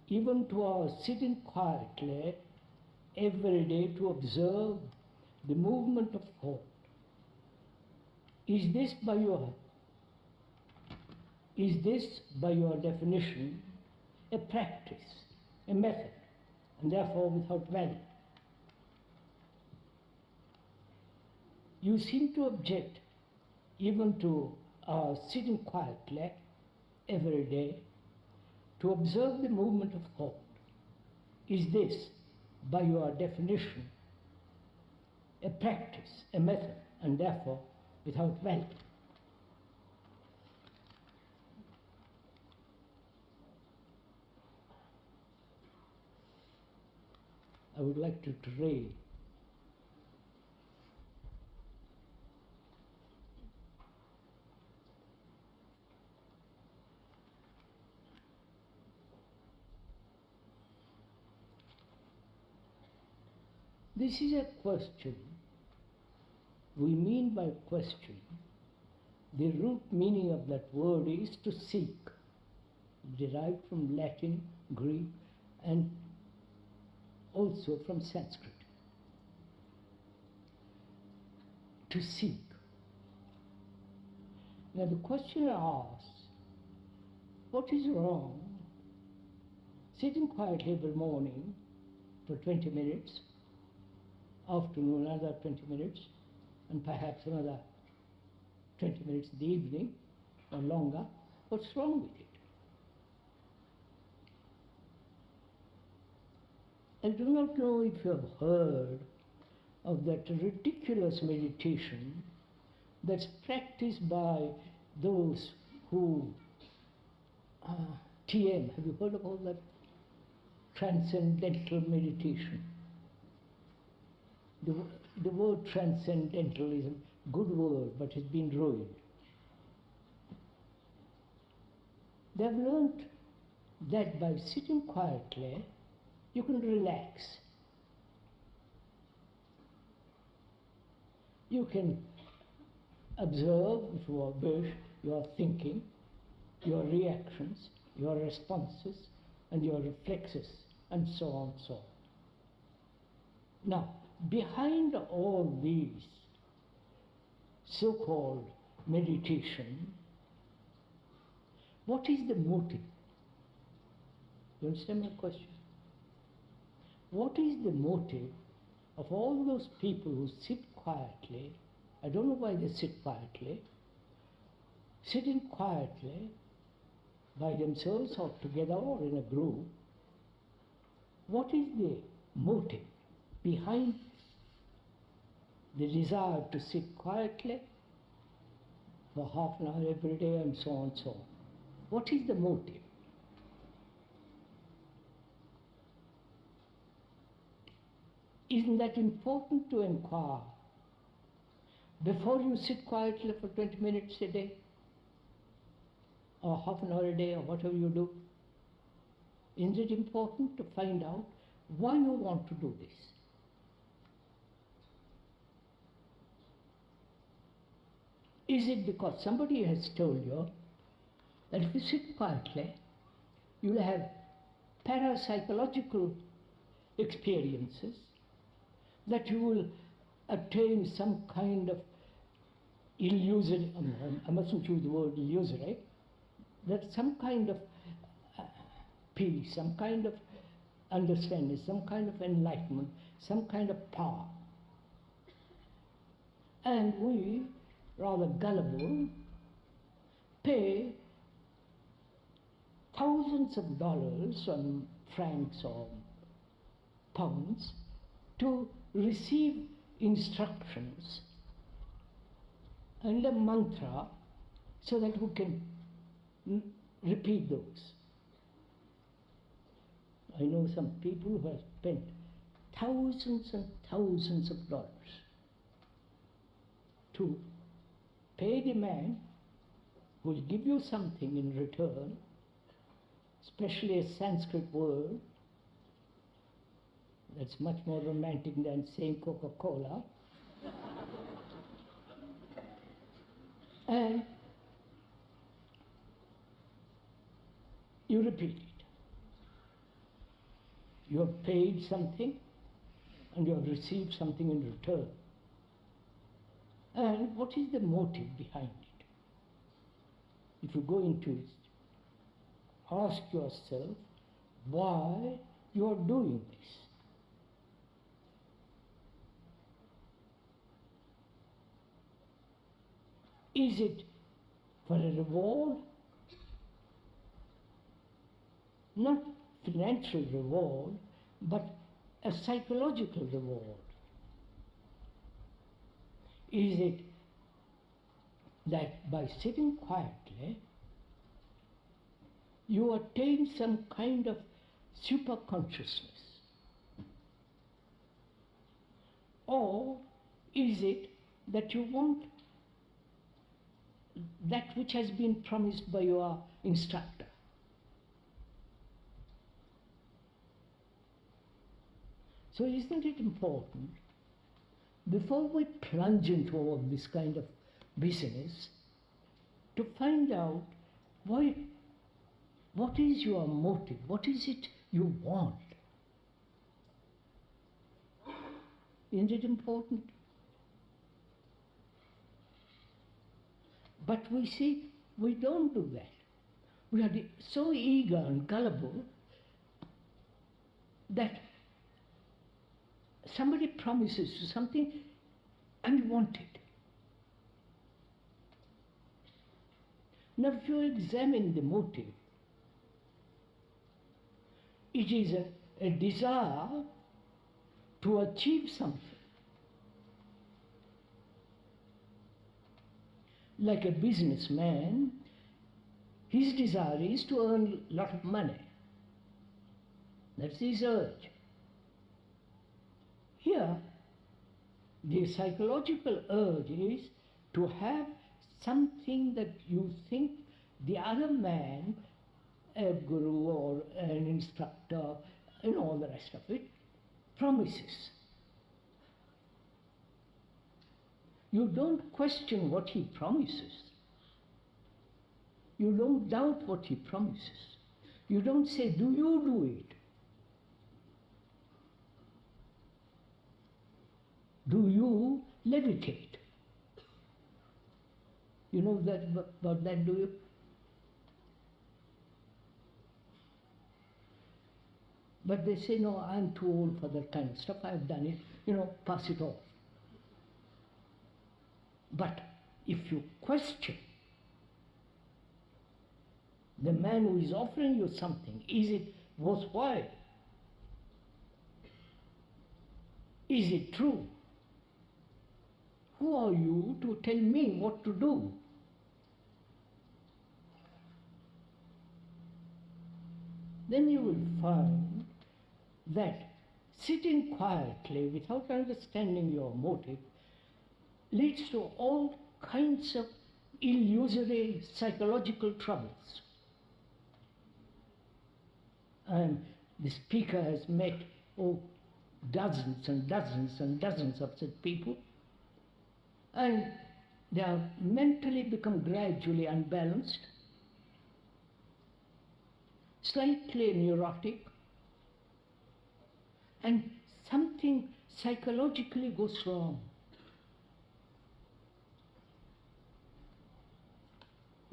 even to our sitting quietly every day to observe the movement of thought. Is this by your definition a practice, a method, and therefore without value? You seem to object even to our sitting quietly every day to observe the movement of thought. Is this, by your definition, a practice, a method, and therefore without value? I would like to read this is a question. We mean by question, the root meaning of that word is to seek, derived from Latin, Greek, and also from Sanskrit. To seek. Now the questioner asks, what is wrong sitting quietly every morning for 20 minutes, afternoon another 20 minutes, and perhaps another 20 minutes in the evening or longer? What's wrong with it? I do not know if you have heard of that ridiculous meditation that's practiced by those who TM. Have you heard of all that? Transcendental meditation. The word transcendental is a good word, but it's been ruined. They've learnt that by sitting quietly, you can relax. You can observe, if you wish, your thinking, your reactions, your responses, and your reflexes, and so on, so on. Now, behind all these so-called meditation, what is the motive? You understand my question? What is the motive of all those people who sit quietly? I don't know why they sit quietly. Sitting quietly by themselves or together or in a group, what is the motive behind the desire to sit quietly for half an hour every day and so on and so on? What is the motive? Isn't that important to inquire before you sit quietly for 20 minutes a day or half an hour a day or whatever you do? Isn't it important to find out why you want to do this? Is it because somebody has told you that if you sit quietly, you'll have parapsychological experiences, that you will attain some kind of illusory, I mustn't use the word illusory, that some kind of peace, some kind of understanding, some kind of enlightenment, some kind of power. And we, rather gullible, pay thousands of dollars or francs or pounds to receive instructions and a mantra so that we can repeat those. I know some people who have spent thousands and thousands of dollars to pay the man who will give you something in return, especially a Sanskrit word that's much more romantic than saying Coca-Cola. And you repeat it. You have paid something and you have received something in return. And what is the motive behind it? If you go into it, ask yourself why you are doing this. Is it for a reward? Not financial reward, but a psychological reward. Is it that by sitting quietly, you attain some kind of super consciousness? Or is it that you want that which has been promised by your instructor? So isn't it important, before we plunge into all this kind of business, to find out what is your motive, what is it you want? Isn't it important? But we see, we don't do that. We are so eager and gullible that somebody promises you something and you want it. Now, if you examine the motive, it is a desire to achieve something. Like a businessman, his desire is to earn a lot of money. That's his urge. Here, the psychological urge is to have something that you think the other man, a guru or an instructor, and all the rest of it, promises. You don't question what he promises. You don't doubt what he promises. You don't say, do you do it? Do you levitate? You know that about that, do you? But they say, no, I'm too old for that kind of stuff. I've done it, pass it off. But if you question the man who is offering you something, is it worthwhile? Is it true? Who are you to tell me what to do? Then you will find that sitting quietly without understanding your motive leads to all kinds of illusory psychological troubles. And the speaker has met dozens and dozens and dozens of such people, and they have mentally become gradually unbalanced, slightly neurotic, and something psychologically goes wrong.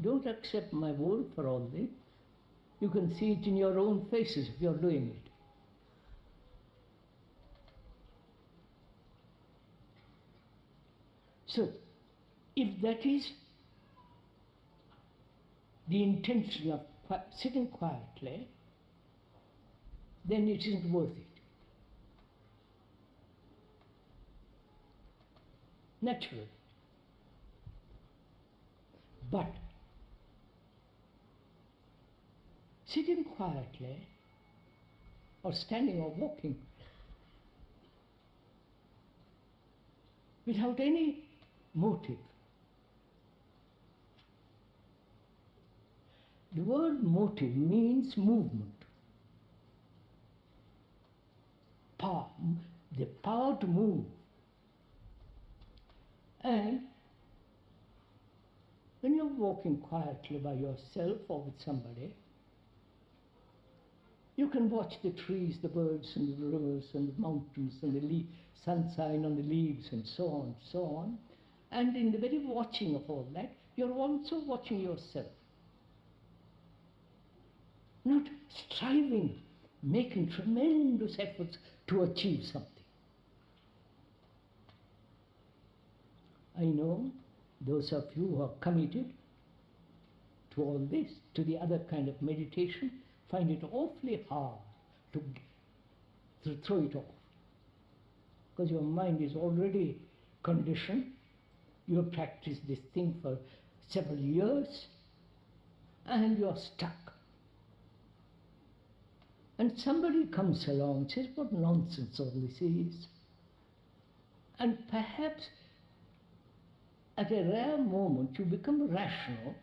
Don't accept my word for all this. You can see it in your own faces if you're doing it. So, if that is the intention of sitting quietly, then it isn't worth it. Naturally. But sitting quietly, or standing or walking, without any motive. The word motive means movement. Power, the power to move. And when you're walking quietly by yourself or with somebody, You can watch the trees, the birds, and the rivers, and the mountains, and the sunshine on the leaves, and so on, so on. And in the very watching of all that, you're also watching yourself. Not striving, making tremendous efforts to achieve something. I know those of you who are committed to all this, to the other kind of meditation, find it awfully hard to throw it off. Because your mind is already conditioned. You have practiced this thing for several years and you're stuck. And somebody comes along and says, what nonsense all this is. And perhaps at a rare moment you become rational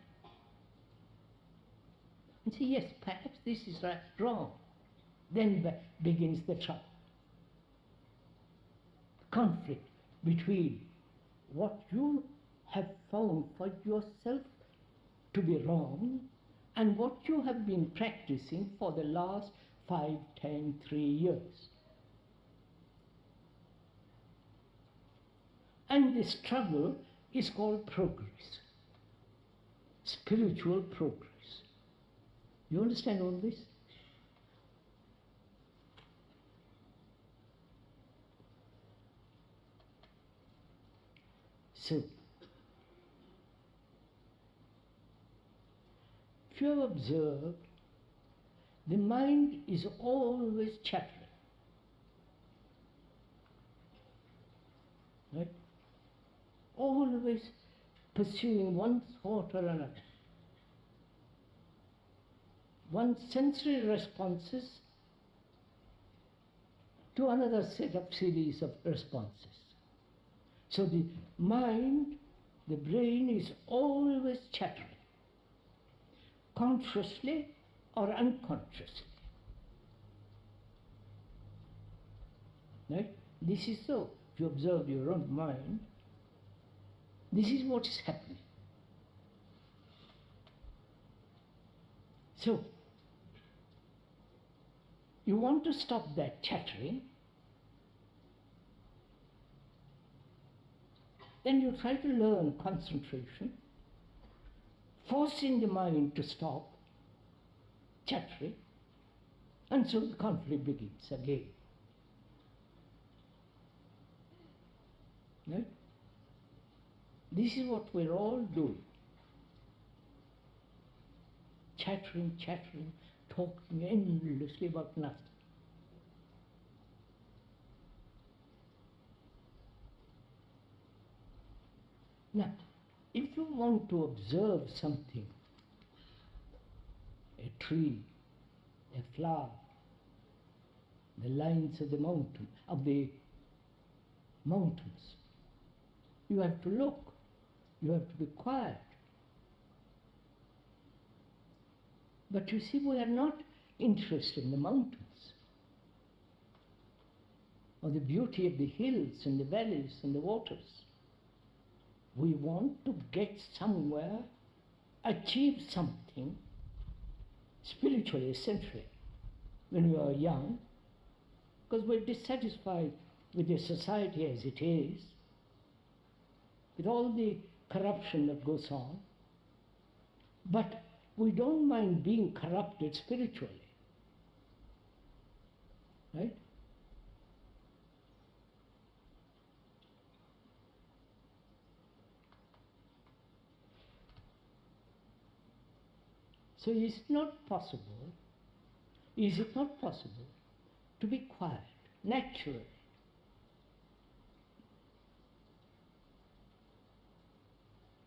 and say, yes, perhaps this is wrong. Then begins the trouble. Conflict between what you have found for yourself to be wrong and what you have been practicing for the last 5, 10, 3 years. And the struggle is called progress, spiritual progress. You understand all this? So, if you have observed, the mind is always chattering. Right? Always pursuing one thought or another. One sensory responses to another set of series of responses. So the mind, the brain is always chattering, consciously or unconsciously. Right? This is so. If you observe your own mind, this is what is happening. So, you want to stop that chattering, then you try to learn concentration, forcing the mind to stop chattering, and so the conflict begins again. Right? This is what we're all doing. Chattering, chattering, talking endlessly about nothing. Now, if you want to observe something, a tree, a flower, the lines of the mountains, you have to look, you have to be quiet. But you see, we are not interested in the mountains, or the beauty of the hills and the valleys and the waters. We want to get somewhere, achieve something spiritually, essentially, when we are young, because we're dissatisfied with the society as it is, with all the corruption that goes on. But we don't mind being corrupted spiritually. Right? So is it not possible to be quiet, naturally?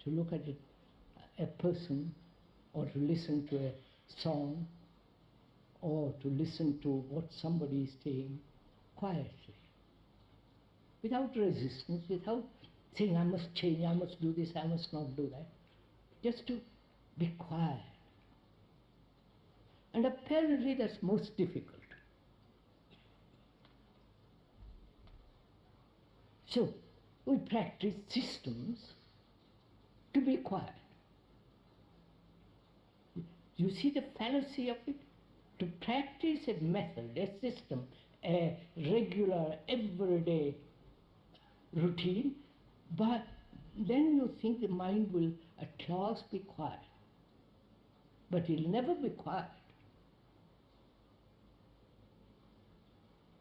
To look at a person, or to listen to a song, or to listen to what somebody is saying quietly, without resistance, without saying, I must change, I must do this, I must not do that. Just to be quiet. And apparently that's most difficult. So, we practice systems to be quiet. You see the fallacy of it? to practice a method, a system, a regular, everyday routine, but then you think the mind will at last be quiet. But it will never be quiet.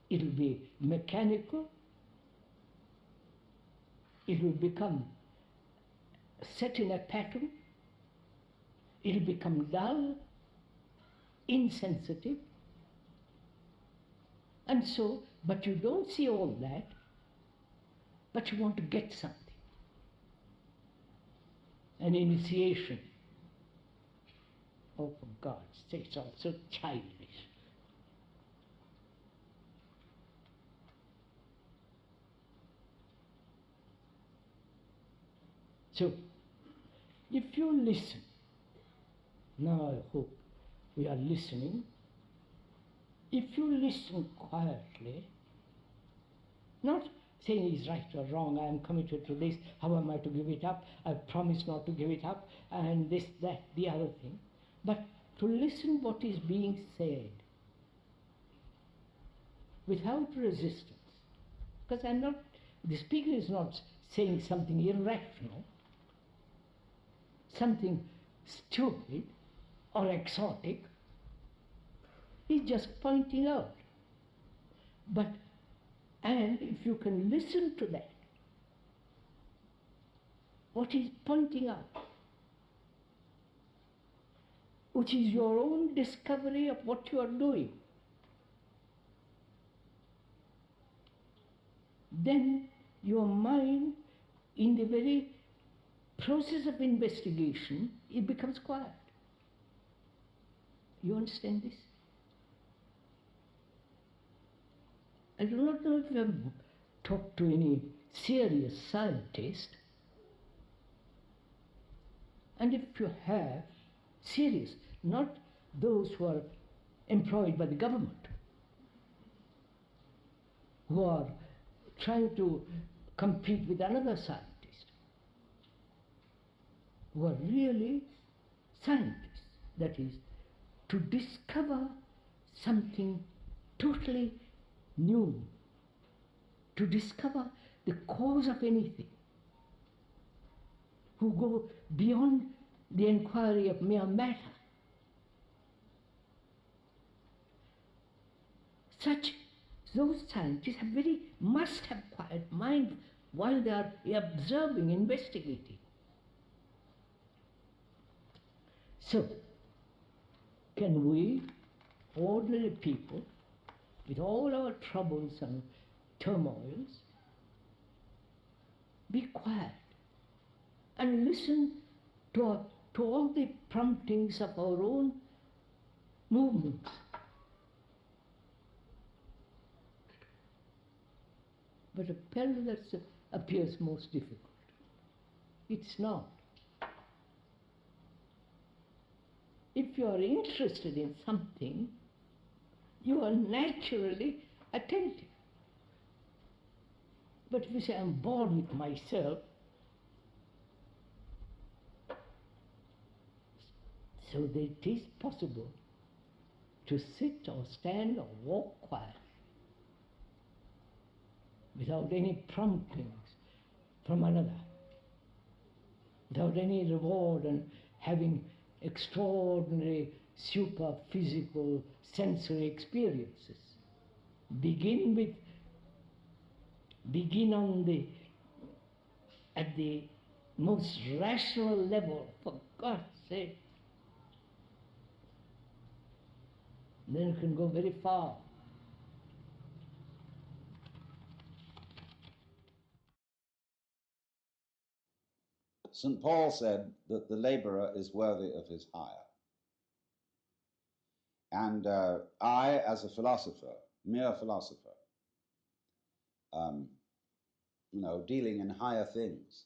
It will be mechanical. It will become set in a pattern. It will become dull, insensitive. And so, but you don't see all that, but you want to get something. An initiation. Oh, for God's sake, it's all so childish. So, if you listen, now I hope we are listening, if you listen quietly, not saying he's right or wrong, I am committed to this, how am I to give it up, I promise not to give it up, and this, that, the other thing, but to listen what is being said without resistance. Because the speaker is not saying something irrational, something stupid or exotic. He's just pointing out. And if you can listen to that, what he's pointing out, which is your own discovery of what you are doing, then your mind, in the very process of investigation, it becomes quiet. You understand this? I do not know if you have talked to any serious scientist, and if you have, serious, not those who are employed by the government, who are trying to compete with another scientist, who are really scientists, that is, to discover something totally new, to discover the cause of anything, who go beyond the inquiry of mere matter. Those scientists must have quiet mind while they are observing, investigating. So, can we, ordinary people, with all our troubles and turmoils, be quiet and listen to all the promptings of our own movements? But apparently that appears most difficult. It's not. If you are interested in something, you are naturally attentive. But if you say, I'm bored with myself, so that it is possible to sit or stand or walk quiet without any promptings from another, without any reward and having extraordinary super-physical sensory experiences. Begin at the most rational level, for God's sake. Then you can go very far. St. Paul said that the laborer is worthy of his hire. And I, as a philosopher, mere philosopher, dealing in higher things,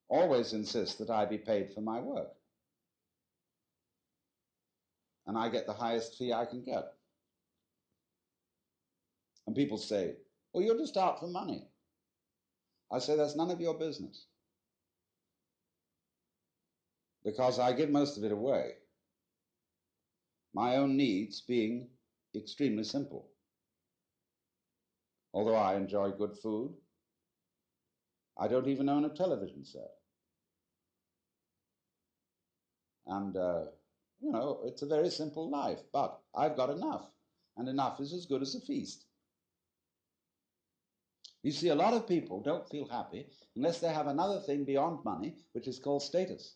always insist that I be paid for my work. And I get the highest fee I can get. And people say, well, you're just out for money. I say, that's none of your business. Because I give most of it away. my own needs being extremely simple. Although I enjoy good food, I don't even own a television set. And, it's a very simple life, but I've got enough, and enough is as good as a feast. You see, a lot of people don't feel happy unless they have another thing beyond money, which is called status.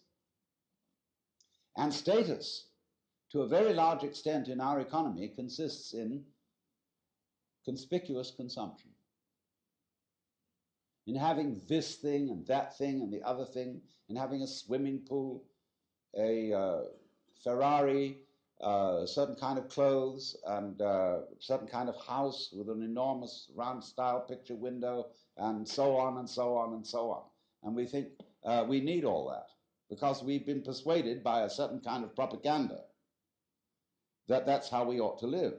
And status, to a very large extent in our economy, consists in conspicuous consumption. In having this thing and that thing and the other thing, in having a swimming pool, a Ferrari, certain kind of clothes, and certain kind of house with an enormous round style picture window, and so on and so on and so on. And we think we need all that because we've been persuaded by a certain kind of propaganda that that's how we ought to live.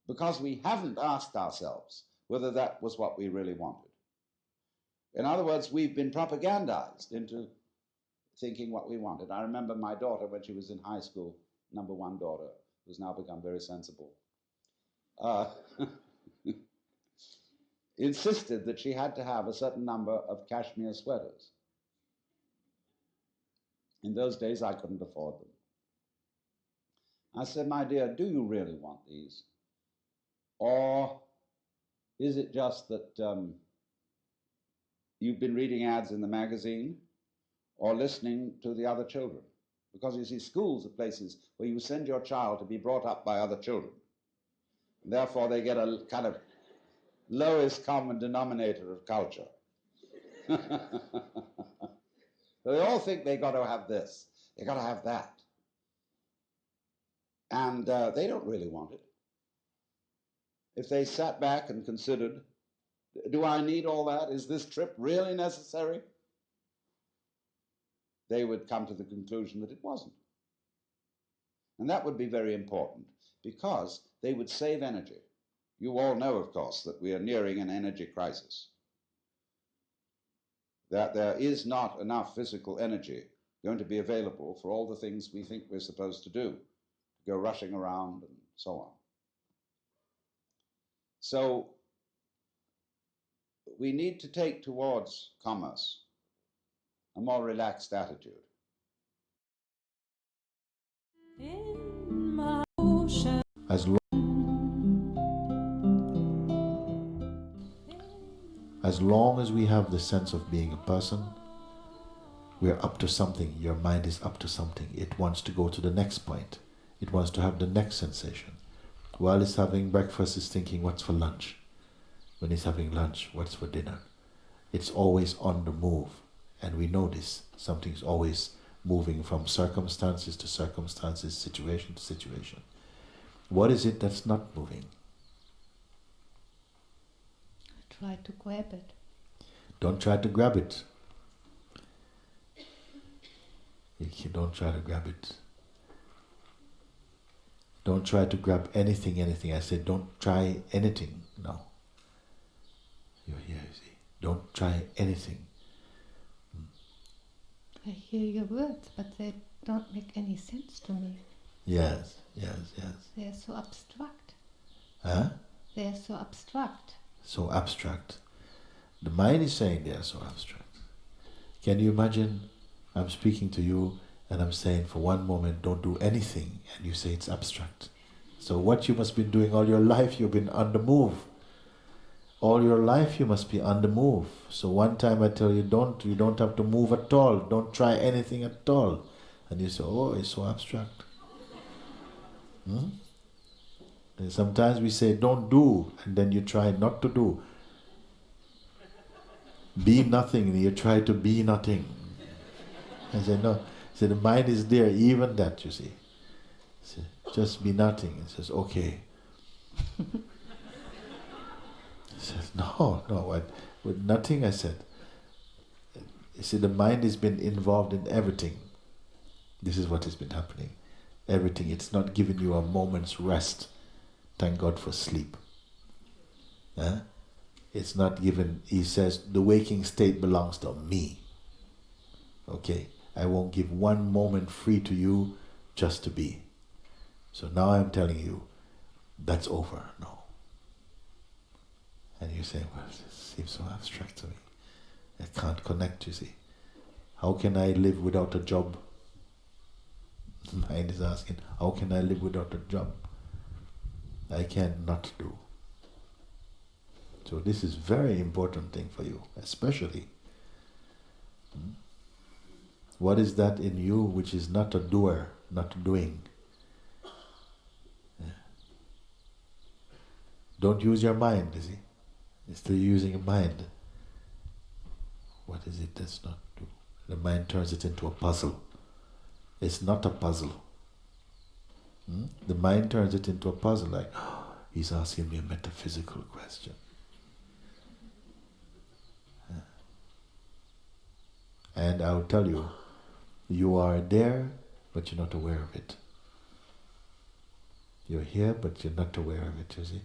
Because we haven't asked ourselves whether that was what we really wanted. In other words, we've been propagandized into thinking what we wanted. I remember my daughter, when she was in high school, number one daughter, who's now become very sensible, insisted that she had to have a certain number of cashmere sweaters. In those days, I couldn't afford them. I said, my dear, do you really want these? Or is it just that you've been reading ads in the magazine or listening to the other children? Because you see, schools are places where you send your child to be brought up by other children. And therefore, they get a kind of lowest common denominator of culture. So they all think they got to have this, they got to have that. And they don't really want it. If they sat back and considered, do I need all that? Is this trip really necessary? They would come to the conclusion that it wasn't. And that would be very important because they would save energy. You all know, of course, that we are nearing an energy crisis, that there is not enough physical energy going to be available for all the things we think we're supposed to do, to go rushing around and so on. So we need to take towards commerce a more relaxed attitude. As long as we have the sense of being a person, we're up to something. Your mind is up to something. It wants to go to the next point. It wants to have the next sensation. While it's having breakfast, it's thinking, what's for lunch? When it's having lunch, what's for dinner? It's always on the move. And we know this. Something's always moving from circumstances to circumstances, situation to situation. What is it that's not moving? Try to grab it. Don't try to grab it. You don't try to grab it. Don't try to grab anything. I said don't try anything. No. You're here, you see. Don't try anything. I hear your words, but they don't make any sense to me. Yes. They're so abstract. Huh? They're so abstract. So abstract. The mind is saying they are so abstract. Can you imagine I'm speaking to you and I'm saying for one moment don't do anything and you say it's abstract. So what you must be doing all your life, you've been on the move. All your life you must be on the move. So one time I tell you you don't have to move at all. Don't try anything at all. And you say, oh, it's so abstract. And sometimes we say don't do and then you try not to do. Be nothing and you try to be nothing. I say no. So the mind is there, even that, you see. So just be nothing. It says, okay. It says, no, what? With nothing, I said. You see, the mind has been involved in everything. This is what has been happening. Everything. It's not giving you a moment's rest. Thank God for sleep. It's not given, he says, the waking state belongs to me. Okay. I won't give one moment free to you just to be. So now I'm telling you, that's over now. And you say, well, it seems so abstract to me. I can't connect, you see. How can I live without a job? Mind is asking, how can I live without a job? I cannot do. So this is very important thing for you, especially. What is that in you which is not a doer, not doing? Yeah. Don't use your mind, you see. You're still using your mind. What is it that's not do? The mind turns it into a puzzle. It's not a puzzle. The mind turns it into a puzzle, like, oh, he's asking me a metaphysical question. Yeah. And I'll tell you, you are there, but you're not aware of it. You're here, but you're not aware of it, you see.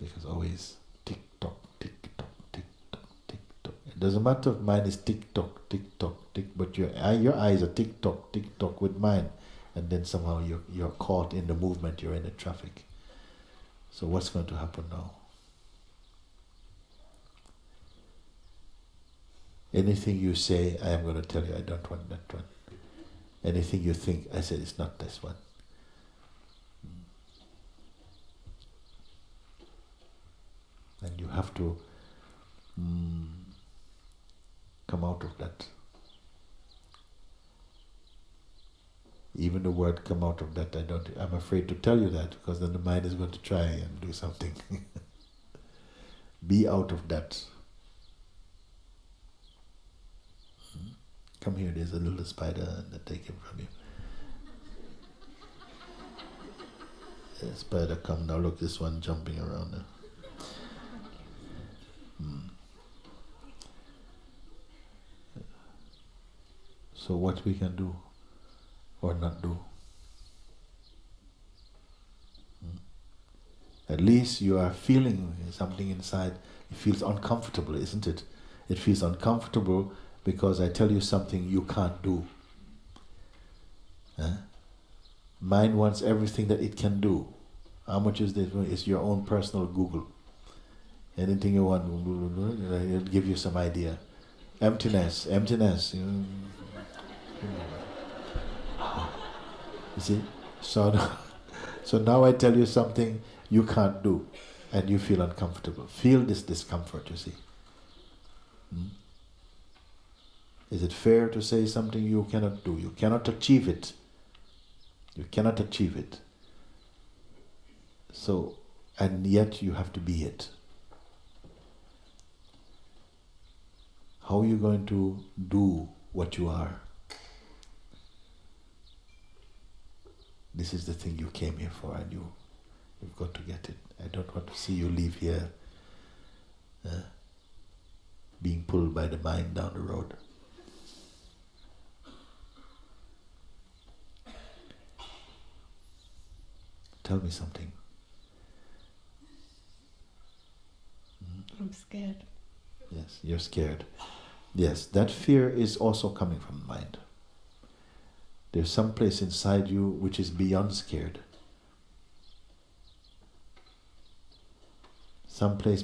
Because always tick-tock, tick-tock, tick-tock, tick-tock. It doesn't matter if mine is tick-tock, tick-tock, tick, but your eyes are tick-tock, tick-tock with mine. And then somehow you're caught in the movement, you're in the traffic. So what's going to happen now? Anything you say, I am going to tell you, I don't want that one. Anything you think, I said, it's not this one. And you have to come out of that. Even the word come out of that, I'm afraid to tell you that, because then the mind is going to try and do something. Be out of that. Come here, there's a little spider and they take him from you. The spider come now, look, this one jumping around there. So what we can do or not do? At least you are feeling something inside. It feels uncomfortable, isn't it? It feels uncomfortable because I tell you something you can't do. Mind wants everything that it can do. How much is this? It's your own personal Google. Anything you want, it'll give you some idea. Emptiness. You see? So now I tell you something you can't do, and you feel uncomfortable. Feel this discomfort, you see. Is it fair to say something you cannot do? You cannot achieve it. You cannot achieve it. So, and yet you have to be it. How are you going to do what you are? This is the thing you came here for, and you've got to get it. I don't want to see you leave here being pulled by the mind down the road. Tell me something. I'm scared. Yes, you're scared. Yes, that fear is also coming from the mind. There's some place inside you which is beyond scared. Some place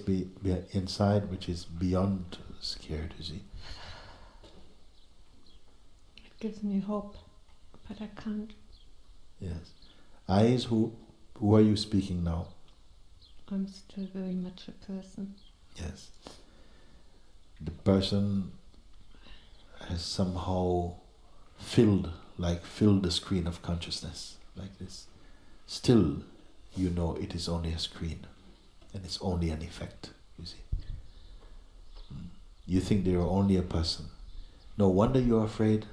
inside which is beyond scared, you see. It gives me hope, but I can't. Yes. Eyes, who are you speaking now? I'm still very much a person. Yes. The person has somehow filled the screen of consciousness like this. Still, you know it is only a screen and it's only an effect, you see. You think you're only a person. No wonder you're afraid.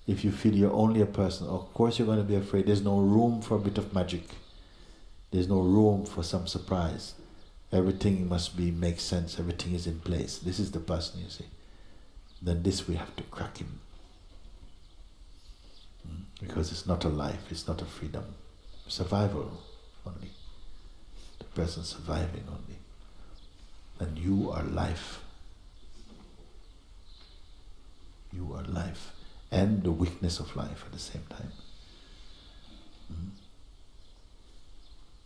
If you feel you're only a person, of course you're going to be afraid. There's no room for a bit of magic. There's no room for some surprise. Everything must make sense. Everything is in place. This is the person, you see. Then this we have to crack him. Because it's not a life, it's not a freedom. Survival only. The person surviving only. And you are life. You are life. and the weakness of life at the same time.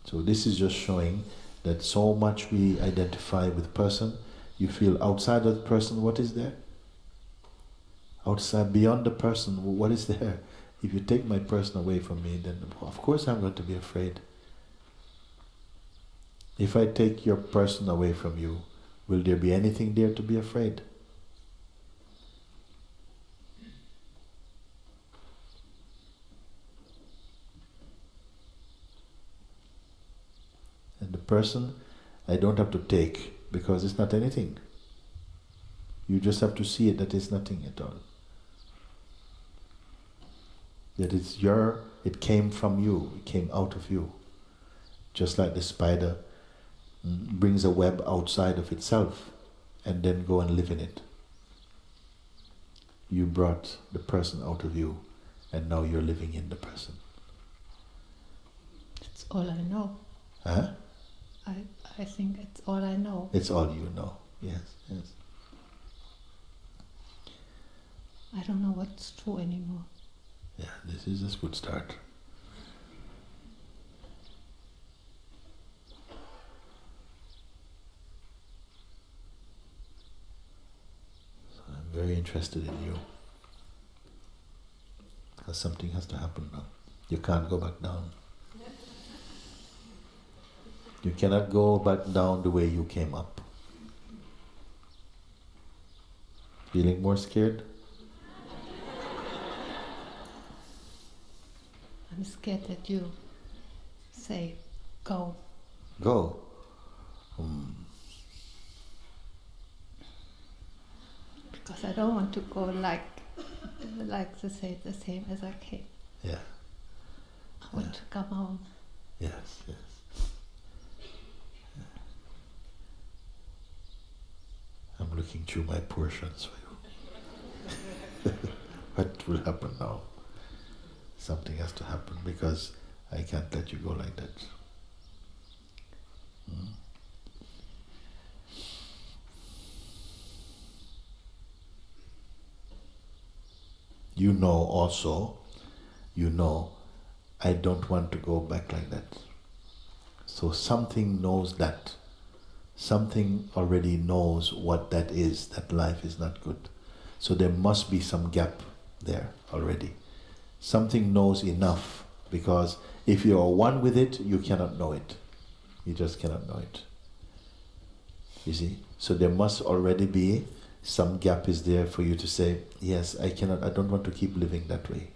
So this is just showing that so much we identify with person, you feel outside of the person, what is there? Outside, beyond the person, what is there? If you take my person away from me, then of course I'm going to be afraid. If I take your person away from you, will there be anything there to be afraid? And the person I don't have to take because it's not anything. You just have to see it that it's nothing at all. That it came from you, it came out of you. Just like the spider brings a web outside of itself and then go and live in it. You brought the person out of you and now you're living in the person. That's all I know. Huh? I think it's all I know. It's all you know. Yes, yes. I don't know what's true anymore. Yeah, this is a good start. So I'm very interested in you. Because something has to happen now. You can't go back down. You cannot go back down the way you came up. Feeling more scared? I'm scared that you say, go. Go. Because I don't want to go like the same as I came. Yeah. I want to come home. Yes, yes. I'm looking through my portions for you. What will happen now? Something has to happen because I can't let you go like that. You know also, I don't want to go back like that. So something knows that. Something already knows what that is, that life is not good. So there must be some gap there already. Something knows enough, because if you are one with it, you cannot know it. You just cannot know it. You see? So there must already be some gap is there for you to say, yes, I don't want to keep living that way.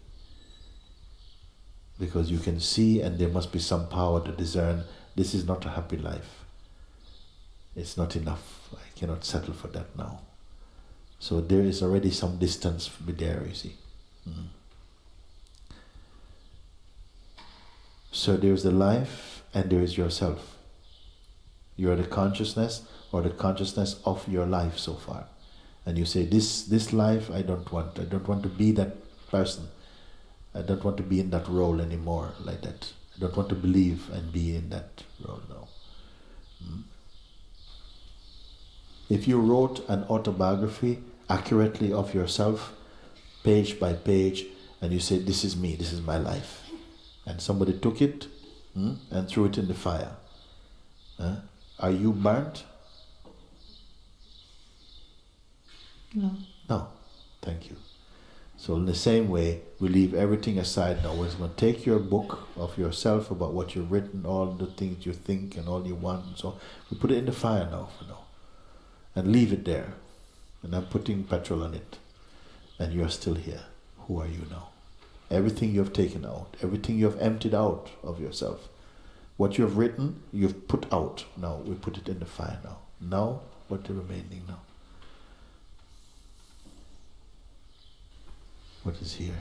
Because you can see, and there must be some power to discern, this is not a happy life. It's not enough. I cannot settle for that now. So there is already some distance there, you see. So there is the life and there is yourself. You are the consciousness or the consciousness of your life so far. And you say, this life I don't want. I don't want to be that person. I don't want to be in that role anymore like that. I don't want to believe and be in that role now. If you wrote an autobiography accurately of yourself, page by page, and you say, this is me, this is my life, and somebody took it and threw it in the fire, are you burnt? No. No. Thank you. So in the same way, we leave everything aside now. We're going to take your book of yourself about what you've written, all the things you think and all you want, and so on. We put it in the fire now for now. And leave it there. And I'm putting petrol on it. And you're still here. Who are you now? Everything you have taken out, everything you have emptied out of yourself, what you have written, you've put out. Now we put it in the fire now. Now, what is remaining now? What is here?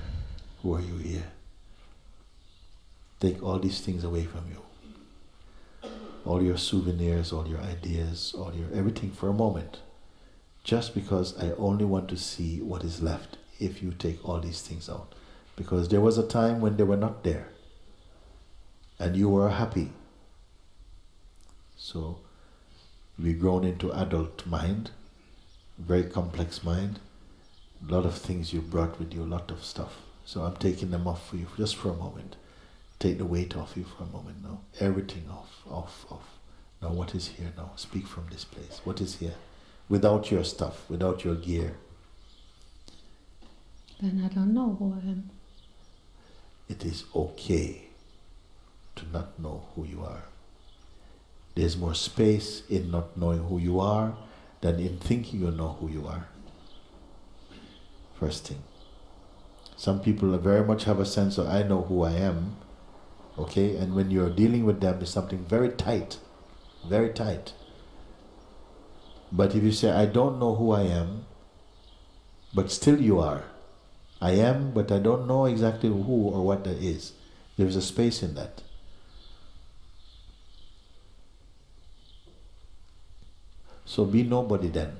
Who are you here? Take all these things away from you. All your souvenirs, all your ideas, all your everything for a moment. Just because I only want to see what is left if you take all these things out. Because there was a time when they were not there. And you were happy. So we've grown into adult mind, very complex mind, A lot of things you brought with you, a lot of stuff. So I'm taking them off for you just for a moment. Take the weight off you for a moment now. Everything off, off, off. Now what is here now? Speak from this place. What is here? Without your stuff, without your gear. Then I don't know who I am. It is okay to not know who you are. There's more space in not knowing who you are than in thinking you know who you are. First thing. Some people very much have a sense of, I know who I am, okay? And when you're dealing with them, it's something very tight, very tight. But if you say, I don't know who I am, but still you are. I am, but I don't know exactly who or what that is. There's a space in that. So be nobody then.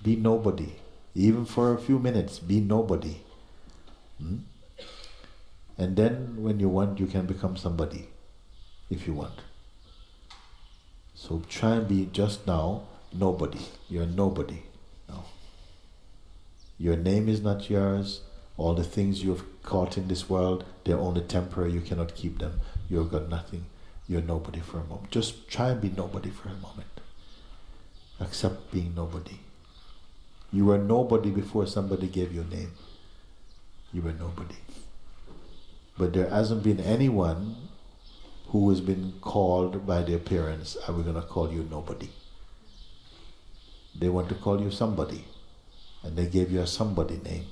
Be nobody. Even for a few minutes, be nobody. And then when you want, you can become somebody, if you want. So try and be just now nobody. You're nobody now. Your name is not yours. All the things you've caught in this world, they're only temporary. You cannot keep them. You've got nothing. You're nobody for a moment. Just try and be nobody for a moment. Accept being nobody. You were nobody before somebody gave you a name. You were nobody. But there hasn't been anyone who has been called by their parents, are we going to call you nobody? They want to call you somebody. And they gave you a somebody name.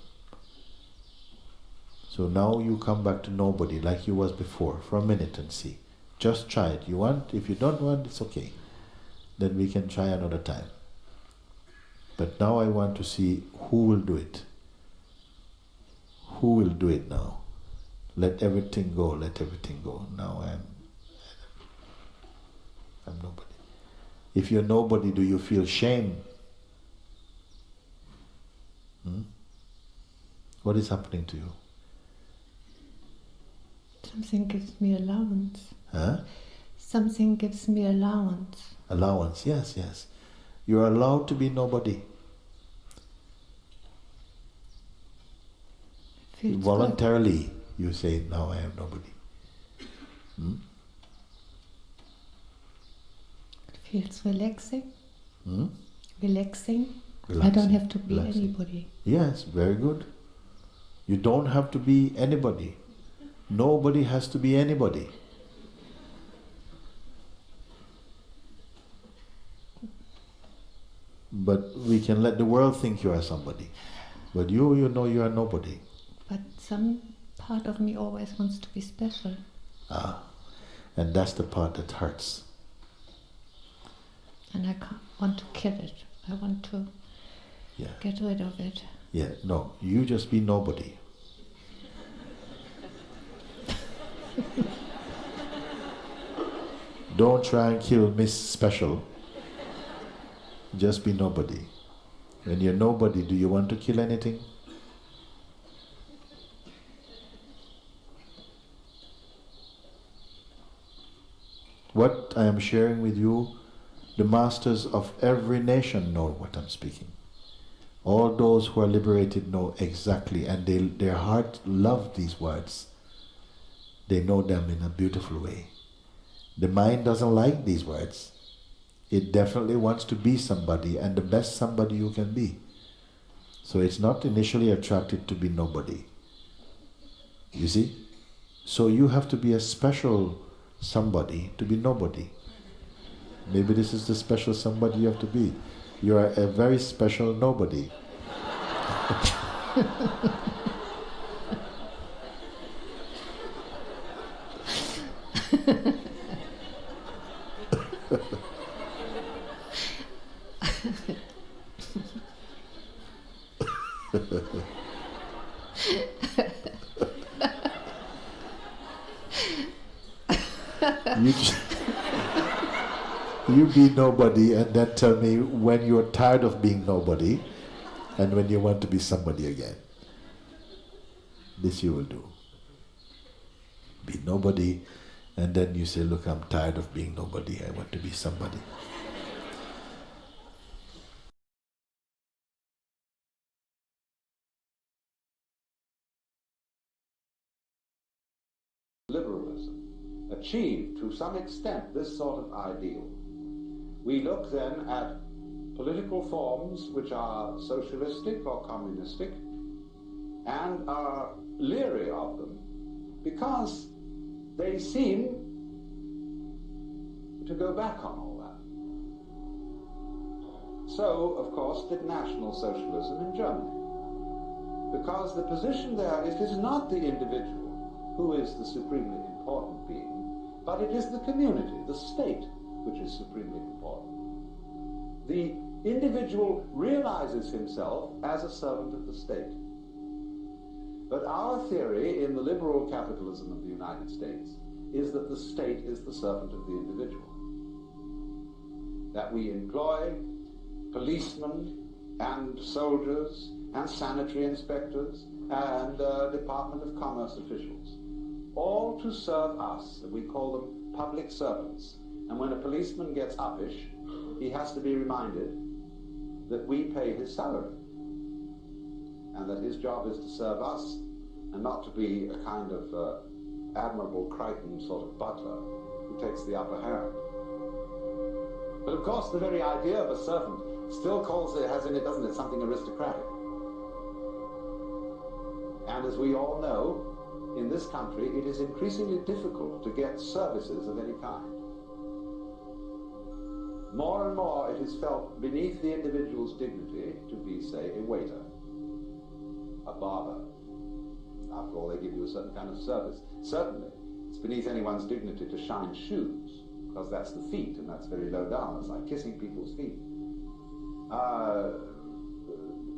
So now you come back to nobody like you was before for a minute and see. Just try it. You want? If you don't want, it's okay. Then we can try another time. But now I want to see who will do it. Who will do it now? Let everything go, let everything go. Now I'm nobody. If you're nobody, do you feel shame? What is happening to you? Something gives me allowance. Huh? Something gives me allowance. Allowance, yes, yes. You're allowed to be nobody. Feels Voluntarily, good. You say, now I am nobody. It feels relaxing. Relaxing. I don't have to be anybody. Yes, very good. You don't have to be anybody. Nobody has to be anybody. But we can let the world think you are somebody. But you know you are nobody. But some part of me always wants to be special. And that's the part that hurts. And I want to kill it. I want to get rid of it. Yeah, no, you just be nobody. Don't try and kill Miss Special. Just be nobody. When you're nobody, do you want to kill anything? What I am sharing with you, the masters of every nation know what I'm speaking. All those who are liberated know exactly, and their heart love these words. They know them in a beautiful way. The mind doesn't like these words. It definitely wants to be somebody, and the best somebody you can be. So it's not initially attracted to be nobody. You see? So you have to be a special somebody to be nobody. Maybe this is the special somebody you have to be. You are a very special nobody. You be nobody and then tell me when you're tired of being nobody and when you want to be somebody again. This you will do. Be nobody and then you say, look, I'm tired of being nobody, I want to be somebody. achieve to some extent this sort of ideal, we look then at political forms which are socialistic or communistic and are leery of them because they seem to go back on all that. So, of course, did National Socialism in Germany. Because the position there is it is not the individual who is the supremely important being, but it is the community, the state, which is supremely important. The individual realizes himself as a servant of the state. But our theory in the liberal capitalism of the United States is that the state is the servant of the individual. That we employ policemen and soldiers and sanitary inspectors and Department of Commerce officials, all to serve us, and we call them public servants. And when a policeman gets uppish, he has to be reminded that we pay his salary, and that his job is to serve us, and not to be a kind of Admirable Crichton sort of butler who takes the upper hand. But of course, the very idea of a servant still has in it, doesn't it, something aristocratic. And as we all know, in this country, it is increasingly difficult to get services of any kind. More and more it is felt beneath the individual's dignity to be, say, a waiter, a barber. After all, they give you a certain kind of service. Certainly, it's beneath anyone's dignity to shine shoes, because that's the feet, and that's very low down. It's like kissing people's feet.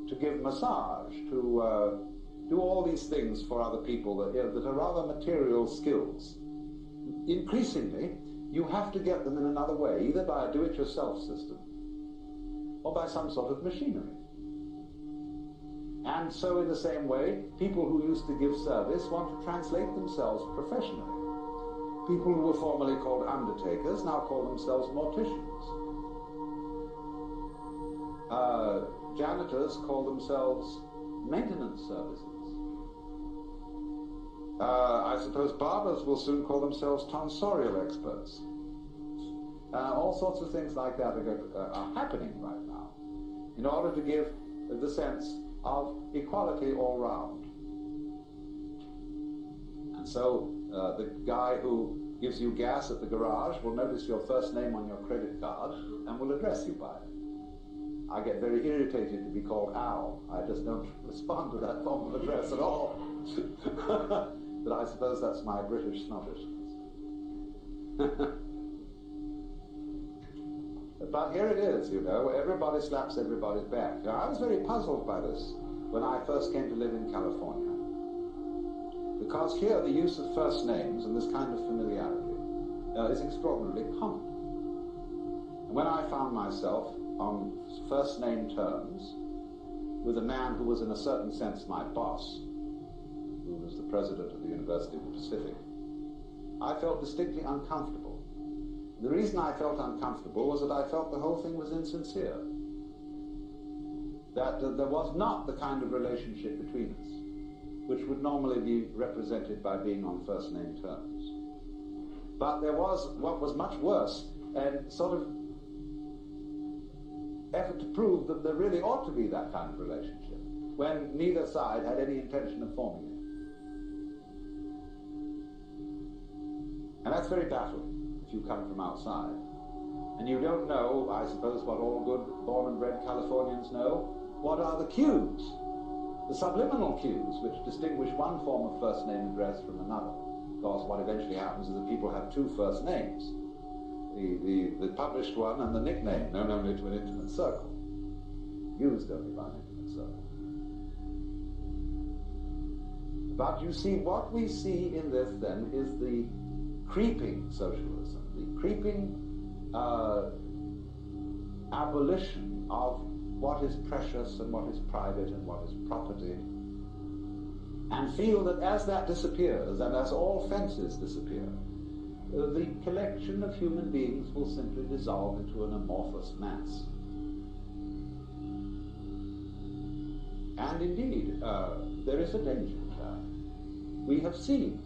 To give massage, to do all these things for other people that are rather material skills. Increasingly, you have to get them in another way, either by a do-it-yourself system or by some sort of machinery. And so in the same way, people who used to give service want to translate themselves professionally. People who were formerly called undertakers now call themselves morticians. Janitors call themselves maintenance services. I suppose barbers will soon call themselves tonsorial experts. All sorts of things like that are happening right now in order to give the sense of equality all round. And so the guy who gives you gas at the garage will notice your first name on your credit card and will address you by it. I get very irritated to be called Al. I just don't respond to that form of address at all. But I suppose that's my British snobbishness. But here it is, you know, everybody slaps everybody's back. Now, I was very puzzled by this when I first came to live in California. Because here the use of first names and this kind of familiarity is extraordinarily common. And when I found myself on first name terms with a man who was in a certain sense my boss, who was the president of the University of the Pacific, I felt distinctly uncomfortable. The reason I felt uncomfortable was that I felt the whole thing was insincere. That there was not the kind of relationship between us which would normally be represented by being on first name terms. But there was what was much worse, and sort of effort to prove that there really ought to be that kind of relationship, when neither side had any intention of forming it. And that's very baffling if you come from outside. And you don't know, I suppose, what all good born and bred Californians know. What are the cues? The subliminal cues which distinguish one form of first name address from another. Of course, what eventually happens is that people have two first names. The published one and the nickname, known only to an intimate circle. Used only by an intimate circle. But you see, what we see in this then is the creeping socialism, the creeping abolition of what is precious and what is private and what is property, and feel that as that disappears and as all fences disappear, the collection of human beings will simply dissolve into an amorphous mass. And indeed, there is a danger in that. We have seen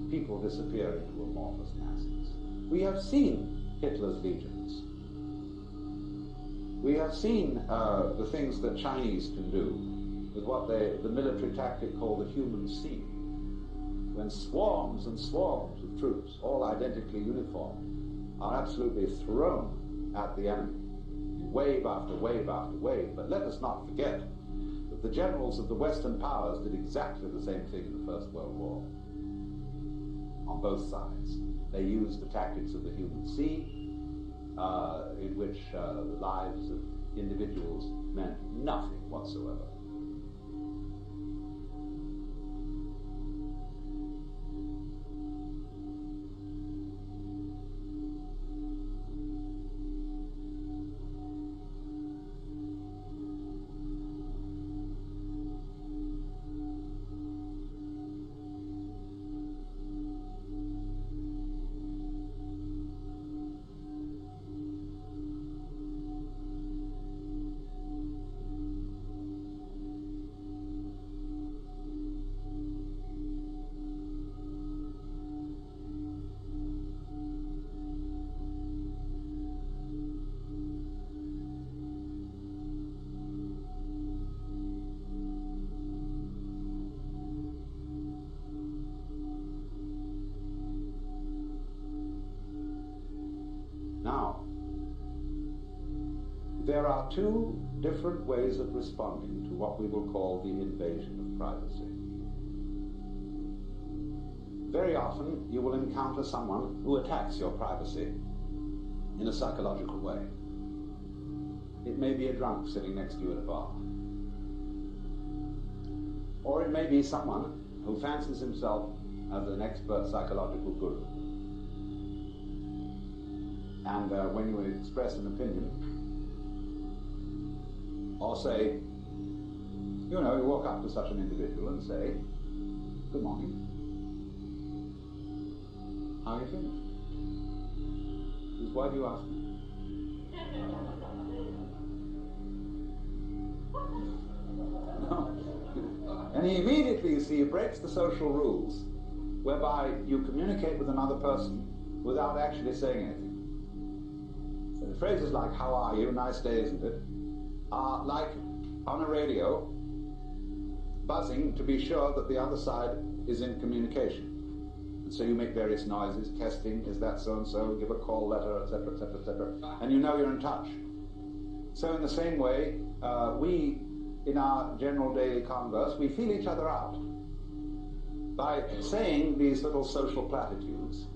people disappear into amorphous masses. We have seen Hitler's legions. We have seen the things that Chinese can do with what the military tactic called the human sea, when swarms and swarms of troops, all identically uniformed, are absolutely thrown at the enemy, wave after wave after wave. But let us not forget that the generals of the Western powers did exactly the same thing in the First World War. On both sides. They used the tactics of the human sea, in which the lives of individuals meant nothing whatsoever. Now, there are two different ways of responding to what we will call the invasion of privacy. Very often you will encounter someone who attacks your privacy in a psychological way. It may be a drunk sitting next to you at a bar. Or it may be someone who fancies himself as an expert psychological guru. And when you express an opinion, or say, you walk up to such an individual and say, "Good morning. How are you feeling?" He says, "Why do you ask me?" And he immediately, you see, breaks the social rules whereby you communicate with another person without actually saying anything. So phrases like, "How are you? Nice day, isn't it?" are like on a radio, buzzing to be sure that the other side is in communication. And so you make various noises, testing, is that so-and-so, give a call letter, etc., etc., etc., and you know you're in touch. So in the same way, we, in our general daily converse, we feel each other out by saying these little social platitudes,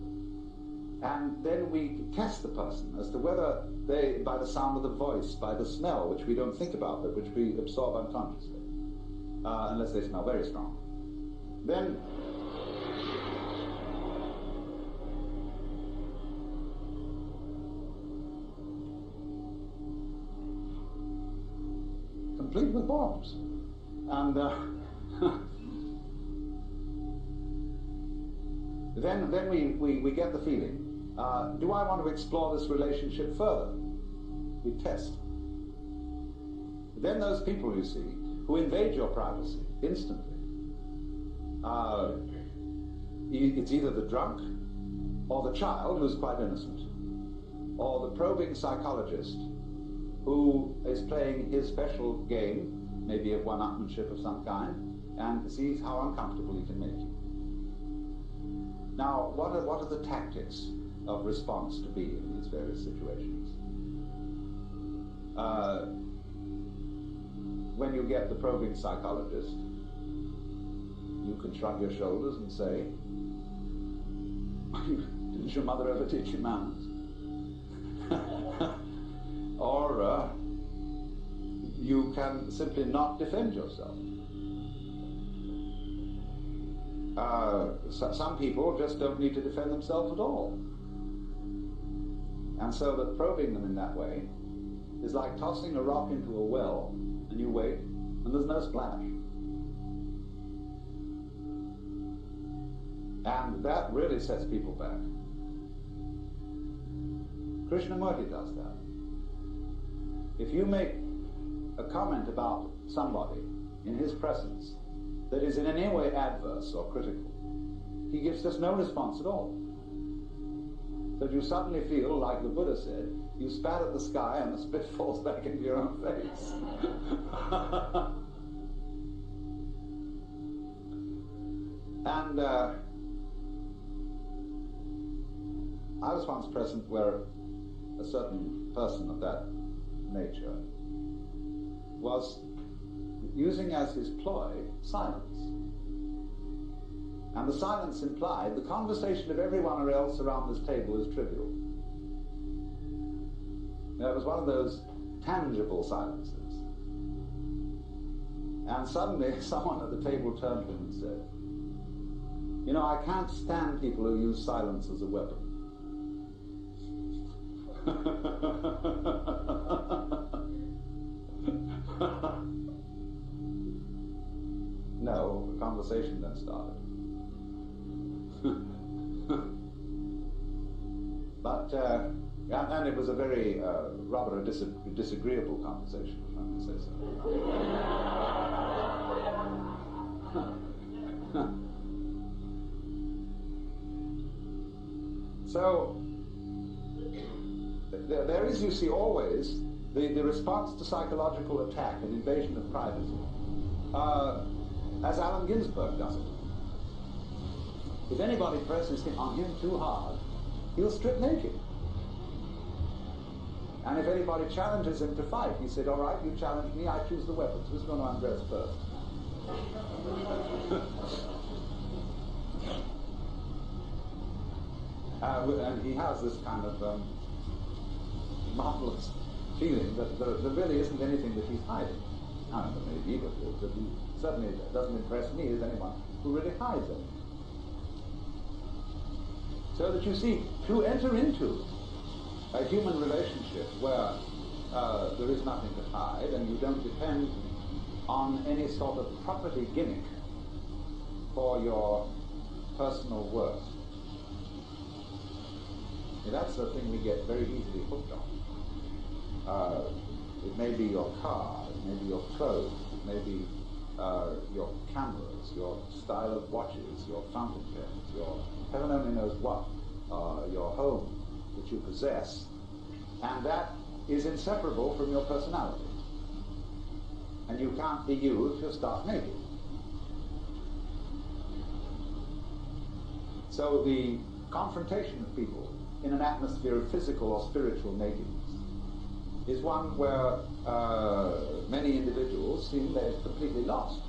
and then we test the person as to whether they, by the sound of the voice, by the smell, which we don't think about, but which we absorb unconsciously, unless they smell very strong. Then complete with bombs. And then we get the feeling, do I want to explore this relationship further? We test. Then those people, you see, who invade your privacy instantly, it's either the drunk or the child who's quite innocent, or the probing psychologist who is playing his special game, maybe of one-upmanship of some kind, and sees how uncomfortable he can make you. Now, what are the tactics of response to be in these various situations? When you get the probing psychologist, you can shrug your shoulders and say, "Didn't your mother ever teach you manners?" Or you can simply not defend yourself. Some people just don't need to defend themselves at all. And so that probing them in that way is like tossing a rock into a well, and you wait, and there's no splash. And that really sets people back. Krishnamurti does that. If you make a comment about somebody in his presence that is in any way adverse or critical, he gives just no response at all. So you suddenly feel, like the Buddha said, you spat at the sky and the spit falls back into your own face. And I was once present where a certain person of that nature was using as his ploy silence. And the silence implied the conversation of everyone else around this table is trivial. Now, it was one of those tangible silences. And suddenly someone at the table turned to him and said, "You know, I can't stand people who use silence as a weapon." No, the conversation then started. But, and it was a very, rather a disagreeable conversation, if I may say so. So, there is, you see, always the response to psychological attack and invasion of privacy, as Allen Ginsberg does it. If anybody presses on him too hard, he'll strip naked. And if anybody challenges him to fight, he said, "All right, you challenge me, I choose the weapons. Who's going to undress first?" And he has this kind of marvelous feeling that there really isn't anything that he's hiding. I don't know, maybe, but he certainly doesn't impress me as anyone who really hides anything. So that you see, to enter into a human relationship where there is nothing to hide and you don't depend on any sort of property gimmick for your personal worth. That's the thing we get very easily hooked on. It may be your car, it may be your clothes, it may be your cameras, your style of watches, your fountain pens, your heaven only knows what, your home that you possess, and that is inseparable from your personality. And you can't be you if you're stark naked. So the confrontation of people in an atmosphere of physical or spiritual nakedness is one where many individuals seem they're completely lost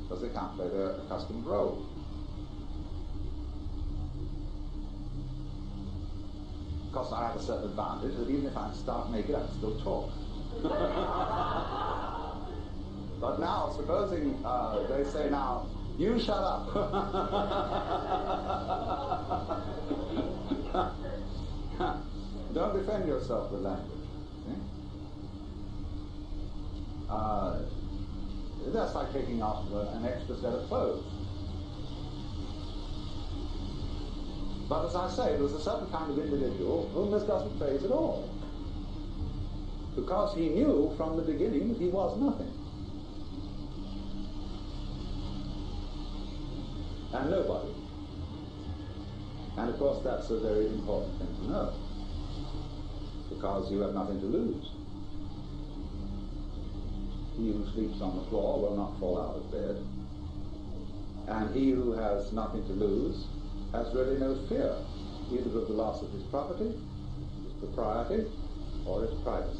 because they can't play their accustomed role. Of course, I have a certain advantage that even if I'm stark naked, I can still talk. But now, supposing they say now, "You shut up." Don't defend yourself with language. That's like taking off an extra set of clothes. But as I say, there was a certain kind of individual whom this doesn't faze at all, because he knew from the beginning that he was nothing and nobody. And of course that's a very important thing to know, because you have nothing to lose. He who sleeps on the floor will not fall out of bed, and he who has nothing to lose has really no fear, either of the loss of his property, his propriety, or his privacy.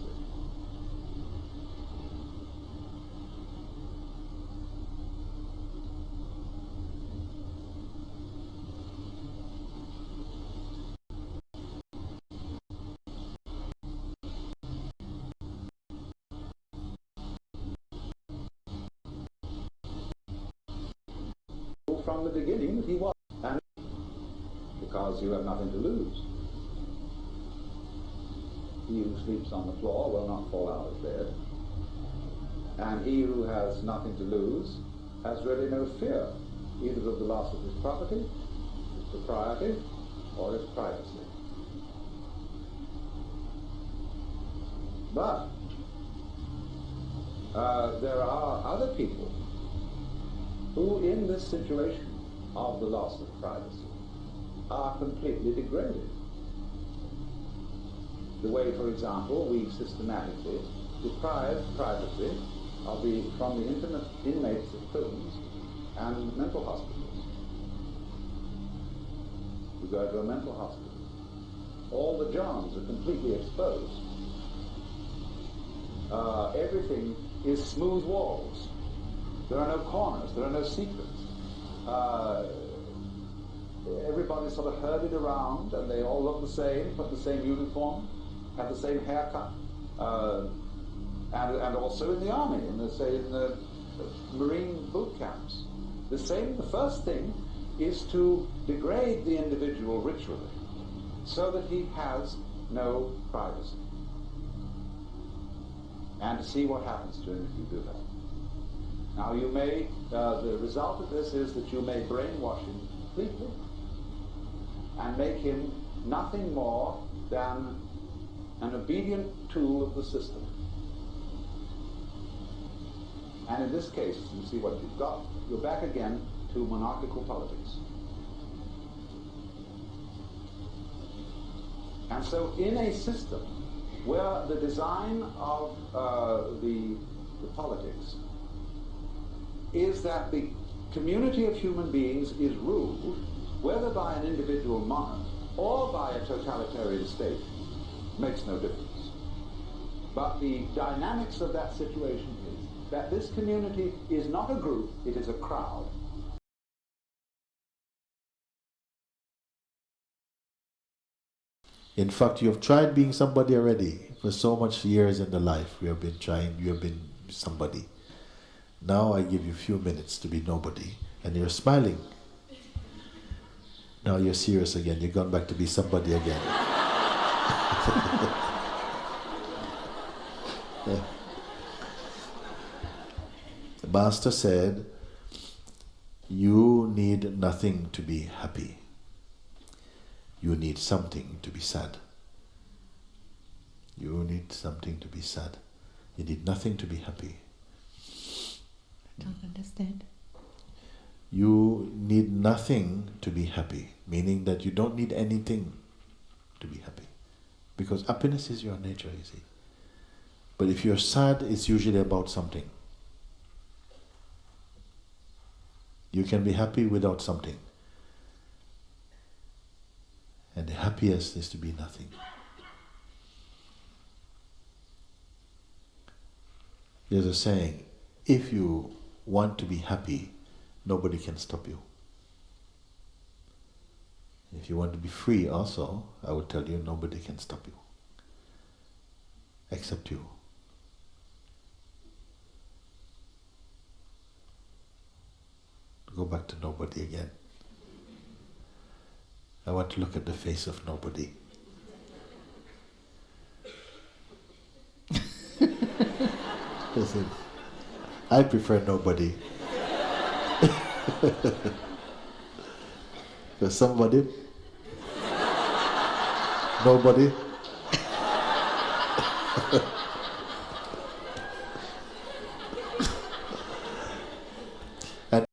From the beginning he was, and because you have nothing to lose. He who sleeps on the floor will not fall out of bed, and he who has nothing to lose has really no fear, either of the loss of his property, his propriety, or his privacy. But there are other people who in this situation of the loss of privacy are completely degraded. The way, for example, we systematically deprive privacy from the inmates of prisons and mental hospitals. You go to a mental hospital, all the germs are completely exposed. Everything is smooth walls. There are no corners, there are no secrets. Everybody's sort of herded around, and they all look the same, put the same uniform, have the same haircut, and also in the army, in the Marine boot camps. The first thing is to degrade the individual ritually, so that he has no privacy. And to see what happens to him if you do that. Now you may, the result of this is that you may brainwash him completely and make him nothing more than an obedient tool of the system. And in this case, you see what you've got. You're back again to monarchical politics. And so in a system where the design of the politics is that the community of human beings is ruled, whether by an individual monarch or by a totalitarian state, makes no difference. But the dynamics of that situation is that this community is not a group, it is a crowd. In fact, you have tried being somebody already. For so much years in the life, you have been somebody. Now I give you a few minutes to be nobody, and you're smiling. Now you're serious again. You've gone back to be somebody again. Yeah. The Master said, you need nothing to be happy. You need something to be sad. You need something to be sad. You need nothing to be happy. I don't understand. You need nothing to be happy, meaning that you don't need anything to be happy. Because happiness is your nature, you see. But if you're sad, it's usually about something. You can be happy without something. And the happiest is to be nothing. There's a saying, if you want to be happy, nobody can stop you. If you want to be free also, I would tell you, nobody can stop you. Except you. Go back to nobody again. I want to look at the face of nobody. Listen, I prefer nobody. There's somebody, nobody. And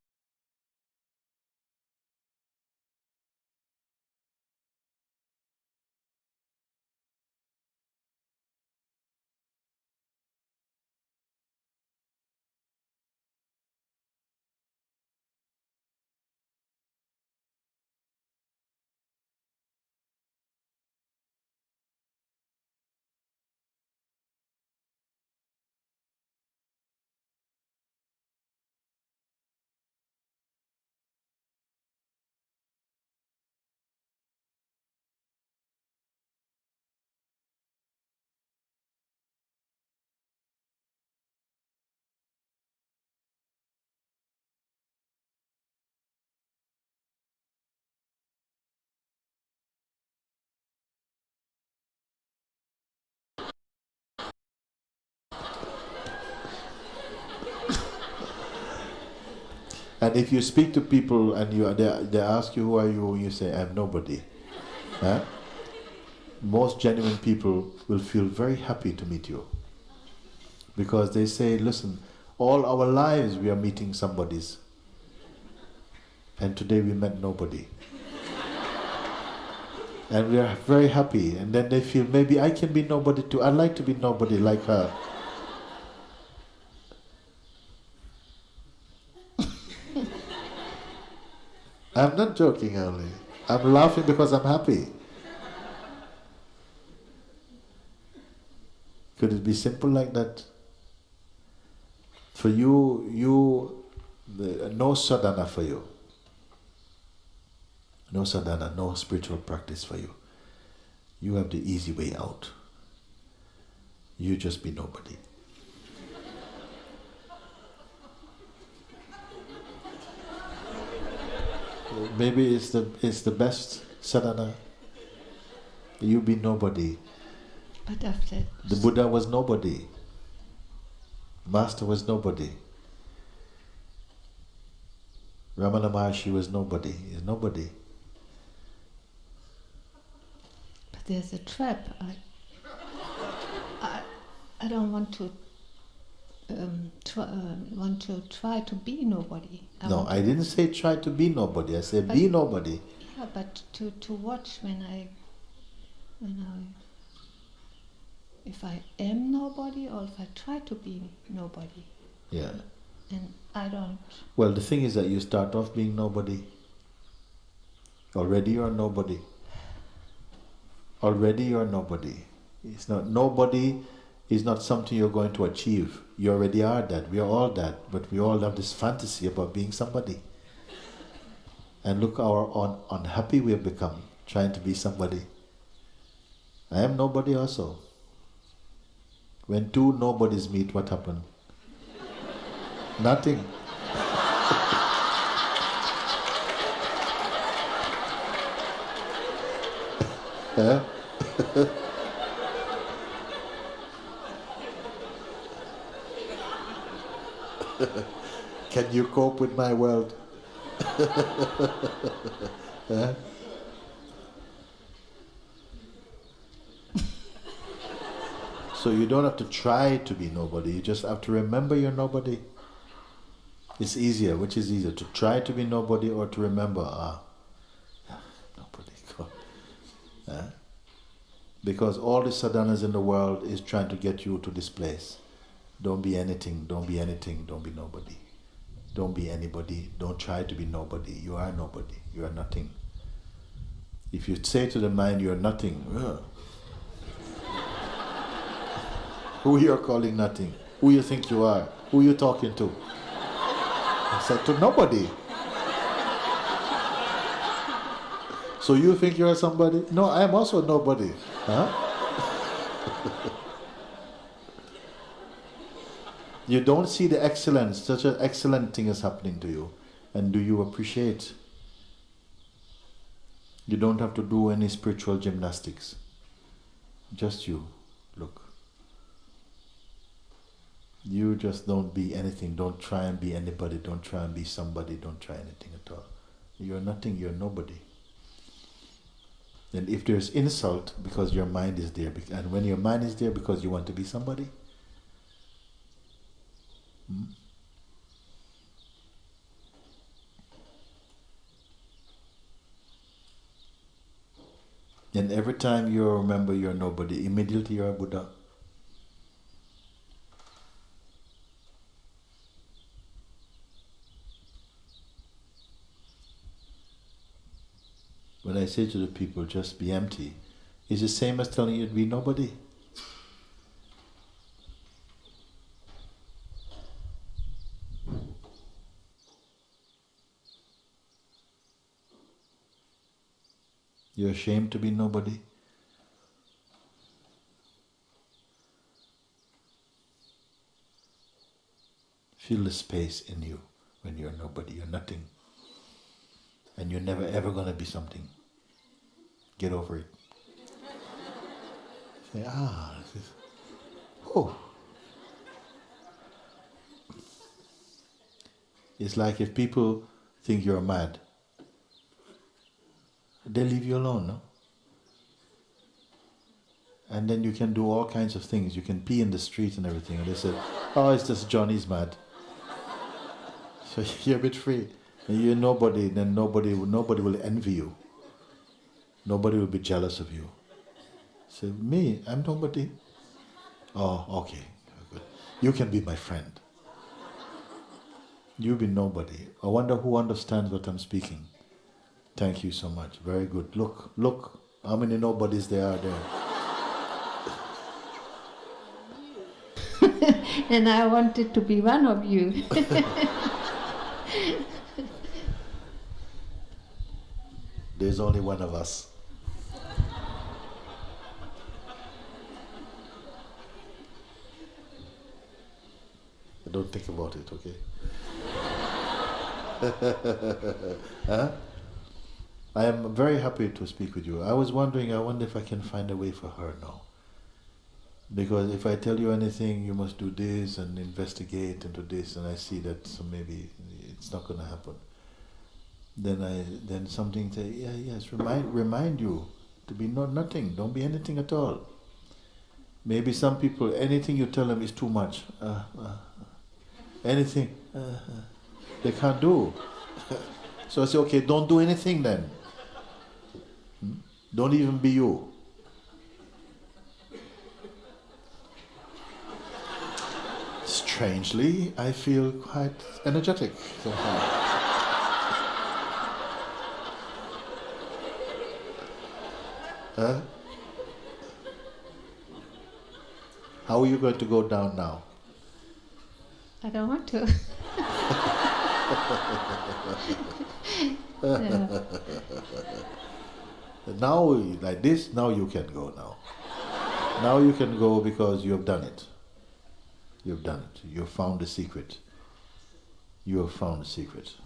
And if you speak to people and they ask you who are you, you say, I'm nobody. Huh? Most genuine people will feel very happy to meet you. Because they say, listen, all our lives we are meeting somebodies. And today we met nobody. And we are very happy. And then they feel, maybe I can be nobody too. I'd like to be nobody like her. I'm not joking, only. I'm laughing because I'm happy. Could it be simple like that? For you, no sadhana for you. No sadhana, no spiritual practice for you. You have the easy way out. You just be nobody. Maybe it's the best sadhana. You be nobody. But after The Buddha was nobody. Master was nobody. Ramana Maharshi was nobody. He's nobody. but there's a trap. I don't want to try to be nobody. I didn't say try to be nobody. I said But- be nobody. Yeah, but to watch when I if I am nobody or if I try to be nobody, Yeah. and I don't. Well, the thing is that you start off being nobody. Already you're nobody. Already you're nobody. It's not nobody is not something you're going to achieve. You already are that. We are all that, but we all have this fantasy about being somebody. And look how unhappy we have become trying to be somebody. I am nobody also. When two nobodies meet, what happened? Nothing. Huh? Can you cope with my world? Huh? So you don't have to try to be nobody, you just have to remember you're nobody. It's easier. Which is easier, to try to be nobody or to remember, nobody. Huh? Because all the sadhanas in the world is trying to get you to this place. Don't be anything, don't be anything, don't be nobody. Don't be anybody, don't try to be nobody. You are nobody, you are nothing. If you say to the mind you're nothing, who you're calling nothing? Who you think you are? Who you talking to? I said to nobody. So you think you're somebody? No, I am also nobody. Huh? You don't see the excellence, such an excellent thing is happening to you. And do you appreciate? You don't have to do any spiritual gymnastics. Just you. Look. You just don't be anything. Don't try and be anybody. Don't try and be somebody. Don't try anything at all. You're nothing. You're nobody. And if there's insult, because your mind is there, and when your mind is there because you want to be somebody, and every time you remember you're nobody, immediately you're a Buddha. When I say to the people, just be empty, it's the same as telling you to be nobody. You're ashamed to be nobody? Feel the space in you when you're nobody, you're nothing. And you're never ever going to be something. Get over it. Say, this is, oh. It's like if people think you're mad, they leave you alone, no? And then you can do all kinds of things. You can pee in the street and everything. And they say, oh, it's just Johnny's mad. So you're a bit free. You're nobody, then nobody will envy you. Nobody will be jealous of you. Say, me, I'm nobody. Oh, okay, good. You can be my friend. You be nobody. I wonder who understands what I'm speaking. Thank you so much. Very good. Look, how many nobodies there are there. And I wanted to be one of you. There's only one of us. Don't think about it, okay? Huh? I am very happy to speak with you. I was wondering, I wonder if I can find a way for her now. Because if I tell you anything, you must do this and investigate into this, and I see that so maybe it's not going to happen. Then something say, yes, remind you to be nothing. Don't be anything at all. Maybe some people, anything you tell them is too much. Anything they can't do. So I say, okay, don't do anything then. Don't even be you. Strangely, I feel quite energetic somehow. Huh? How are you going to go down now? I don't want to. No. Now, like this, now you can go now. Now you can go because you have done it. You've done it. You've found the secret. You have found the secret.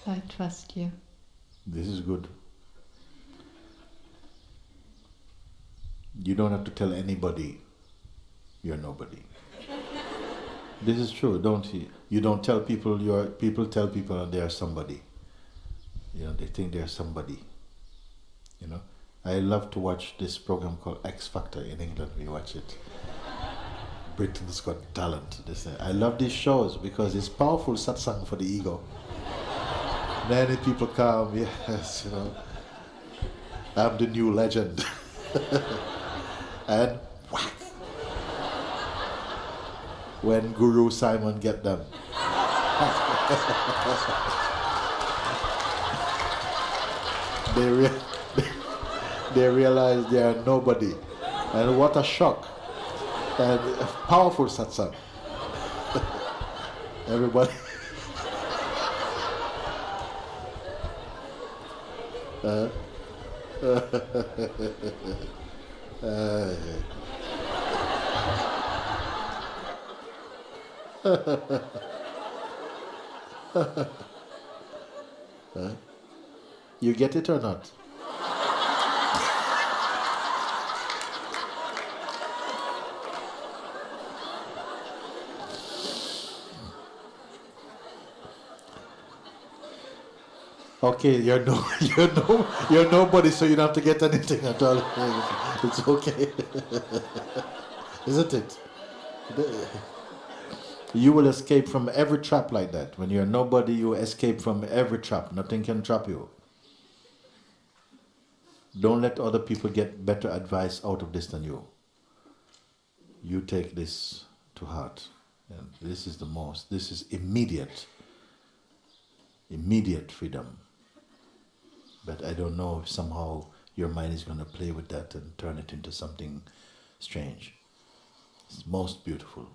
I trust you. This is good. You don't have to tell anybody you're nobody. This is true, don't you? You don't tell people people tell people they are somebody. You know, they think they're somebody. You know? I love to watch this program called X Factor in England. We watch it. Britain's Got Talent. I love these shows because it's powerful satsang for the ego. Many people come, yes, you know, I'm the new legend. And whack! When Guru Simon get them. They realize they are nobody. And what a shock. And a powerful satsang. Everybody. You get it or not? Okay, you're nobody, so you don't have to get anything at all. It's okay, isn't it? You will escape from every trap like that. When you're nobody, you escape from every trap. Nothing can trap you. Don't let other people get better advice out of this than you. You take this to heart. And this is this is immediate freedom. But I don't know if somehow your mind is going to play with that and turn it into something strange. It's most beautiful.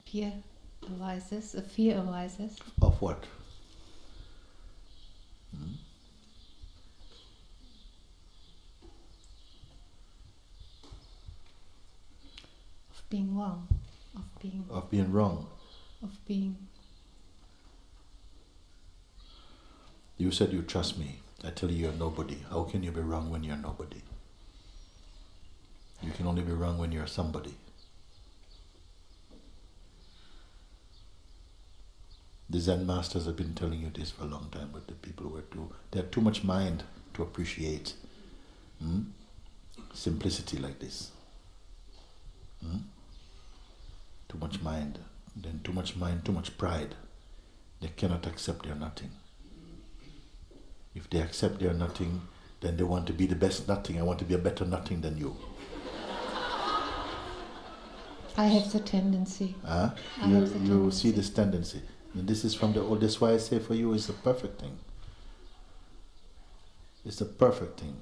Fear arises. A fear arises. Of what? Of being wrong. Of being wrong. Of being. You said you trust me. I tell you you're nobody. How can you be wrong when you're nobody? You can only be wrong when you're somebody. The Zen masters have been telling you this for a long time, but the people they have too much mind to appreciate simplicity like this. Too much much mind, then too much mind, too much pride. They cannot accept their nothing. If they accept their nothing, then they want to be the best nothing. I want to be a better nothing than you. I have the tendency. Huh? I have the You tendency. see this tendency. And this is from the old, that's why I say for you it's the perfect thing. It's the perfect thing.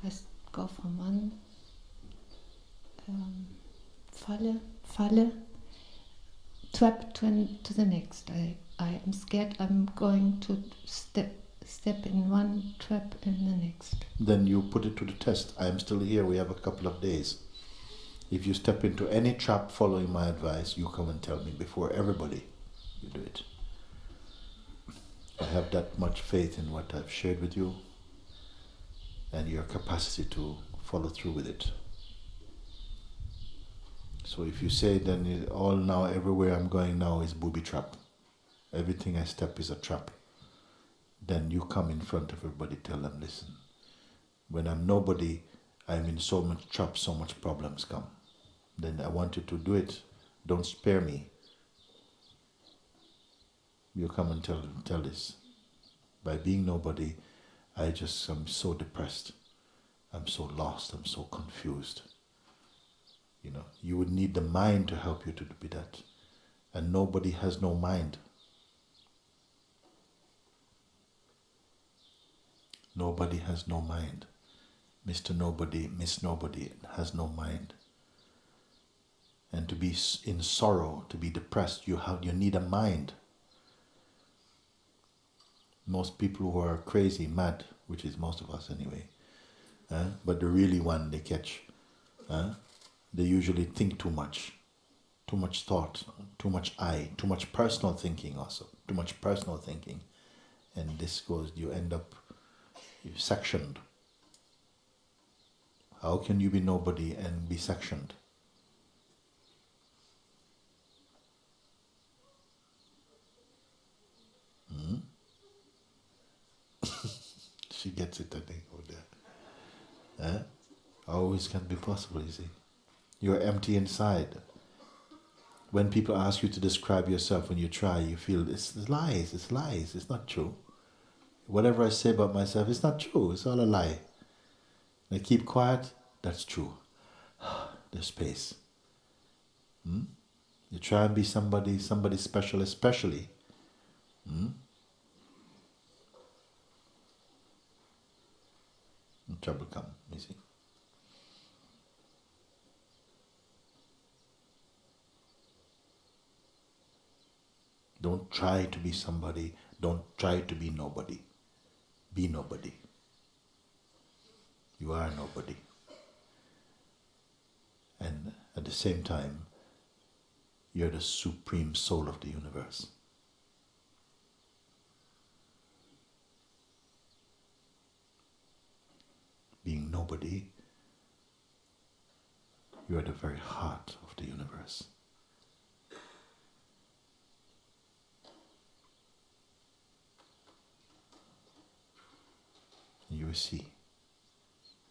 I go from one Falle, trap to the next. I am scared I'm going to step in one trap in the next. Then you put it to the test. I am still here, we have a couple of days. If you step into any trap following my advice, you come and tell me before everybody you do it. I have that much faith in what I've shared with you and your capacity to follow through with it. So if you say then all now, everywhere I'm going now is booby trap. Everything I step is a trap. Then you come in front of everybody, tell them, listen, when I'm nobody, I'm in so much trap, so much problems come. Then I want you to do it. Don't spare me. You come and tell this. By being nobody, I'm so depressed. I'm so lost. I'm so confused. You know, you would need the mind to help you to be that. And nobody has no mind. Nobody has no mind. Mr. Nobody, Miss Nobody has no mind. And to be in sorrow, to be depressed, you need a mind. Most people who are crazy, mad, which is most of us anyway, but the really one they catch, they usually think too much thought, too much personal thinking also, too much personal thinking. And this goes, you end up sectioned. How can you be nobody and be sectioned? She gets it, I think, over there. Always can be possible, you see. You're empty inside. When people ask you to describe yourself, when you try, you feel it's lies, it's not true. Whatever I say about myself, it's not true, it's all a lie. I keep quiet, that's true. There's space. You try and be somebody special, especially. And trouble come, you see. Don't try to be somebody. Don't try to be nobody. Be nobody. You are nobody. And at the same time, you're the supreme soul of the universe. Being nobody, you are the very heart of the universe. You will see.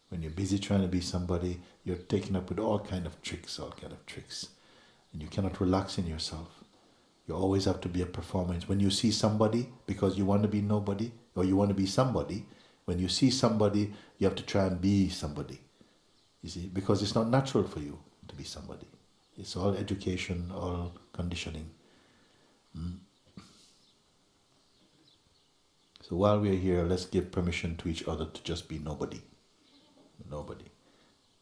When you're busy trying to be somebody, you're taken up with all kind of tricks. And you cannot relax in yourself. You always have to be a performance. When you see somebody, because you want to be nobody, or you want to be somebody, when you see somebody, you have to try and be somebody. You see, because it's not natural for you to be somebody. It's all education, all conditioning. So while we are here, let's give permission to each other to just be nobody. Nobody.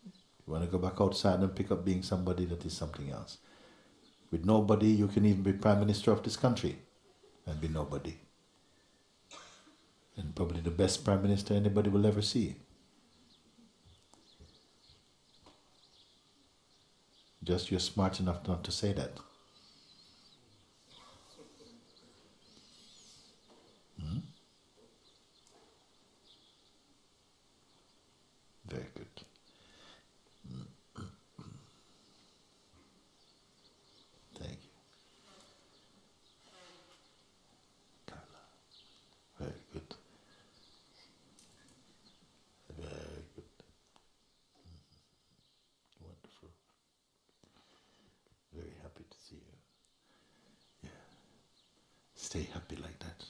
You want to go back outside and pick up being somebody, that is something else. With nobody, you can even be Prime Minister of this country and be nobody. And probably the best Prime Minister anybody will ever see. Just you're smart enough not to say that. Very good. Thank you. Carla. Very good. Very good. Wonderful. Very happy. happy to see you. Yeah. Stay happy like that.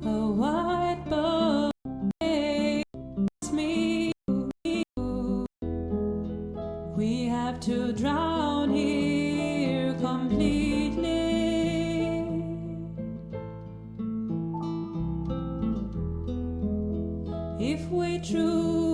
A white boat takes me. We have to drown here completely. If we truly